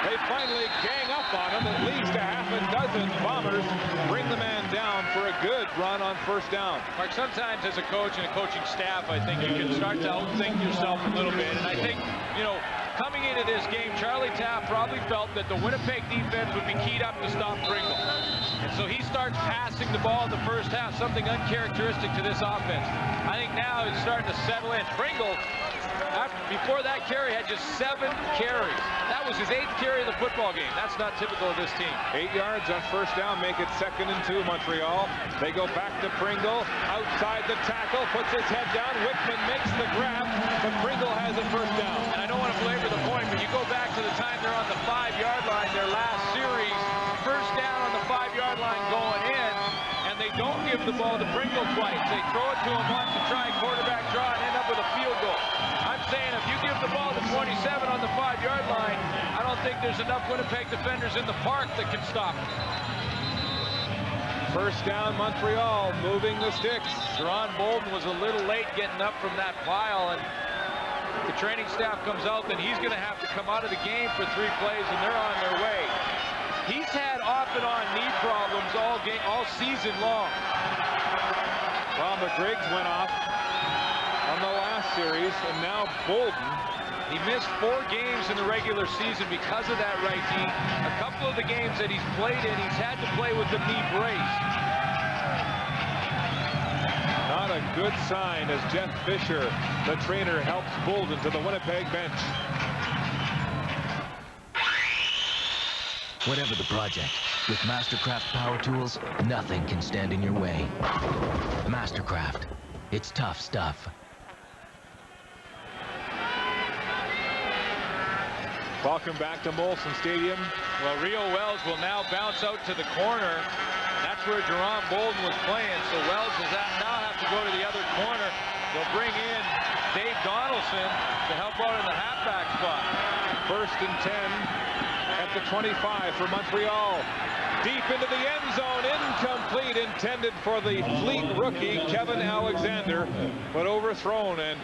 They finally gang up on him. At least a half a dozen Bombers bring the man down for a good run on first down. Mark, sometimes as a coach and a coaching staff, I think you can start to outthink yourself a little bit. And I think, you know, coming into this game, Charlie Taft probably felt that the Winnipeg defense would be keyed up to stop Pringle. And so he starts passing the ball in the first half, something uncharacteristic to this offense. I think now it's starting to settle in. Pringle, before that carry, had just 7 carries. That was his 8th carry of the football game. That's not typical of this team. 8 yards on first down, make it 2nd and 2, Montreal. They go back to Pringle, outside the tackle, puts his head down. Wickman makes the grab, but Pringle has a first down. And I don't want to belabor the point, but you go back to the time they're on the 5-yard line, their last series, first down on the 5-yard line going in, and they don't give the ball to Pringle twice. They throw it to him once to try and quarterback draw and end up with a field goal. I'm saying if you give the ball to 27 on the 5-yard line, I don't think there's enough Winnipeg defenders in the park that can stop it. First down, Montreal, moving the sticks. Ron Bolden was a little late getting up from that pile, and the training staff comes out, then he's going to have to come out of the game for 3 plays, and they're on their way. He's had off and on knee problems all season long. Well, McGriggs went off on the last series, and now Bolden. He missed 4 games in the regular season because of that right knee. A couple of the games that he's played in, he's had to play with the knee brace. Not a good sign as Jeff Fisher, the trainer, helps Bolden to the Winnipeg bench. Whatever the project, with Mastercraft power tools, nothing can stand in your way. Mastercraft, it's tough stuff. Welcome back to Molson Stadium. Well, Rio Wells will now bounce out to the corner. That's where Jerron Bolden was playing, so Wells will now have to go to the other corner. They'll bring in Dave Donaldson to help out in the halfback spot. 1st and 10 at the 25 for Montreal. Deep into the end zone, incomplete, intended for the Fleet rookie, Kevin Alexander, but overthrown, and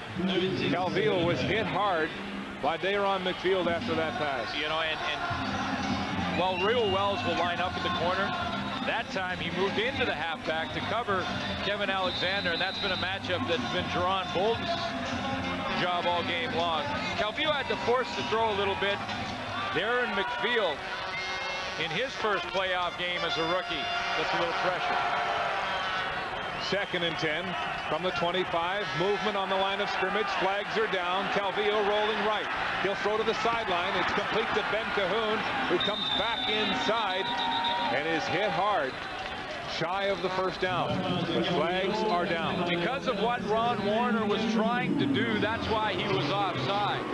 Calvillo was hit hard by Daron McField after that pass. You know, and while Rio Wells will line up in the corner, that time he moved into the halfback to cover Kevin Alexander, and that's been a matchup that's been Jerron Bolden's job all game long. Calvillo had to force the throw a little bit. Darren McField, in his first playoff game as a rookie, gets a little pressure. 2nd and 10 from the 25. Movement on the line of scrimmage. Flags are down. Calvillo rolling right. He'll throw to the sideline. It's complete to Ben Cahoon, who comes back inside and is hit hard, shy of the first down. But flags are down. Because of what Ron Warner was trying to do, that's why he was offside.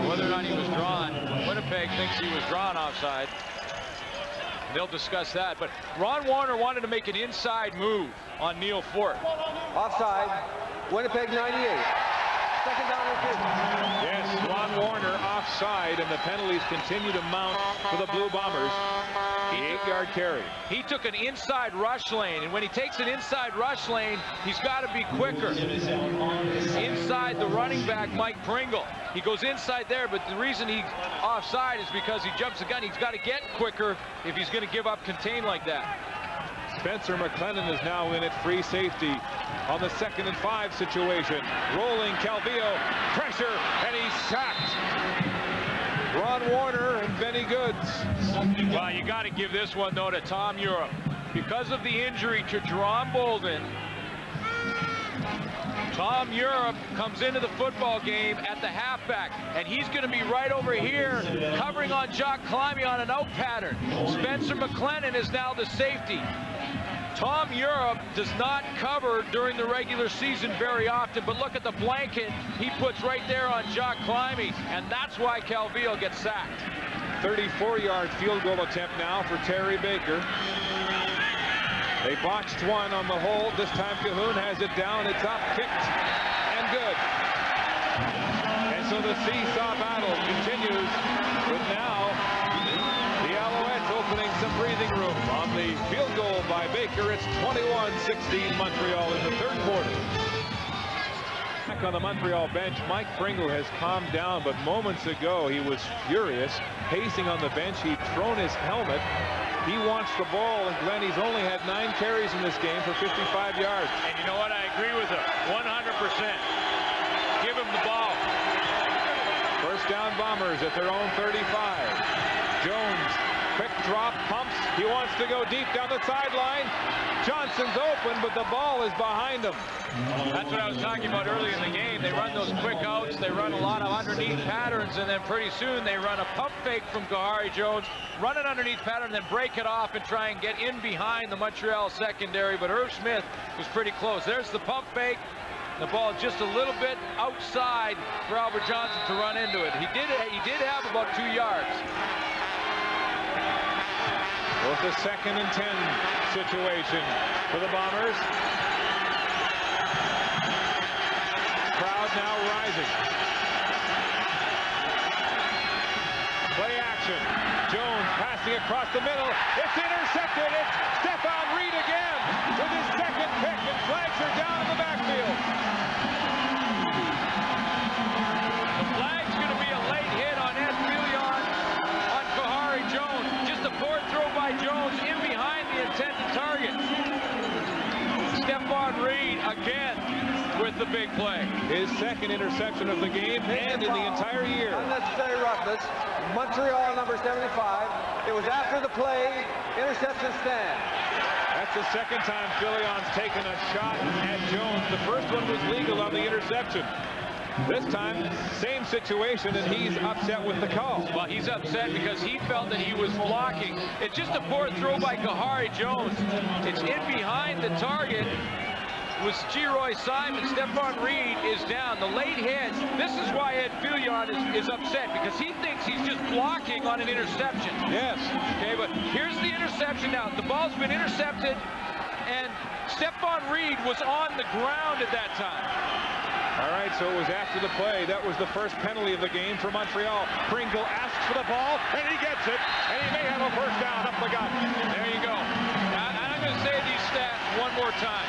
Whether or not he was drawn, Winnipeg thinks he was drawn offside. They'll discuss that. But Ron Warner wanted to make an inside move on Neil Fort. Offside. Winnipeg 98. 2nd down and 50. Yes, Ron Warner offside, and the penalties continue to mount for the Blue Bombers. The 8-yard carry. He took an inside rush lane, and when he takes an inside rush lane, he's got to be quicker. Inside the running back, Mike Pringle. He goes inside there, but the reason he's offside is because he jumps the gun. He's got to get quicker if he's going to give up contain like that. Spencer McLennan is now in at free safety on the 2nd and 5 situation. Rolling Calvillo, pressure, and he's sacked. Ron Warner and Benny Goods. Well, you got to give this one, though, to Tom Europe. Because of the injury to Jerron Bolden, Tom Europe comes into the football game at the halfback, and he's going to be right over here covering on Jacques Climbie on an out pattern. Spencer McLennan is now the safety. Tom Europe does not cover during the regular season very often, but look at the blanket he puts right there on Jacques Climbie, and that's why Calvillo gets sacked. 34-yard field goal attempt now for Terry Baker. They botched one on the hold. This time Cahoon has it down. It's up, kicked, and good. And so the seesaw battle continues with now the Alouettes opening some breathing room on the field goal by Baker. It's 21-16 Montreal in the third quarter. Back on the Montreal bench, Mike Pringle has calmed down, but moments ago he was furious, pacing on the bench. He'd thrown his helmet. He wants the ball, and Glenn, he's only had 9 carries in this game for 55 yards. And you know what? I agree with him 100%. Give him the ball. First down Bombers at their own 35. Jones, quick drop, pumps. He wants to go deep down the sideline. Johnson's open, but the ball is behind him. That's what I was talking about earlier in the game. They run those quick outs. They run a lot of underneath patterns, and then pretty soon they run a pump fake from Kahari Jones, run an underneath pattern, then break it off and try and get in behind the Montreal secondary. But Irv Smith was pretty close. There's the pump fake. The ball just a little bit outside for Albert Johnson to run into it. He did have about 2 yards. With a 2nd and 10 situation for the Bombers. Crowd now rising. Play action. Jones passing across the middle. It's intercepted. It's Stephon Reed again with his 2nd pick, and flags are down in the backfield. The flag's going to be a late hit on Ed Fillion on Kahari Jones. Just a poor throw by Jones in behind the intended target. Stephon Reed again with the big play. His 2nd interception of the game and in the entire year. Unnecessary roughness. Montreal number 75. It was after the play. Interception stand. That's the 2nd time Fillion's taken a shot at Jones. The first one was legal on the interception. This time, same situation, and he's upset with the call. Well, he's upset because he felt that he was blocking. It's just a poor throw by Kahari Jones. It's in behind the target. Was Geroy Simon. Stephon Reed is down. The late hit. This is why Ed Fillion is upset, because he thinks he's just blocking on an interception. Yes. Okay, but here's the interception now. The ball's been intercepted, and Stephon Reed was on the ground at that time. All right, so it was after the play. That was the first penalty of the game for Montreal. Pringle asks for the ball, and he gets it. And he may have a first down up the gut. There you go. Now, I'm going to say these stats one more time.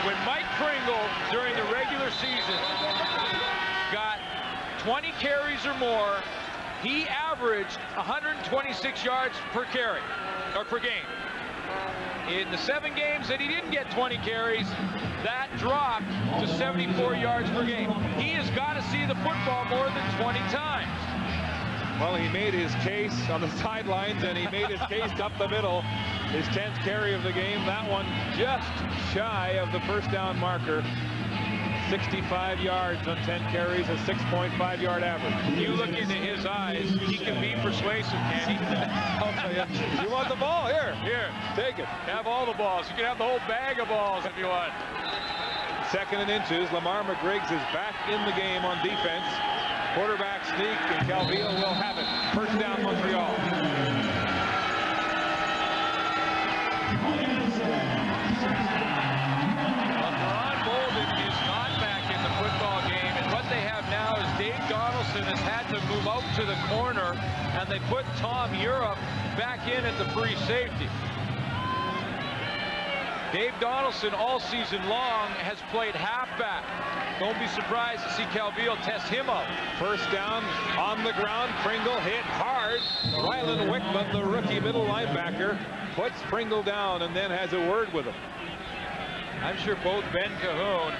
When Mike Pringle, during the regular season, got 20 carries or more, he averaged 126 yards per carry, or per game. In the 7 games that he didn't get 20 carries, that dropped to 74 yards per game. He has got to see the football more than 20 times. Well, he made his case on the sidelines, and he made his case up the middle. His 10th carry of the game. That one just shy of the first down marker. 65 yards on 10 carries, a 6.5-yard average. You look into his eyes, he can be persuasive, can he? I'll tell you. You want the ball? Here. Here. Take it. Have all the balls. You can have the whole bag of balls if you want. 2nd and inches. Lamar McGriggs is back in the game on defense. Quarterback sneak, and Calvillo will have it. First down, Montreal. Dave Donaldson has had to move out to the corner, and they put Tom Europe back in at the free safety. Dave Donaldson all season long has played halfback. Don't be surprised to see Calvillo test him up. First down on the ground. Pringle hit hard. Rylan Wickman, the rookie middle linebacker, puts Pringle down and then has a word with him. I'm sure both Ben Cahoon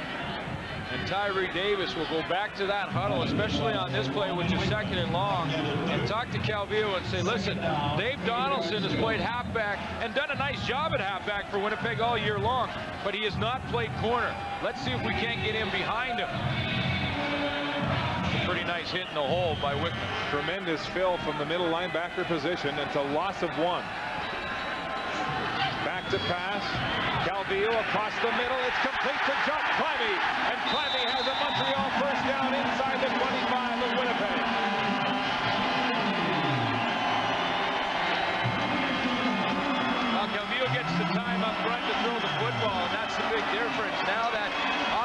and Tyree Davis will go back to that huddle, especially on this play, which is 2nd and long, and talk to Calvillo and say, listen, Dave Donaldson has played halfback and done a nice job at halfback for Winnipeg all year long, but he has not played corner. Let's see if we can't get in behind him. It's a pretty nice hit in the hole by Wickman. Tremendous fill from the middle linebacker position. It's a loss of 1. Back to pass. Calvillo across the middle. It's complete to John Climby. And Climby has a Montreal first down inside the 25 of Winnipeg. difference. Now that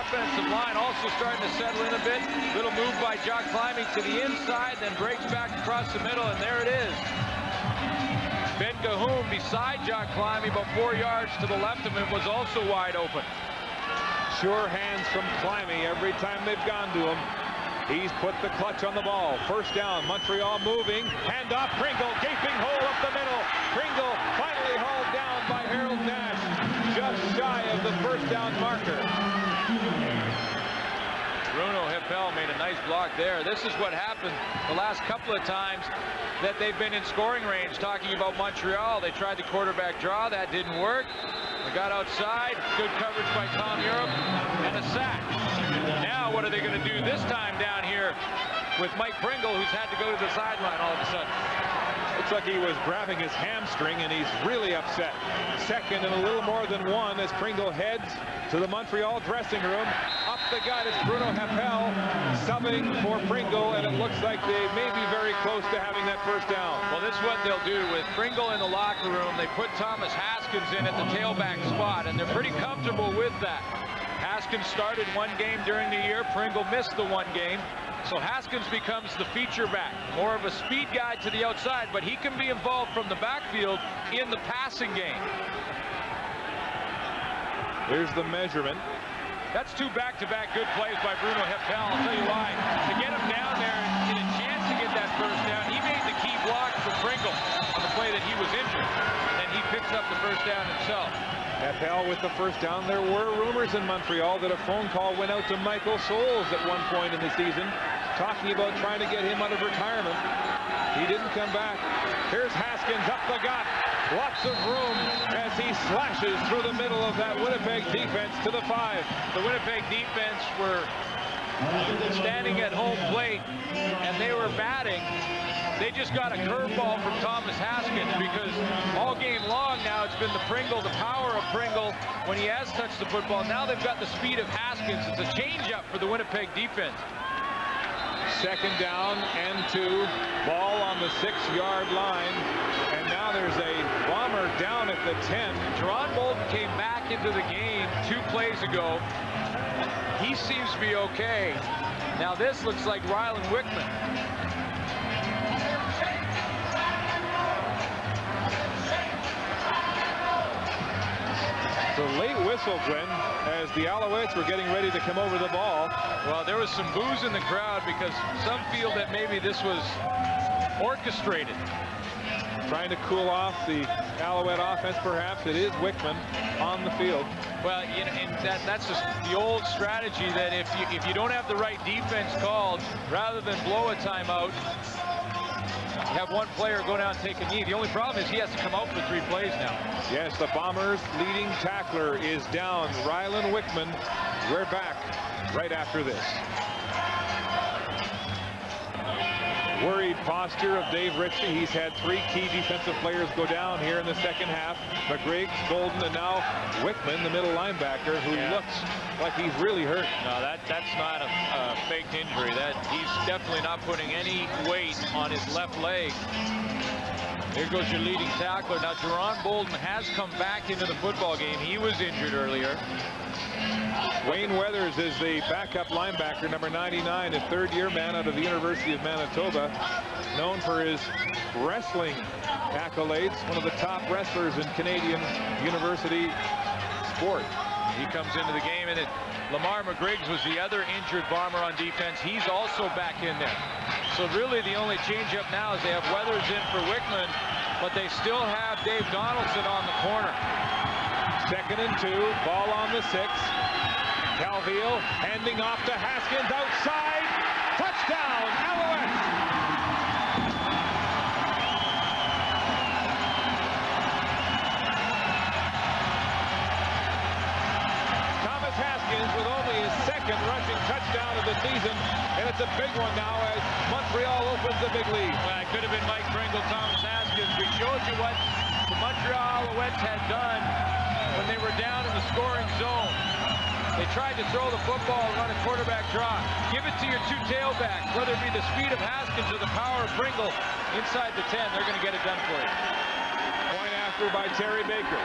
offensive line also starting to settle in a bit. Little move by Jock Climbing to the inside, then breaks back across the middle, and there it is. Ben Cahoon beside Jock Climbing, about 4 yards to the left of him, was also wide open. Sure hands from Climbing every time they've gone to him. He's put the clutch on the ball. First down, Montreal moving. Hand off, Pringle, gaping hole up the middle. Pringle finally hauled down by Harold Nash, just shy of the first down marker. Bruno Hippel made a nice block there. This is what happened the last couple of times that they've been in scoring range. Talking about Montreal, they tried the quarterback draw. That didn't work. They got outside. Good coverage by Tom Europe. And a sack. Now what are they going to do this time down here with Mike Pringle, who's had to go to the sideline all of a sudden? Looks like he was grabbing his hamstring, and he's really upset. Second and a little more than one as Pringle heads to the Montreal dressing room. Up the gut is Bruno Hippel subbing for Pringle, and it looks like they may be very close to having that first down. Well, this is what they'll do with Pringle in the locker room. They put Thomas Haskins in at the tailback spot, and they're pretty comfortable with that. Haskins started one game during the year. Pringle missed the one game. So Haskins becomes the feature back, more of a speed guy to the outside, but he can be involved from the backfield in the passing game. Here's the measurement. That's two back-to-back good plays by Bruno Hippel. I'll tell you why. To get him down there and get a chance to get that first down, he made the key block for Pringle on the play that he was injured, and he picks up the first down himself. Hippel with the first down. There were rumors in Montreal that a phone call went out to Michael Souls at one point in the season, talking about trying to get him out of retirement. He didn't come back. Here's Haskins up the gut. Lots of room as he slashes through the middle of that Winnipeg defense to the 5. The Winnipeg defense were standing at home plate, and they were batting. They just got a curveball from Thomas Haskins, because all game long now it's been the Pringle, the power of Pringle when he has touched the football. Now they've got the speed of Haskins. It's a change-up for the Winnipeg defense. Second down and 2. Ball on the 6-yard line. And now there's a bomber down at the 10. Teron Bolden came back into the game 2 plays ago. He seems to be okay. Now this looks like Rylan Wickman. The late whistle, Glenn, as the Alouettes were getting ready to come over the ball. Well, there was some boos in the crowd because some feel that maybe this was orchestrated. Trying to cool off the Alouette offense, perhaps. It is Wickman on the field. Well, you know, and that's just the old strategy that if you don't have the right defense called, rather than blow a timeout, have one player go down and take a knee. The only problem is he has to come out for 3 plays now. Yes, the Bombers' leading tackler is down. Rylan Wickman. We're back right after this. Worried posture of Dave Ritchie. He's had 3 key defensive players go down here in the second half. McGriggs, Bolden, and now Wickman, the middle linebacker, who looks like he's really hurt. No, that's not a faked injury. That he's definitely not putting any weight on his left leg. Here goes your leading tackler. Now, Teron Bolden has come back into the football game. He was injured earlier. Wayne Weathers is the backup linebacker, number 99, a third-year man out of the University of Manitoba, known for his wrestling accolades, one of the top wrestlers in Canadian university sport. He comes into the game, and Lamar McGriggs was the other injured Bomber on defense. He's also back in there. So really the only change-up now is they have Weathers in for Wickman, but they still have Dave Donaldson on the corner. Second and 2, ball on the 6. Calviel handing off to Haskins outside. Touchdown, Alouettes! Thomas Haskins with only his 2nd rushing touchdown of the season, and it's a big one now as Montreal opens the big lead. Well, it could have been Mike Pringle, Thomas Haskins. We showed you what the Montreal Alouettes had done when they were down in the scoring zone. They tried to throw the football and run a quarterback draw. Give it to your 2 tailbacks, whether it be the speed of Haskins or the power of Pringle inside the 10. They're going to get it done for you. Point after by Terry Baker.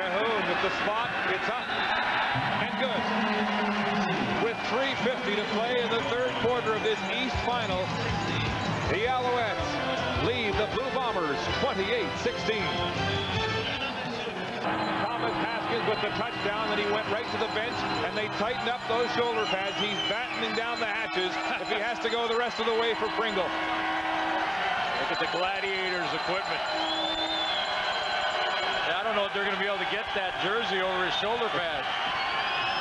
Cahoon with the spot. It's up and good. With 3:50 to play in the third quarter of this East Final, the Alouettes lead the Blue Bombers 28-16. Thomas Haskins with the touchdown, and he went right to the bench, and they tightened up those shoulder pads. He's battening down the hatches if he has to go the rest of the way for Pringle. Look at the Gladiators equipment. I don't know if they're going to be able to get that jersey over his shoulder pad.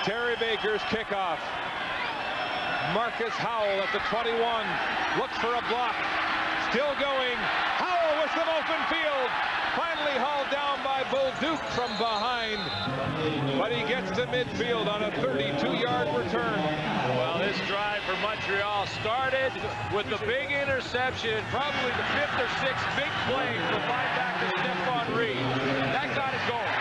Terry Baker's kickoff. Marcus Howell at the 21. Looks for a block. Still going. Howell with some open field. Finally hauled down by Bolduc from behind. But he gets to midfield on a 32-yard return. Well, this drive for Montreal started with the big interception, probably the 5th or 6th big play for linebacker Stephon Reed. That got it going.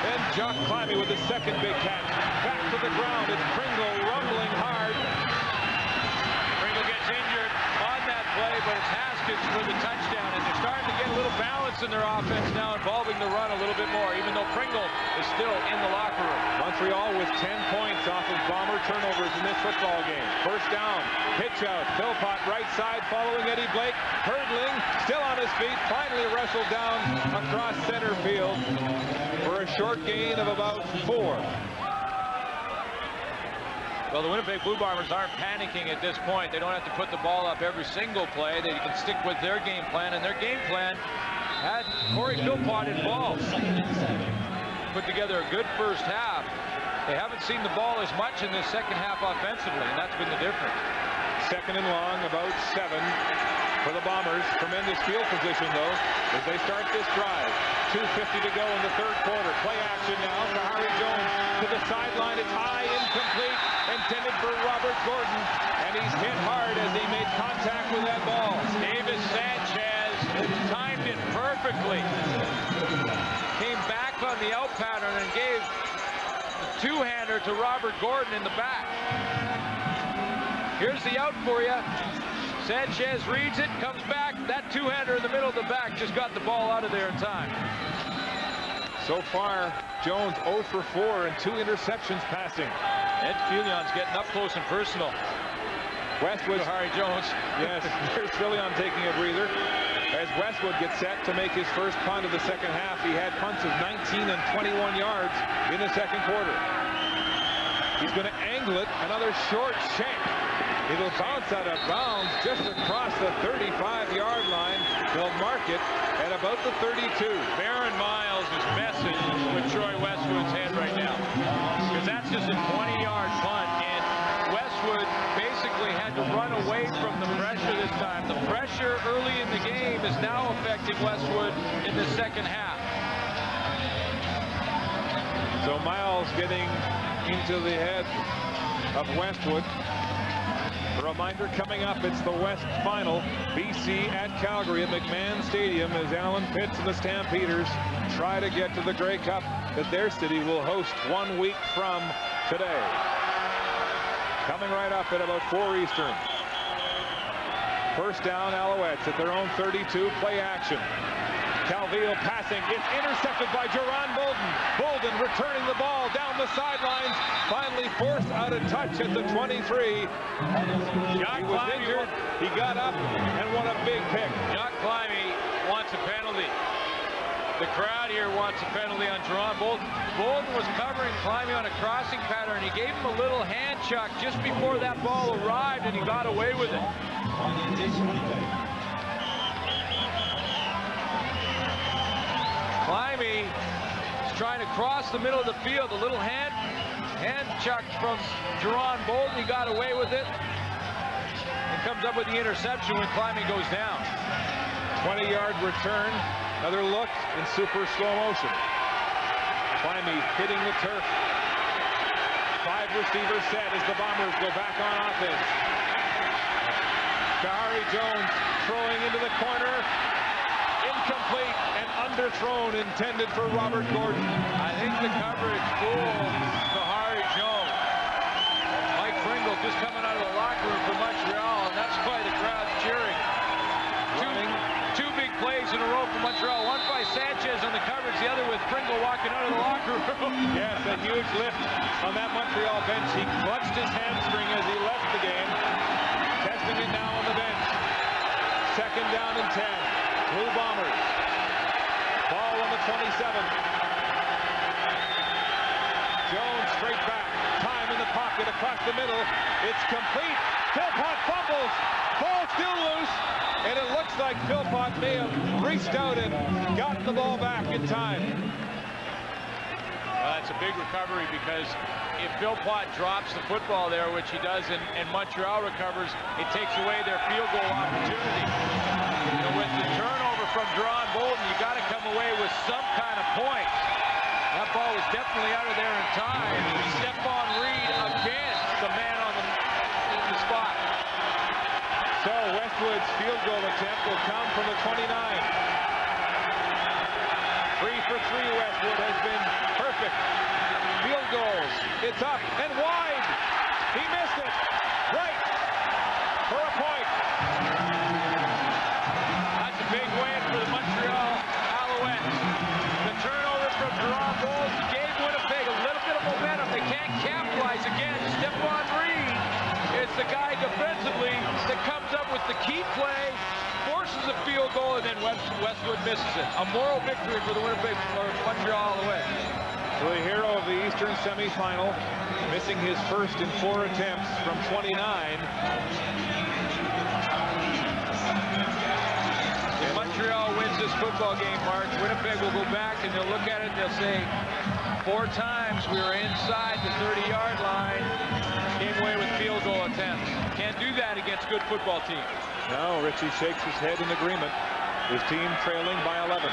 Then Jock Climby with his second big catch. Back to the ground. It's Pringle rumbling hard. Pringle gets injured on that play, but it's Haskins for the touchdown. And they're starting to get a little balance in their offense now, involving the run a little bit more, even though Pringle is still in the locker room. Montreal with 10 points off of Bomber turnovers in this football game. First down, pitch out, Philpott right side following Eddie Blake, hurdling, still on his feet, finally wrestled down across center field for a short gain of about 4. Well, the Winnipeg Blue Bombers aren't panicking at this point. They don't have to put the ball up every single play. They can stick with their game plan, and their game plan had Corey Philpott involved. Put together a good first half. They haven't seen the ball as much in this second half offensively, and that's been the difference. Second and long, about 7 for the Bombers. Tremendous field position, though, as they start this drive. 2:50 to go in the third quarter. Play action now. Kahari Jones to the sideline. It's high, incomplete, intended for Robert Gordon, and he's hit hard as he made contact with that ball. Davis Sanchez timed it perfectly. Came back on the out pattern and gave the two-hander to Robert Gordon in the back. Here's the out for you. Sanchez reads it, comes back. That two-hander in the middle of the back just got the ball out of there in time. So far, Jones 0 for 4 and 2 interceptions passing. Ed Fillion's getting up close and personal. Westwood. Harry Jones. Yes, here's Fillion taking a breather. As Westwood gets set to make his first punt of the second half, he had punts of 19 and 21 yards in the second quarter. He's going to angle it, another short shank. It'll bounce out of bounds just across the 35-yard line. They'll mark it at about the 32. Baron Miles is messing with Troy Westwood's head right now, because that's just a 20-yard punt, and Westwood basically had to run away from the pressure this time. The pressure early in the game is now affecting Westwood in the second half. So Miles getting into the head of Westwood. A reminder coming up, it's the West Final. BC at Calgary at McMahon Stadium as Alan Pitts and the Stampeders try to get to the Grey Cup that their city will host 1 week from today. Coming right up at about 4 Eastern. First down, Alouettes at their own 32, play action. Calvillo passing, it's intercepted by Jerron Bolden. Bolden returning the ball down the sidelines, finally forced out of touch at the 23. He was injured, he got up and won a big pick. Jock Climby wants a penalty. The crowd here wants a penalty on Jerron Bolden. Bolden was covering Climby on a crossing pattern. He gave him a little hand chuck just before that ball arrived, and he got away with it. Climby is trying to cross the middle of the field. A little hand chuck from Jerron Bolden. He got away with it. And comes up with the interception when Climby goes down. 20-yard return. Another look in super slow motion. Climby hitting the turf. 5 receivers set as the Bombers go back on offense. Kahari Jones throwing into the corner. Incomplete and underthrown, intended for Robert Gordon. I think the coverage fooled Kahari Jones. Mike Pringle just coming out of the locker room for Montreal, and that's why the crowd's cheering. Two big plays points in a row for Montreal. One by Sanchez on the coverage, the other with Pringle walking out of the locker room. Yes, a huge lift on that Montreal bench. He clutched his hamstring as he left the game. Testing it now on the bench. Second down and 10. Blue Bombers. Ball on the 27. Jones straight back. Time in the pocket across the middle. It's complete. Philpott fumbles. Ball still loose. And it looks like Philpott may have reached out and gotten the ball back in time. Well, that's a big recovery because if Philpott drops the football there, which he does, and Montreal recovers, it takes away their field goal opportunity. You know, with the turnover from Deron Bolden, you got to come away with some kind of points. That ball was definitely out of there in time. Stephon Reed again, the man on the spot. So Westwood's field goal attempt will come from the 29. 3 for 3 Westwood has been perfect. Field goals. It's up and wide. He missed it. Right for a point. That's a big win for the Montreal Alouettes. The turnover from Deron Bolden gave Winnipeg a little bit of momentum. They can't capitalize again. Stephon Reed is the guy defensively that comes up with the key play, forces a field goal, and then Westwood misses it. A moral victory for the Winnipeg or Montreal Alouettes. So the hero of the Eastern semifinal, missing his first in 4 attempts from 29. If Montreal wins this football game, Mark, Winnipeg will go back and they'll look at it and they'll say, 4 times we were inside the 30-yard line, came away with field goal attempts. Can't do that against good football teams. No, Richie shakes his head in agreement. His team trailing by 11.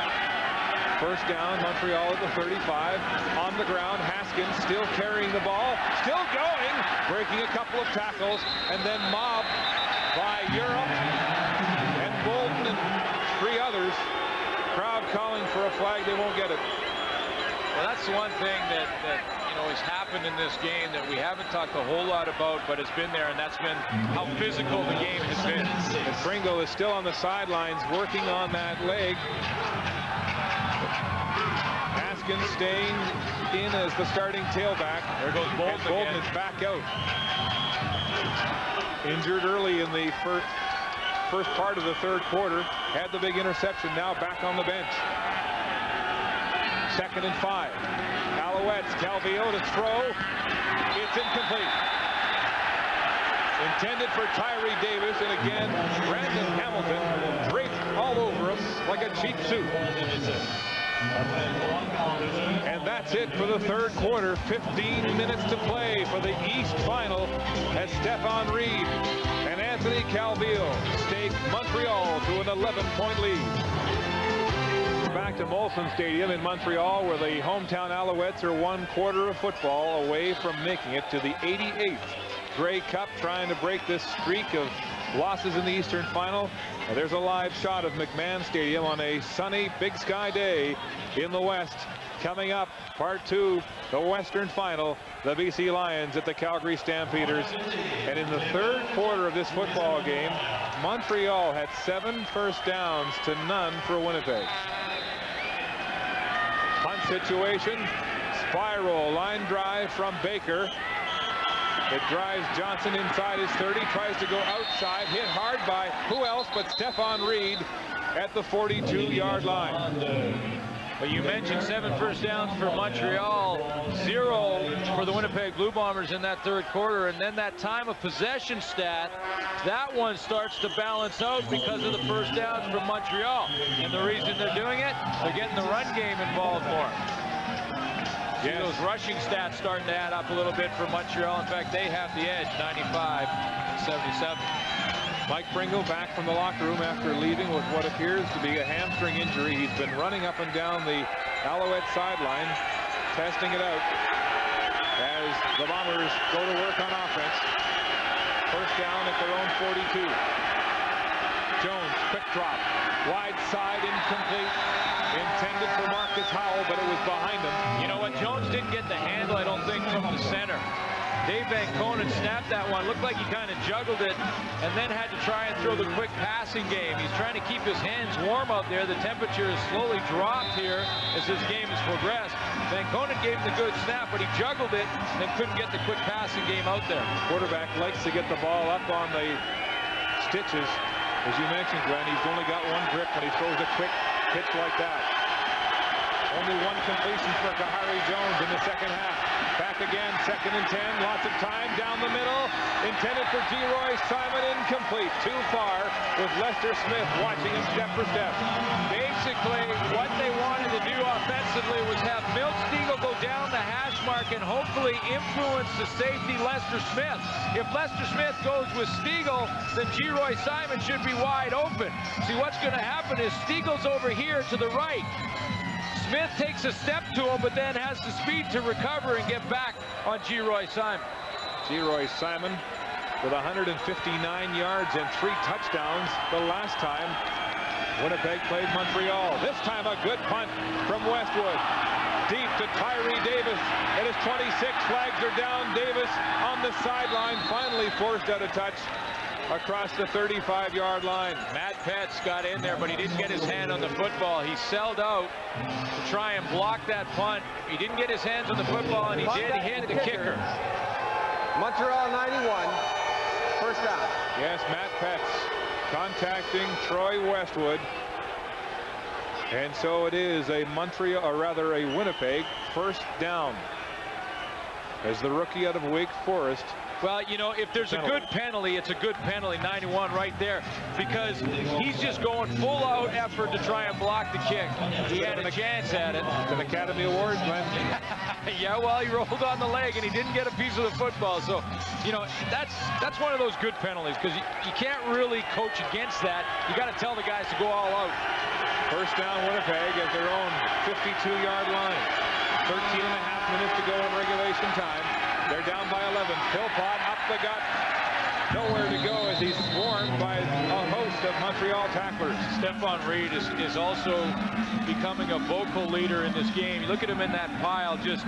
First down, Montreal at the 35. On the ground, Haskins still carrying the ball, still going, breaking a couple of tackles, and then mobbed by Europe and Bolden and 3 others. Crowd calling for a flag, they won't get it. Well, that's the one thing that has happened in this game that we haven't talked a whole lot about, but has been there, and that's been how physical the game has been. And Pringle is still on the sidelines working on that leg. Haskins staying in as the starting tailback. There goes Bolden. Bolden is back out. Injured early in the first part of the third quarter. Had the big interception, now back on the bench. 2nd and 5. Alouettes, Calvillo to throw. It's incomplete. Intended for Tyree Davis, and again, Brandon Hamilton draped all over him like a cheap suit. And that's it for the third quarter. 15 minutes to play for the East Final as Stephon Reed and Anthony Calvillo stake Montreal to an 11-point lead. Back to Molson Stadium in Montreal, where the hometown Alouettes are 1/4 of football away from making it to the 88th Grey Cup, trying to break this streak of losses in the Eastern Final. There's a live shot of McMahon Stadium on a sunny Big Sky day in the West. Coming up, part 2, the Western Final, the BC Lions at the Calgary Stampeders. And in the third quarter of this football game, Montreal had 7 first downs to none for Winnipeg. Punt situation, spiral, line drive from Baker. It drives Johnson inside his 30, tries to go outside, hit hard by who else but Stephon Reed at the 42-yard line. Well, you mentioned 7 first downs for Montreal, 0 for the Winnipeg Blue Bombers in that third quarter, and then that time of possession stat, that one starts to balance out because of the first downs from Montreal. And the reason they're doing it, they're getting the run game involved more. See those rushing stats starting to add up a little bit for Montreal. In fact, they have the edge, 95-77. Mike Pringle back from the locker room after leaving with what appears to be a hamstring injury. He's been running up and down the Alouette sideline, testing it out as the Bombers go to work on offense. First down at their own 42. Jones, quick drop, wide side, incomplete. Intended for Marcus Howell, but it was behind him. You know what? Jones didn't get the handle, I don't think, from the center. Dave Van Konen snapped that one. Looked like he kind of juggled it and then had to try and throw the quick passing game. He's trying to keep his hands warm out there. The temperature has slowly dropped here as this game has progressed. Van Konen gave him the good snap, but he juggled it and couldn't get the quick passing game out there. Quarterback likes to get the ball up on the stitches. As you mentioned, Glenn, he's only got one grip when he throws a quick pitch like that. Only one completion for Kahari Jones in the second half. Back again, 2nd and 10, lots of time down the middle. Intended for Geroy Simon, incomplete. Too far with Lester Smith watching him step for step. Basically, what they wanted to do offensively was have Milt Stegall go down the hash mark and hopefully influence the safety Lester Smith. If Lester Smith goes with Stegall, then Geroy Simon should be wide open. See, what's going to happen is Stegall's over here to the right. Smith takes a step to him, but then has the speed to recover and get back on Geroy Simon. Geroy Simon with 159 yards and 3 touchdowns the last time Winnipeg played Montreal. This time a good punt from Westwood. Deep to Tyree Davis. It is 26. Flags are down. Davis on the sideline, finally forced out a touch across the 35-yard line. Matt Petz got in there, but he didn't get his hand on the football. He selled out to try and block that punt. He didn't get his hands on the football, and he did hit the kicker. Montreal 91, first down. Yes, Matt Petz contacting Troy Westwood. And so it is a Montreal, or rather a Winnipeg, first down. As the rookie out of Wake Forest. Well, you know, if there's a good penalty, it's a good penalty, 91 right there, because he's just going full-out effort to try and block the kick. He had a chance at it. It's an Academy Award, Glenn. Yeah, well, he rolled on the leg, and he didn't get a piece of the football. So, you know, that's one of those good penalties, because you can't really coach against that. You got to tell the guys to go all out. First down, Winnipeg at their own 52-yard line. 13 and a half minutes to go in regulation time. They're down by 11. Philpott up the gut. Nowhere to go as he's swarmed by a host of Montreal tacklers. Stephon Reed is also becoming a vocal leader in this game. You look at him in that pile, just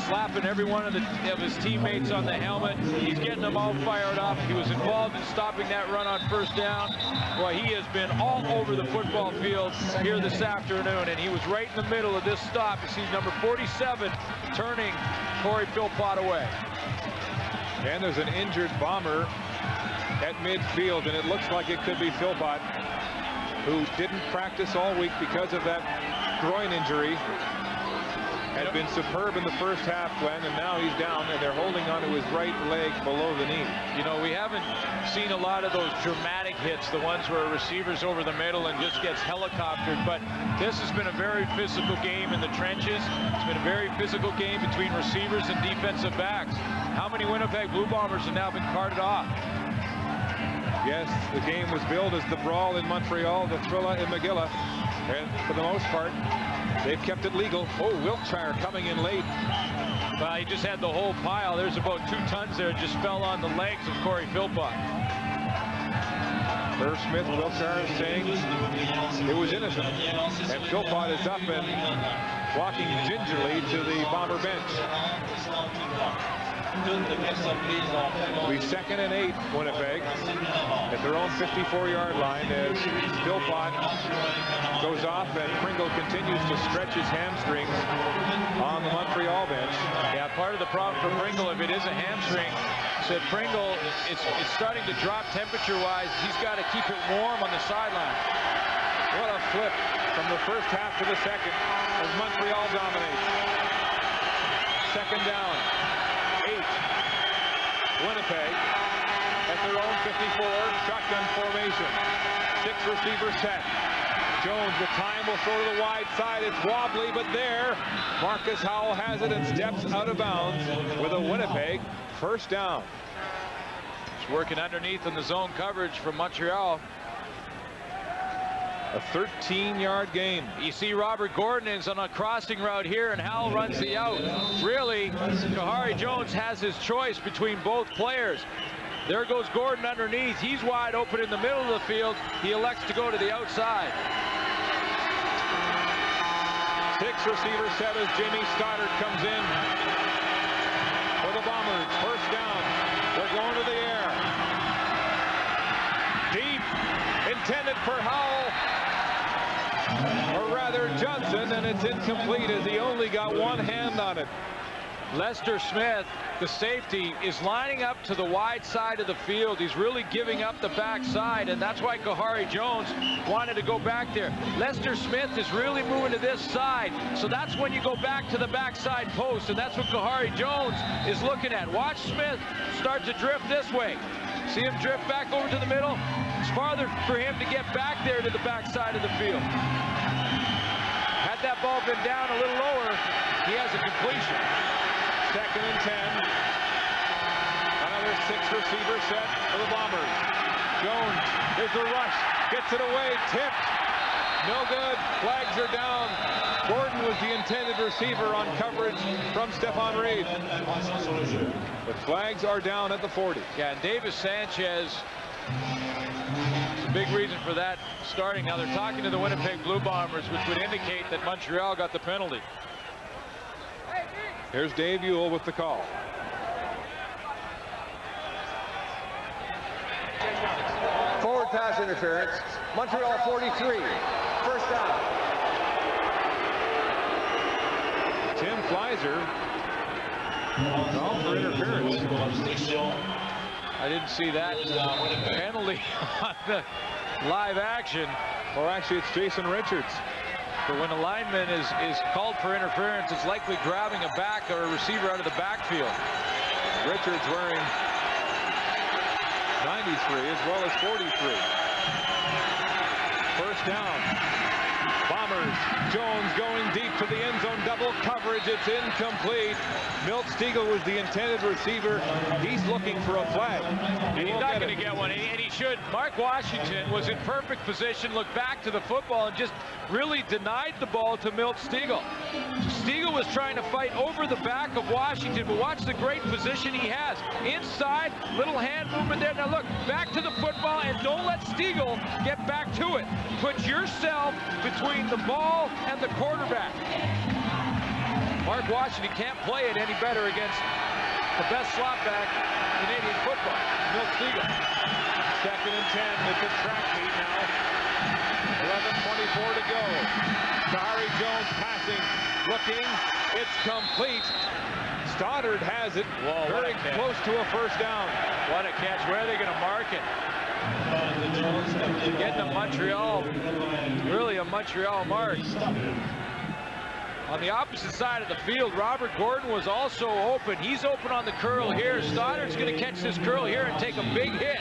slapping every one of his teammates on the helmet. He's getting them all fired up. He was involved in stopping that run on first down. Well, he has been all over the football field here this afternoon, and he was right in the middle of this stop. You see number 47 turning Corey Philpott away. And there's an injured Bomber at midfield, and it looks like it could be Philpott, who didn't practice all week because of that groin injury. Had been superb in the first half, Glenn, and now he's down, and they're holding onto his right leg below the knee. You know, we haven't seen a lot of those dramatic hits, the ones where a receiver's over the middle and just gets helicoptered, but this has been a very physical game in the trenches. It's been a very physical game between receivers and defensive backs. How many Winnipeg Blue Bombers have now been carted off? Yes, the game was billed as the brawl in Montreal, the Thrilla in Magilla, and for the most part, they've kept it legal. Oh, Wiltshire coming in late. Well, he just had the whole pile. There's about 2 tons there. It just fell on the legs of Corey Philpott. Irv Smith, Wiltshire, saying it was innocent. And Philpott is up and walking gingerly to the Bomber bench. It'll be 2nd and 8, Winnipeg, at their own 54-yard line as Philpott goes off and Pringle continues to stretch his hamstrings on the Montreal bench. Yeah, part of the problem for Pringle, if it is a hamstring, said Pringle, it's starting to drop temperature-wise. He's got to keep it warm on the sideline. What a flip from the first half to the second as Montreal dominates. 2nd down. 8. Winnipeg at their own 54, shotgun formation. 6 receivers set. Jones with time will throw to the wide side. It's wobbly, but there, Marcus Howell has it and steps out of bounds with a Winnipeg first down. He's working underneath in the zone coverage from Montreal. A 13-yard gain. You see Robert Gordon is on a crossing route here, and Howell runs the out. Really, Kahari Jones has his choice between both players. There goes Gordon underneath. He's wide open in the middle of the field. He elects to go to the outside. 6 receivers set as Jamie Stoddard comes in for the Bombers. First down. They're going to the air. Deep. Intended for Howell. Or rather Johnson, and it's incomplete as he only got one hand on it. Lester Smith, the safety, is lining up to the wide side of the field. He's really giving up the backside, and that's why Kahari Jones wanted to go back there. Lester Smith is really moving to this side, so that's when you go back to the backside post, and that's what Kahari Jones is looking at. Watch Smith start to drift this way. See him drift back over to the middle? It's farther for him to get back there to the backside of the field. Had that ball been down a little lower, he has a completion. Second and 10. Another 6-receiver set for the Bombers. Jones, there's the rush. Gets it away, tipped. No good. Flags are down. Gordon was the intended receiver on coverage from Stephon Reed. But flags are down at the 40. Yeah, and Davis Sanchez, a big reason for that starting. Now they're talking to the Winnipeg Blue Bombers, which would indicate that Montreal got the penalty. Here's Dave Ewell with the call. Forward pass interference. Montreal 43. First down. Tim Fleiser called for interference. I didn't see that penalty on the live action. Or actually, it's Jason Richards. But when a lineman is called for interference, it's likely grabbing a back or a receiver out of the backfield. Richards wearing 93 as well as 43. First down. Bombers. Jones going deep to the end zone. Double coverage. It's incomplete. Milt Stegall was the intended receiver. He's looking for a flag. And he's not going to get one, and he should. Mark Washington was in perfect position, looked back to the football, and just really denied the ball to Milt Stegall. Stegall was trying to fight over the back of Washington, but watch the great position he has. Inside, little hand movement there. Now look, back to the football, and don't let Stegall get back to it. Put yourself between the ball and the quarterback. Mark Washington can't play it any better against the best slot back in Canadian football, Milt Stegall. Second and 10. It's a track meet now. 11:24 to go. Kahari Jones passing, looking. It's complete. Stoddard has it. Whoa, very close to a first down. What a catch. Where are they going to mark it? Getting to Montreal. Really a Montreal mark. On the opposite side of the field, Robert Gordon was also open. He's open on the curl here. Stoddard's going to catch this curl here and take a big hit.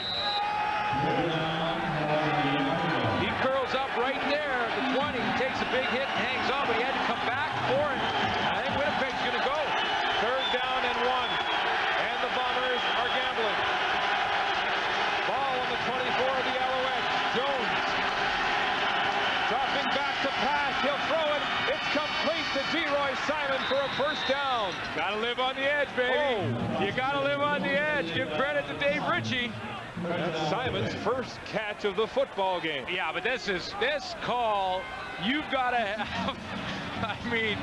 He curls up right there at the 20. He takes a big hit and hangs on, but he had to come back for it. I think Winnipeg's going to go. Third down and 1. And the Bombers are gambling. Ball on the 24 of the Alouettes. Jones dropping back to pass. He'll throw it. It's complete to Geroy Simon for a first down. Got to live on the edge, baby. Oh. You got to live on the edge. Give credit to Dave Ritchie. That's Simon's first catch of the football game. Yeah, but this call, you've got to have, I mean,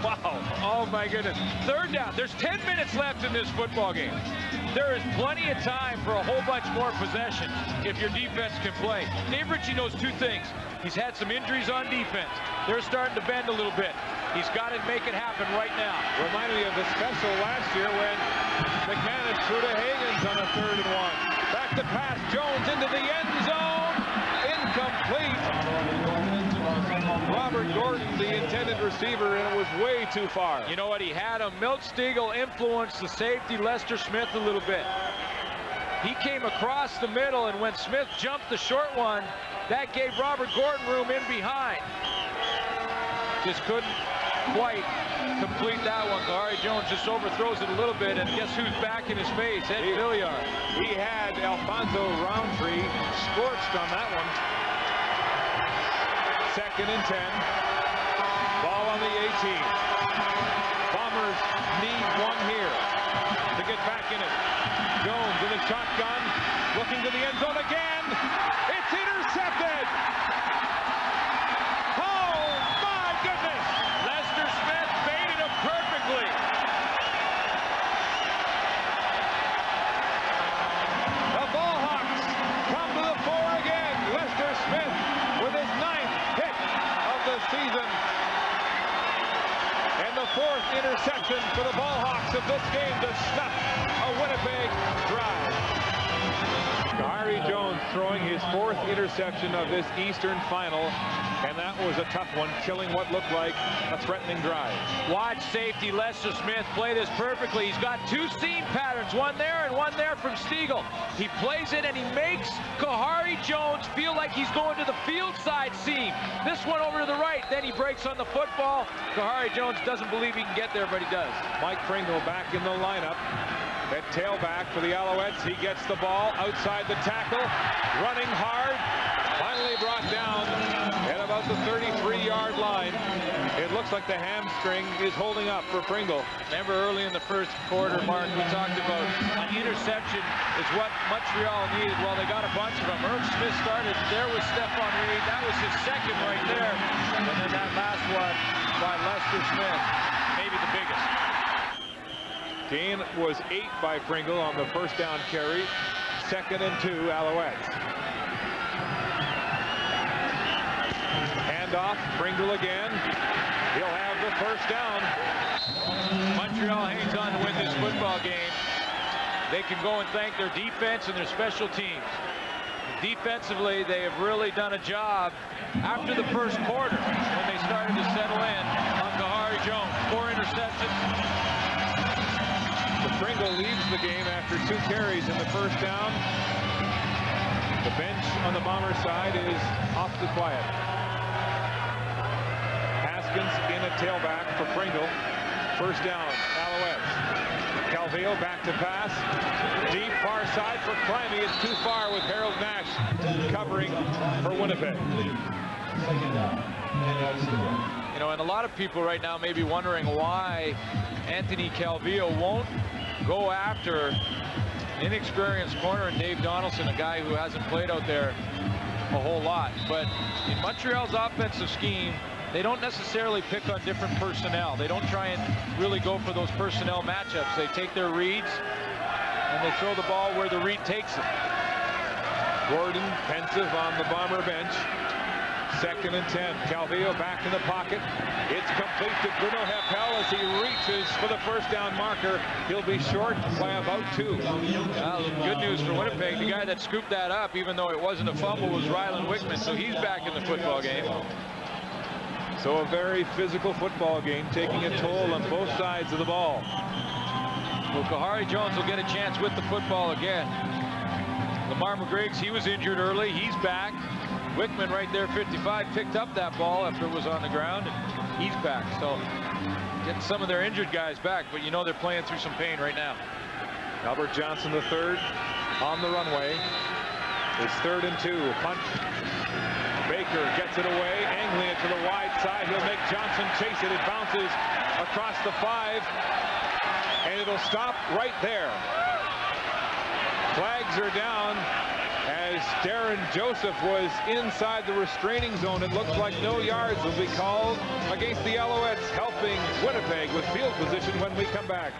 wow. Oh, my goodness. Third down. There's 10 minutes left in this football game. There is plenty of time for a whole bunch more possessions if your defense can play. Dave Ritchie knows two things. He's had some injuries on defense. They're starting to bend a little bit. He's got to make it happen right now. Reminded me of the special last year when McManus threw to Higgins on a 3rd and 1. Back to pass. Jones into the end zone. Incomplete. Robert Gordon, the intended receiver, and it was way too far. You know what? He had him. Milt Stegall influenced the safety, Lester Smith, a little bit. He came across the middle, and when Smith jumped the short one, that gave Robert Gordon room in behind. Just couldn't quite complete that one. Kahari Jones just overthrows it a little bit, and guess who's back in his face? Ed Villiard. He had Alfonso Roundtree scorched on that one. Second and 10. Ball on the 18. Bombers need one here to get back in it. Jones in the shotgun, looking to the end zone again. It's intercepted. Oh, my goodness. Lester Smith baited him perfectly. interception for the Ballhawks of this game to stop a Winnipeg drive. Kahari Jones throwing his 4th interception of this Eastern final, and that was a tough one, killing what looked like a threatening drive. Watch safety Lester Smith play this perfectly. He's got 2 seam patterns, one there and one there from Stiegel. He plays it and he makes Kahari Jones feel like he's going to the field side seam. This one over to the right, then he breaks on the football. Kahari Jones doesn't believe he can get there, but he does. Mike Pringle back in the lineup. At tailback for the Alouettes. He gets the ball outside the tackle, running hard, finally brought down at about the 33-yard line. It looks like the hamstring is holding up for Pringle. Remember early in the first quarter, Mark, we talked about an interception is what Montreal needed. Well, they got a bunch of them. Irv Smith started. There was Stephon Reed. That was his 2nd right there. And then that last one by Lester Smith, maybe the biggest. Gain was 8 by Pringle on the first down carry. 2nd and 2, Alouettes. Handoff, Pringle again. He'll have the first down. Montreal hangs on to win this football game. They can go and thank their defense and their special teams. Defensively, they have really done a job after the first quarter when they started to settle in on Kahari Jones. 4 interceptions. Pringle leaves the game after 2 carries in the first down. The bench on the Bomber side is awfully quiet. Haskins in at tailback for Pringle. First down, Alouettes. Calvillo back to pass. Deep far side for Climby. It's too far with Harold Nash covering for Winnipeg. You know, and a lot of people right now may be wondering why Anthony Calvillo won't go after an inexperienced corner in Dave Donaldson, a guy who hasn't played out there a whole lot. But in Montreal's offensive scheme, they don't necessarily pick on different personnel. They don't try and really go for those personnel matchups. They take their reads and they throw the ball where the read takes them. Gordon pensive on the Bomber bench. 2nd and 10. Calvillo back in the pocket. It's complete to Bruno Heppel as he reaches for the first down marker. He'll be short by about 2. Well, good news for Winnipeg. The guy that scooped that up, even though it wasn't a fumble, was Ryland Wickman, so he's back in the football game. So a very physical football game, taking a toll on both sides of the ball. Well, Kahari Jones will get a chance with the football again. Lamar McGriggs, he was injured early. He's back. Wickman right there, 55, picked up that ball after it was on the ground, and he's back. So getting some of their injured guys back, but you know they're playing through some pain right now. Albert Johnson III on the runway. It's 3rd and 2. Punt. Baker gets it away, angling it to the wide side. He'll make Johnson chase it. It bounces across the 5, and it'll stop right there. Flags are down as Darren Joseph was inside the restraining zone. It looks like no yards will be called against the Alouettes, helping Winnipeg with field position when we come back.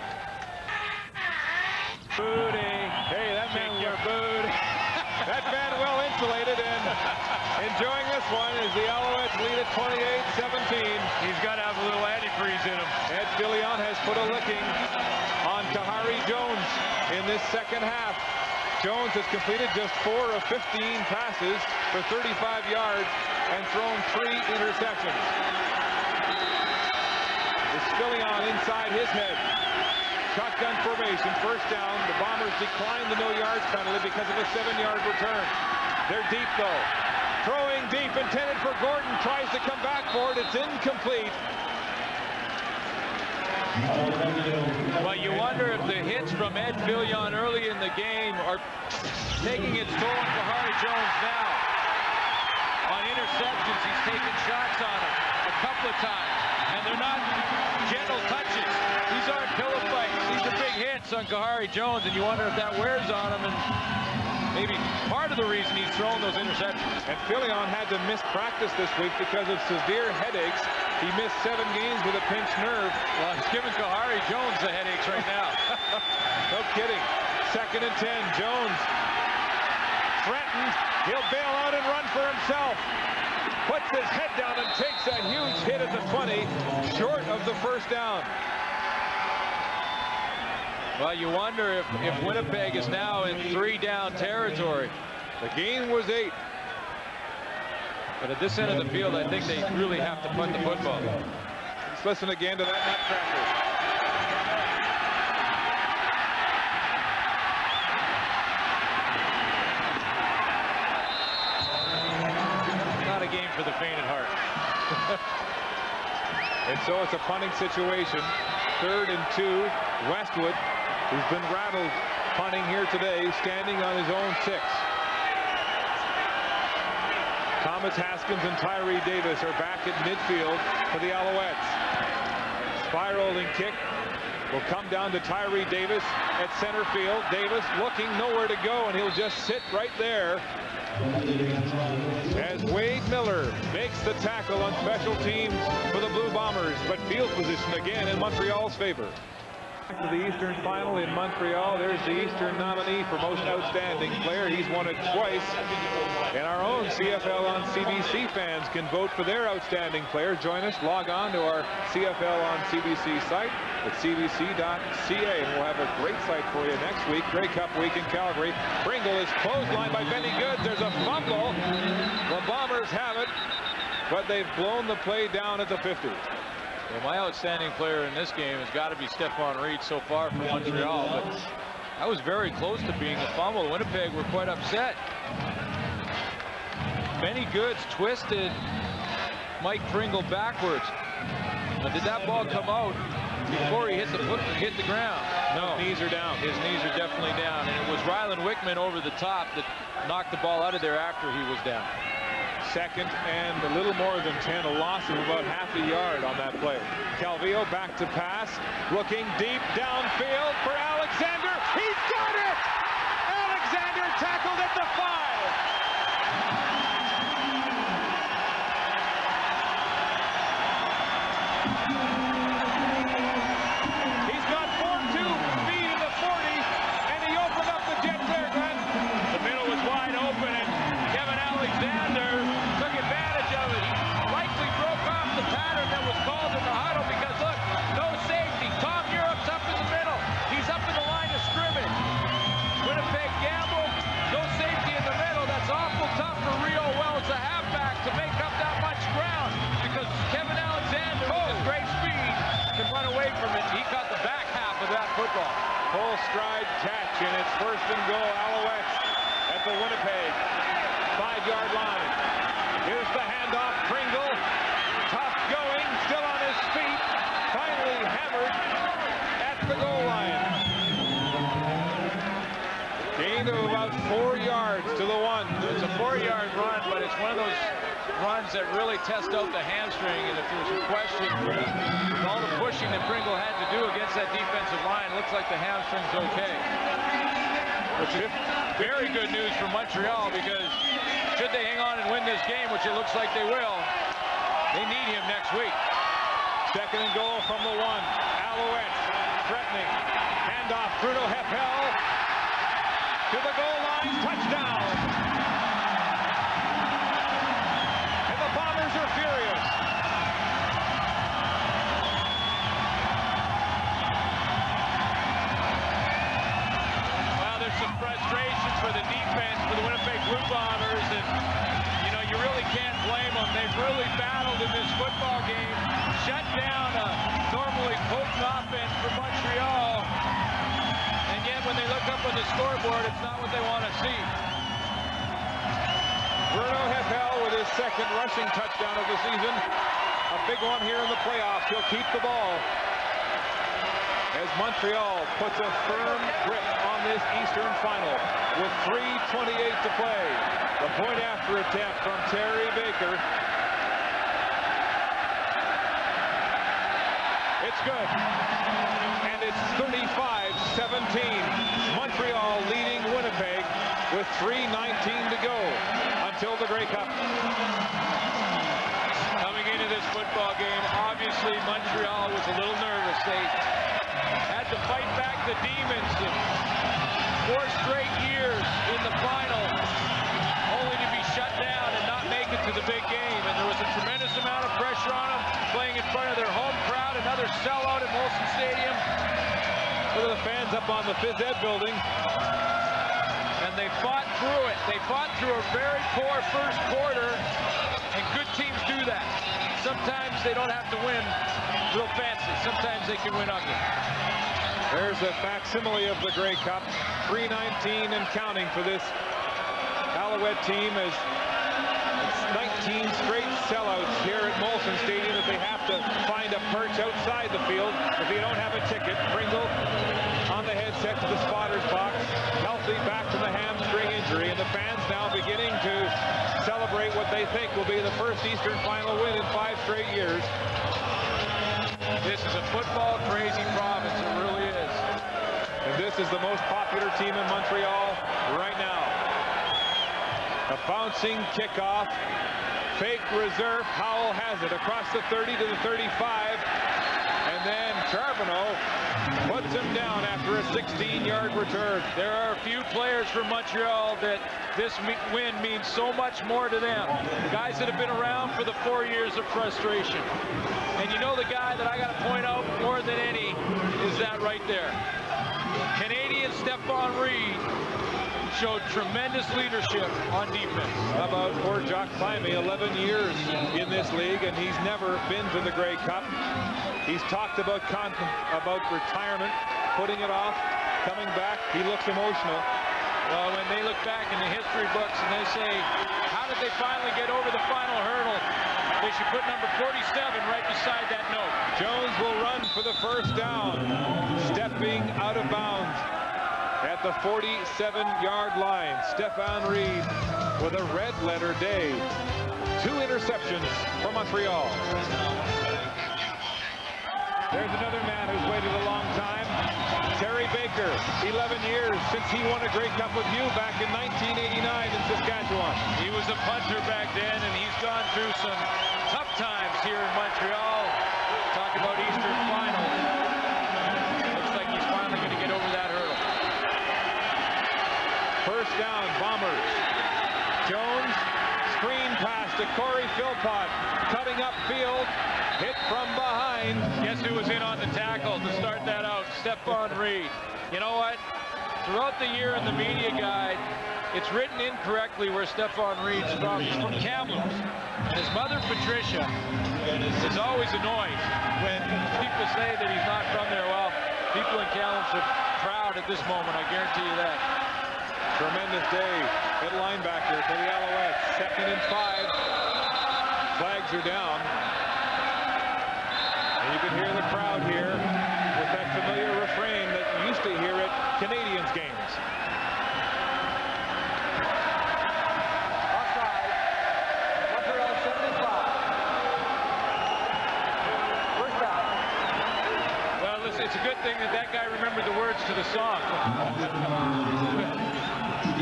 Booty. Hey, that man were booed. That man well insulated and enjoying this one as the Alouettes lead at 28-17. He's got to have a little antifreeze in him. Ed Fillion has put a licking on Kahari Jones in this second half. Jones has completed just 4 of 15 passes for 35 yards and thrown 3 interceptions. It's Fillion inside his head. Shotgun formation, first down. The Bombers declined the no yards penalty because of a 7-yard return. They're deep though. Throwing deep, intended for Gordon, tries to come back for it. It's incomplete. But you wonder if the hits from Ed Fillion early in the game are taking its toll on Kahari Jones now. On interceptions, he's taken shots on him a couple of times, and they're not gentle touches. These aren't pillow fights. These are big hits on Kahari Jones, and you wonder if that wears on him, and maybe part of the reason he's throwing those interceptions. And Fillion had to miss practice this week because of severe headaches. He missed 7 games with a pinched nerve. Well, he's giving Kahari Jones the headaches right now. No kidding. 2nd and 10. Jones threatened. He'll bail out and run for himself. Puts his head down and takes a huge hit at the 20, short of the first down. Well, you wonder if Winnipeg is now in 3-down territory. The game was 8. But at this end of the field, I think they really have to punt the football. Let's listen again to that nutcracker. Not a game for the faint at heart. And so it's a punting situation. 3rd and 2. Westwood, who's been rattled punting here today, standing on his own 6. Thomas Haskins and Tyree Davis are back at midfield for the Alouettes. Spiraling kick will come down to Tyree Davis at center field. Davis looking nowhere to go, and he'll just sit right there as Wade Miller makes the tackle on special teams for the Blue Bombers, but field position again in Montreal's favor. Back to the Eastern Final in Montreal. There's the Eastern nominee for most outstanding player. He's won it twice. And our own CFL on CBC fans can vote for their outstanding player. Join us. Log on to our CFL on CBC site at cbc.ca. And we'll have a great site for you next week. Grey Cup week in Calgary. Pringle is clotheslined by Benny Goods. There's a fumble. The Bombers have it, but they've blown the play down at the 50. Well, my outstanding player in this game has got to be Stephon Reed so far for Montreal, but that was very close to being a fumble. Winnipeg were quite upset. Benny Goods twisted Mike Pringle backwards. But did that ball come out before he hit the ground? No. His knees are down. His knees are definitely down. And it was Ryland Wickman over the top that knocked the ball out of there after he was down. 2nd and a little more than 10, a loss of about half a yard on that play. Calvillo back to pass, looking deep downfield for Alexander. He's got it! Alexander tackled at the 5. He's got 4-2 speed in the 40, and he opened up the jet flare gun. The middle was wide open, and Kevin Alexander took advantage of it. He likely broke off the pattern that was called in the huddle because, look, no safety. Tom Europe's up in the middle. He's up in the line of scrimmage. Winnipeg gambled. No safety in the middle. That's awful tough for Rio Wells, the halfback, to make up that much ground because Kevin Alexander, with his great speed, can run away from it. He caught the back half of that football. Full stride catch, and it's 1st and goal. Alouettes at the Winnipeg 5-yard line. Here's the handoff. Pringle, tough going, still on his feet. Finally hammered at the goal line. Gain of about 4 yards to the 1. It's a 4-yard run, but it's one of those runs that really test out the hamstring. And if there's a question, with all the pushing that Pringle had to do against that defensive line, it looks like the hamstring's okay. Which is very good news for Montreal, because should they hang on and win this game, which it looks like they will, they need him next week. 2nd and goal from the 1. Alouettes threatening. Handoff. Bruno Heppel to the goal line. Touchdown. And the Bombers are furious. Well, there's some frustrations for the defense for the Winnipeg Blue Bombers, and you know, you really can't blame them. They've really battled in this football game, shut down a normally potent offense for Montreal, and yet when they look up on the scoreboard, it's not what they want to see. Bruno Heppel with his 2nd rushing touchdown of the season, a big one here in the playoffs. He'll keep the ball as Montreal puts a firm grip on this Eastern Final with 3:28 to play. The point after attempt from Terry Baker. It's good. And it's 35-17. Montreal leading Winnipeg with 3:19 to go until the Grey Cup. Coming into this football game, obviously Montreal was a little nervous. They had to fight back the demons. 4 straight years in the final, only to be shut down and not make it to the big game. And there was a tremendous amount of pressure on them, playing in front of their home crowd, another sellout at Molson Stadium. Look at the fans up on the Phys Ed building. And they fought through it. They fought through a very poor first quarter, and good teams do that. Sometimes they don't have to win real fancy. Sometimes they can win ugly. There's a facsimile of the Grey Cup. 319 and counting for this Alouette team as it's 19 straight sellouts here at Molson Stadium that they have to find a perch outside the field if you don't have a ticket. Pringle on the headset to the spotter's box. Healthy, back from the hamstring injury, and the fans now beginning to celebrate what they think will be the first Eastern Final win in 5 straight years. This is a football crazy province, it really is. And this is the most popular team in Montreal right now. A bouncing kickoff. Fake reserve. Howell has it across the 30 to the 35. And then Charbonneau puts him down after a 16-yard return. There are a few players from Montreal that this win means so much more to them. Guys that have been around for the 4 years of frustration. And you know the guy that I got to point out more than any is that right there. Canadian Stephon Reed showed tremendous leadership on defense. How about poor Jacques Plaime, 11 years in this league, and he's never been to the Grey Cup. He's talked about retirement, putting it off, coming back. He looks emotional. Well, when they look back in the history books and they say, how did they finally get over the final hurdle? They should put number 47 right beside that note. Jones will run for the first down, stepping out of bounds at the 47-yard line. Stephon Reed with a red letter day. 2 interceptions for Montreal. There's another man who's waited a long time. Terry Baker, 11 years since he won a Grey Cup with you back in 1989 in Saskatchewan. He was a punter back then, and he's gone through some tough times here in Montreal. Talk about Eastern Final. Looks like he's finally going to get over that hurdle. First down, Bombers. Jones, screen pass to Corey Philpott, cutting upfield, hit from behind. Guess who was in on the tackle to start that out? Stephon Reed. You know what? Throughout the year in the media guide, it's written incorrectly where Stephon Reed's from. He's from Kamloops. And his mother, Patricia, is always annoyed when people say that he's not from there. Well, people in Kamloops are proud at this moment, I guarantee you that. Tremendous day at linebacker for the Alouettes. 2nd and 5. Flags are down. And you can hear the crowd here with that familiar refrain that you used to hear at Canadians games. Offside. Montreal 75. First down. Well, listen, it's a good thing that that guy remembered the words to the song.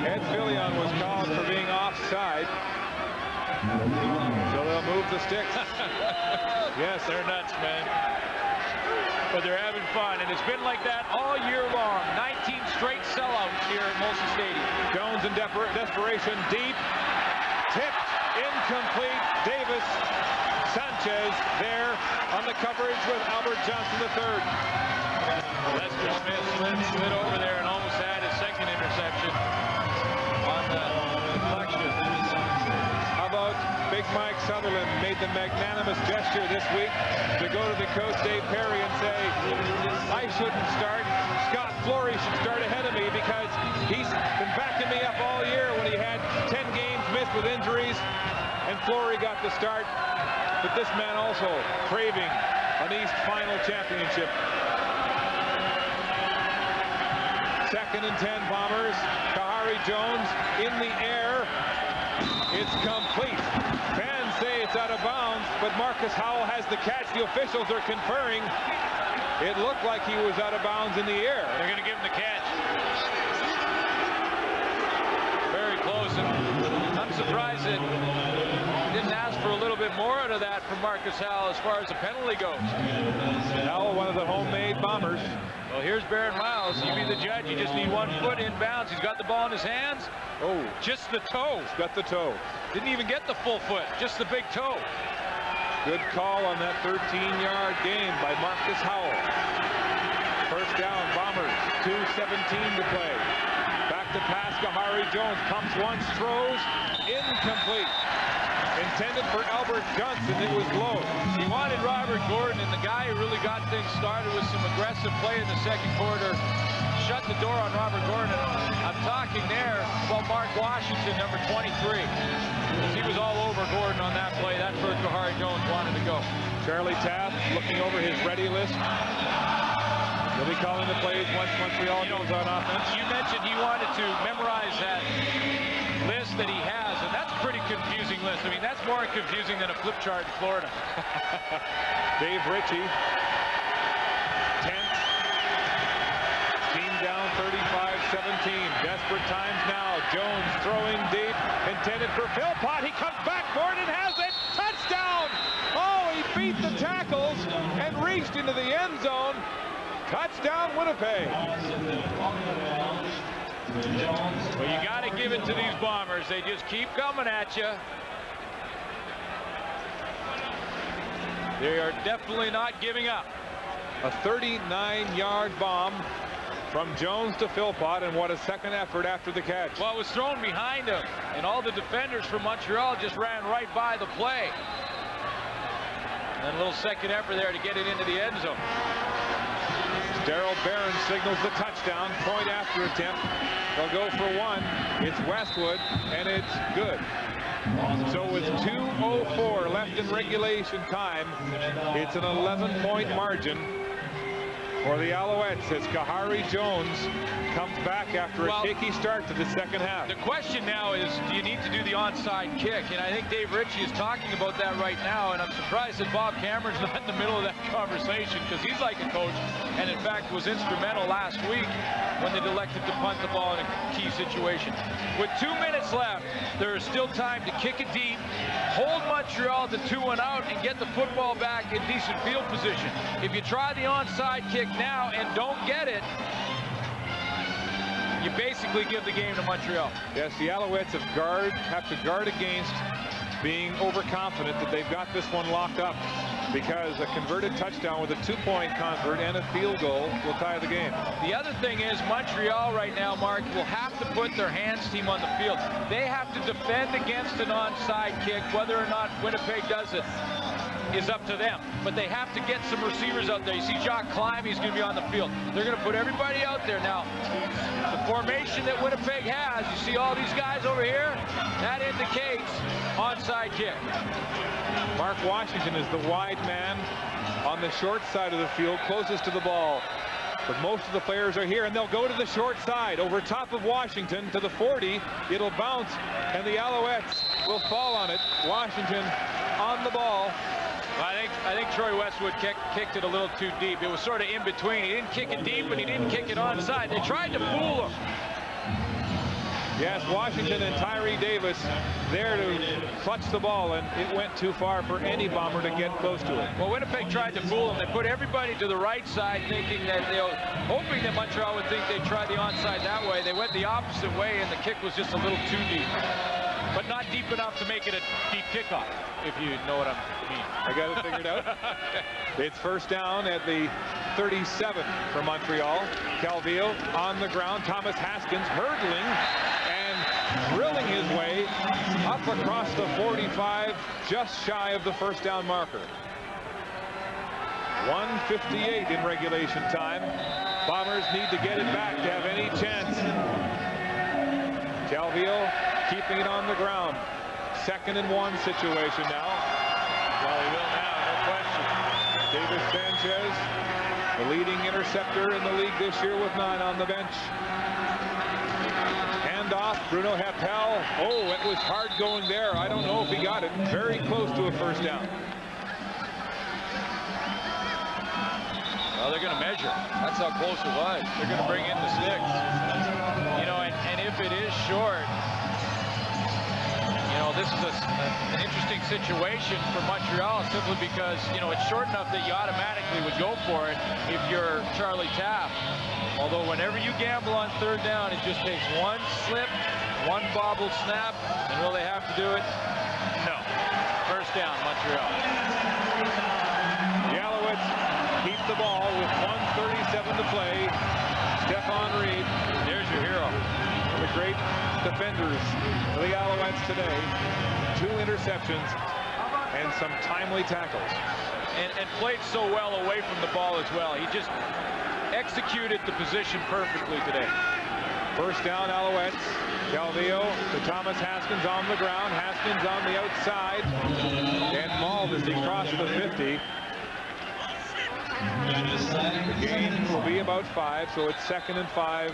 Ed Fillion was called for being offside. So they'll move the sticks. Yes, they're nuts, man. But they're having fun, and it's been like that all year long. 19 straight sellouts here at Molson Stadium. Jones in desperation, deep, tipped, incomplete. Davis, Sanchez there on the coverage with Albert Johnson III. Lester Smith slid over there and almost had his 2nd interception on the deflection. How about Big Mike Sutherland made the magnanimous gesture this week to go to the coach Dave Perry and say, I shouldn't start. Scott Flory should start ahead of me because he's been backing me up all year when he had 10 games missed with injuries, and Flory got the start. But this man also craving an East Final championship. 2nd and 10 Bombers. Kahari Jones in the air. It's complete. Fans say it's out of bounds, but Marcus Howell has the catch. The officials are conferring. It looked like he was out of bounds in the air. They're going to give him the catch. Very close, and I'm surprised that didn't ask for a little bit more out of that from Marcus Howell as far as the penalty goes. Howell, one of the homemade Bombers. Well, here's Barron Miles. You be the judge. You just need 1 foot in bounds. He's got the ball in his hands. Oh, just the toe. He's got the toe. Didn't even get the full foot, just the big toe. Good call on that 13-yard gain by Marcus Howell. First down, Bombers. Bombers, 2:17 to play. Back to pass, Kahari Jones pumps once, throws, incomplete. Intended for Albert Johnson, it was low. He wanted Robert Gordon, and the guy who really got things started with some aggressive play in the second quarter shut the door on Robert Gordon. I'm talking there about Mark Washington, number 23. He was all over Gordon on that play. That's where Kahari Jones wanted to go. Charlie Taft looking over his ready list. He'll be calling the plays once Montreal goes on offense. You mentioned he wanted to memorize that list that he has, and that's a pretty confusing list. I mean, that's more confusing than a flip chart in Florida. Dave Ritchie, tense. Team down 35-17. Desperate times now. Jones throwing deep, intended for Philpott. He comes back for it and has it. Touchdown! Oh, he beat the tackles and reached into the end zone. Touchdown, Winnipeg. Well, you got to give it to these Bombers. They just keep coming at you. They are definitely not giving up. A 39-yard bomb from Jones to Philpott, and what a second effort after the catch. Well, it was thrown behind him, and all the defenders from Montreal just ran right by the play. And a little second effort there to get it into the end zone. Darrell Barron signals the touchdown. Point after attempt. They'll go for one. It's Westwood, and it's good. So with 2:04 left in regulation time, it's an 11-point margin for the Alouettes as Kahari Jones comes back after a shaky start to the second half. The question now is, do you need to do the onside kick? And I think Dave Ritchie is talking about that right now, and I'm surprised that Bob Cameron's not in the middle of that conversation, because he's like a coach, and in fact was instrumental last week when they elected to punt the ball in a key situation. With 2 minutes left, there is still time to kick it deep, hold Montreal to 2-1 out, and get the football back in decent field position. If you try the onside kick now and don't get it, you basically give the game to Montreal. Yes, the Alouettes have to guard against being overconfident that they've got this one locked up, because a converted touchdown with a 2-point convert and a field goal will tie the game. The other thing is Montreal right now, Mark, will have to put their hands team on the field. They have to defend against an onside kick. Whether or not Winnipeg does it is up to them, but they have to get some receivers out there. You see Jacques Climb, he's going to be on the field. They're going to put everybody out there. Now, the formation that Winnipeg has, you see all these guys over here, that indicates onside kick. Mark Washington is the wide man on the short side of the field, closest to the ball. But most of the players are here, and they'll go to the short side over top of Washington to the 40. It'll bounce, and the Alouettes will fall on it. Washington on the ball. I think Troy Westwood kicked it a little too deep. It was sort of in between. He didn't kick it deep, but he didn't kick it onside. They tried to fool him. Yes, Washington and Tyree Davis there to clutch the ball, and it went too far for any Bomber to get close to it. Well, Winnipeg tried to fool him. They put everybody to the right side, hoping that Montreal would think they'd try the onside that way. They went the opposite way, and the kick was just a little too deep. But not deep enough to make it a deep kickoff, if you know what I mean. I got it figured out. It's first down at the 37 for Montreal. Calvillo on the ground. Thomas Haskins hurdling and drilling his way up across the 45, just shy of the first down marker. 1:58 in regulation time. Bombers need to get it back to have any chance. Calvillo keeping it on the ground. 2nd and 1 situation now. Well, he will now, no question. Davis Sanchez, the leading interceptor in the league this year with 9 on the bench. Handoff, Bruno Heppel. Oh, it was hard going there. I don't know if he got it. Very close to a first down. Well, they're going to measure. That's how close it was. They're going to bring in the sticks. You know, and if it is short, you know, this is an interesting situation for Montreal, simply because, you know, it's short enough that you automatically would go for it if you're Charlie Taft. Although whenever you gamble on 3rd down, it just takes one slip, one bobbled snap, and will they have to do it? No. First down, Montreal. The Alouettes keep the ball with 1:37 to play. Stephon Reed, there's your hero. One of the great defenders of the Alouettes today. 2 interceptions and some timely tackles. And played so well away from the ball as well. He just executed the position perfectly today. First down, Alouettes. Calvillo to Thomas Haskins on the ground. Haskins on the outside. And mauled as he crosses the 50. The gain will be about 5, so it's 2nd and 5,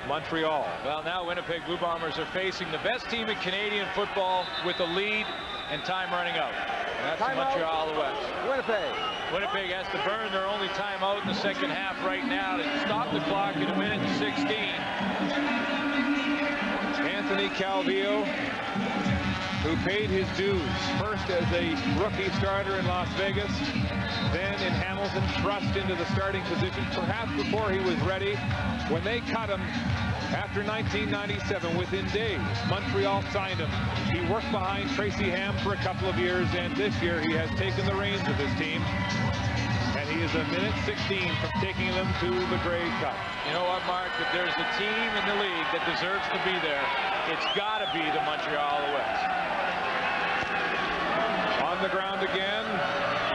Montreal. Well, now Winnipeg Blue Bombers are facing the best team in Canadian football with a lead and time running out. And that's the Montreal Alouettes. Winnipeg. Winnipeg has to burn their only timeout in the second half right now to stop the clock at 1:16. Anthony Calvillo, who paid his dues first as a rookie starter in Las Vegas, then in Hamilton, thrust into the starting position perhaps before he was ready. When they cut him after 1997, within days, Montreal signed him. He worked behind Tracy Ham for a couple of years, and this year he has taken the reins of his team. And he is 1:16 from taking them to the Grey Cup. You know what, Mark? If there's a team in the league that deserves to be there, it's got to be the Montreal Alouettes. On the ground again,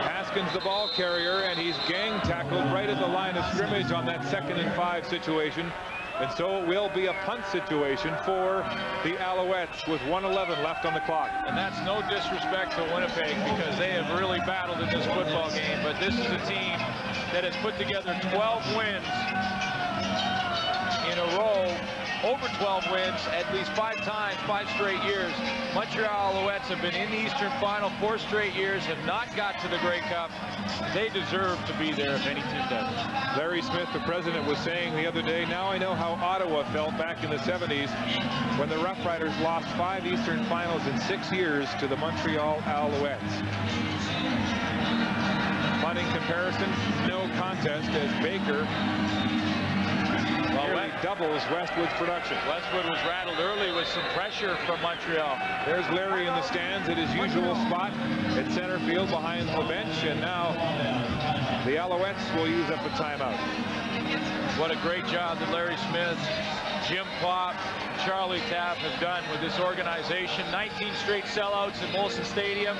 Haskins the ball carrier, and he's gang tackled right at the line of scrimmage on that 2nd and 5 situation. And so it will be a punt situation for the Alouettes with 1:11 left on the clock. And that's no disrespect to Winnipeg, because they have really battled in this football game. But this is a team that has put together 12 wins in a row, over 12 wins at least 5 times, 5 straight years. Montreal Alouettes have been in the Eastern Final 4 straight years, have not got to the Grey Cup. They deserve to be there if any team does. Larry Smith, the president, was saying the other day, now I know how Ottawa felt back in the 70s when the Rough Riders lost 5 Eastern Finals in 6 years to the Montreal Alouettes. Punting comparison, no contest, as Baker nearly doubles Westwood's production. Westwood was rattled early with some pressure from Montreal. There's Larry in the stands at his usual spot at center field behind the bench, and now the Alouettes will use up a timeout. What a great job that Larry Smith, Jim Pop, Charlie Tapp have done with this organization. 19 straight sellouts at Molson Stadium.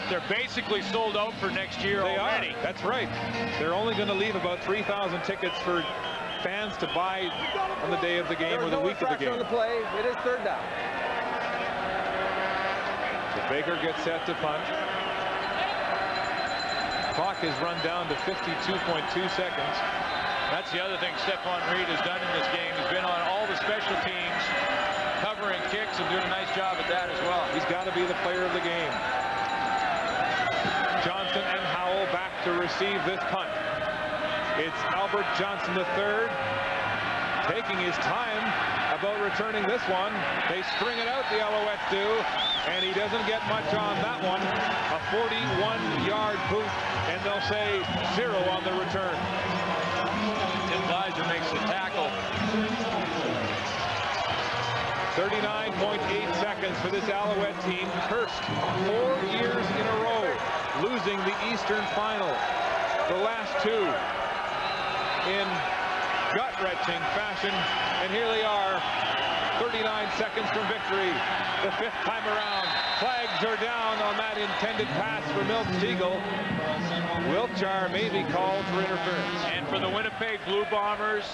They're basically sold out for next year already. That's right. They're only going to leave about 3,000 tickets for fans to buy on the day of the game or the week of the game. On the play. It is 3rd down. So Baker gets set to punt. Clock is run down to 52.2 seconds. That's the other thing Stephon Reed has done in this game. He's been on all the special teams, covering kicks, and doing a nice job at that as well. He's got to be the player of the game. Johnson and Howell back to receive this punt. It's Albert Johnson III taking his time about returning this one. They string it out, the Alouettes do, and he doesn't get much on that one. A 41-yard boot, and they'll say 0 on the return. Tim Gleiser makes the tackle. 39.8 seconds for this Alouette team, cursed 4 years in a row, losing the Eastern Final. The last 2 in gut-wrenching fashion, and here they are, 39 seconds from victory. The 5th time around, flags are down on that intended pass for Milt Stegall. Wiltshire may be called for interference. And for the Winnipeg Blue Bombers,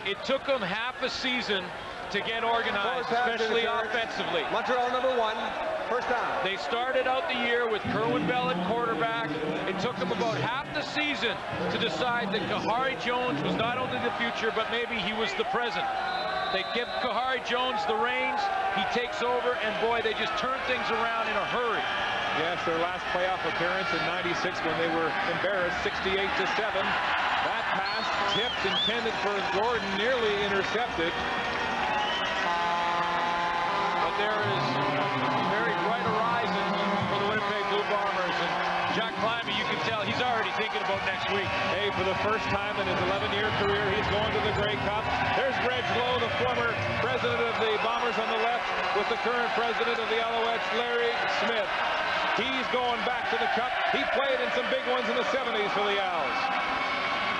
it took them half a season to get organized, especially offensively. Montreal number 1, first down. They started out the year with Kerwin Bell at quarterback. It took them about half the season to decide that Kahari Jones was not only the future, but maybe he was the present. They give Kahari Jones the reins, he takes over, and boy, they just turn things around in a hurry. Yes, their last playoff appearance in '96 when they were embarrassed 68-7. That pass tipped, intended for Gordon, nearly intercepted. But there is a very bright horizon for the Winnipeg Blue Bombers. And Jack Climby, you can tell he's already thinking about next week. Hey, for the first time in his 11-year career, he's going to the Grey Cup. There's Reg Lowe, the former president of the Bombers on the left, with the current president of the Alouettes, Larry Smith. He's going back to the Cup. He played in some big ones in the 70s for the Owls.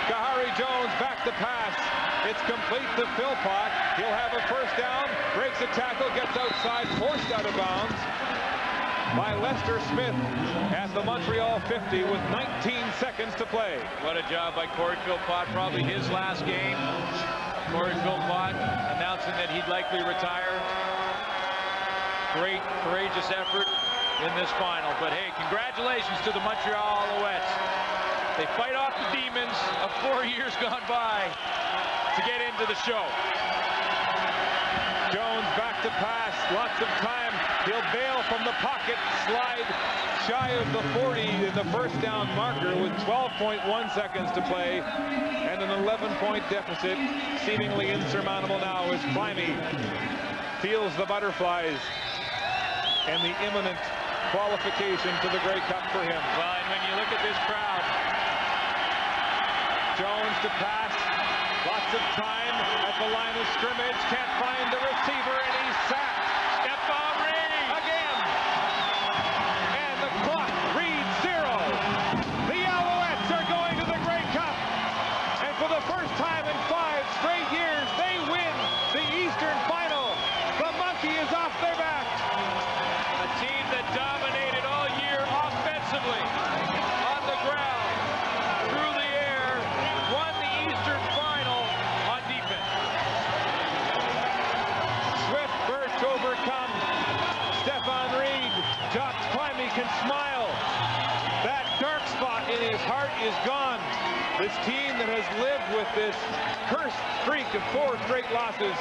Kahari Jones back to pass. It's complete to Philpott. He'll have a first down, breaks a tackle, gets outside, forced out of bounds by Lester Smith at the Montreal 50 with 19 seconds to play. What a job by Corey Philpott, probably his last game. Corey Philpott announcing that he'd likely retire. Great, courageous effort in this final. But hey, congratulations to the Montreal Alouettes. They fight off the demons of 4 years gone by to get into the show. Jones back to pass, lots of time. He'll bail from the pocket, slide shy of the 40 in the first down marker with 12.1 seconds to play, and an 11-point deficit, seemingly insurmountable now as Climby feels the butterflies and the imminent qualification to the Grey Cup for him. Well, and when you look at this crowd, Jones to pass, lots of time at the line of scrimmage, can't find the receiver, and he's sacked. Stephon Reed again, and the clock reads 0. The Alouettes are going to the Grey Cup, and for the first time in 5 straight years, they win the Eastern Final. The monkey is off their back. A team that dominated all year offensively, on the ground, through the air, won the Eastern Final on defense. Swift burst overcome. Stephon Reed, Jock Climby can smile. That dark spot in his heart is gone. This team that has lived with this cursed streak of 4 straight losses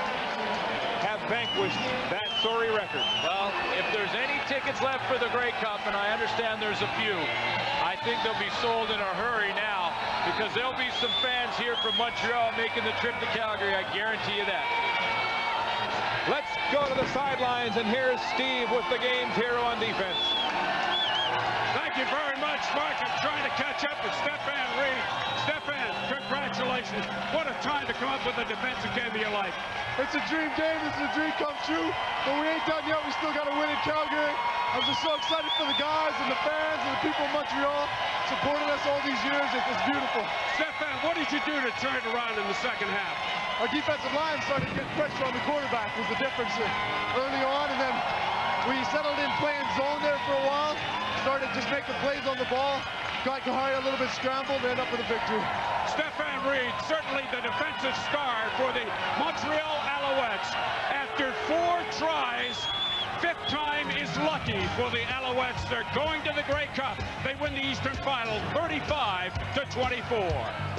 have vanquished that sorry record. Well, if there's any tickets left for the Grey Cup, and I understand there's a few, I think they'll be sold in a hurry now, because there'll be some fans here from Montreal making the trip to Calgary. I guarantee you that. Let's go to the sidelines, and here's Steve with the game's hero on defense. Thank you very much, Mark. I'm trying to catch up with Stephon Reed. Stephon, congratulations. What a time to come up with a defensive game of your life. It's a dream game. This is a dream come true. But we ain't done yet. We still got to win in Calgary. I'm just so excited for the guys and the fans and the people of Montreal supporting us all these years. It's beautiful. Stephon, what did you do to turn around in the second half? Our defensive line started getting pressure on the quarterback was the difference early on. And then we settled in playing zone there for a while. Started just making plays on the ball. Got Kahari a little bit scrambled, ended up with a victory. Stephon Reed, certainly the defensive star for the Montreal Alouettes. After 4 tries, 5th time is lucky for the Alouettes. They're going to the Grey Cup. They win the Eastern Final 35-24.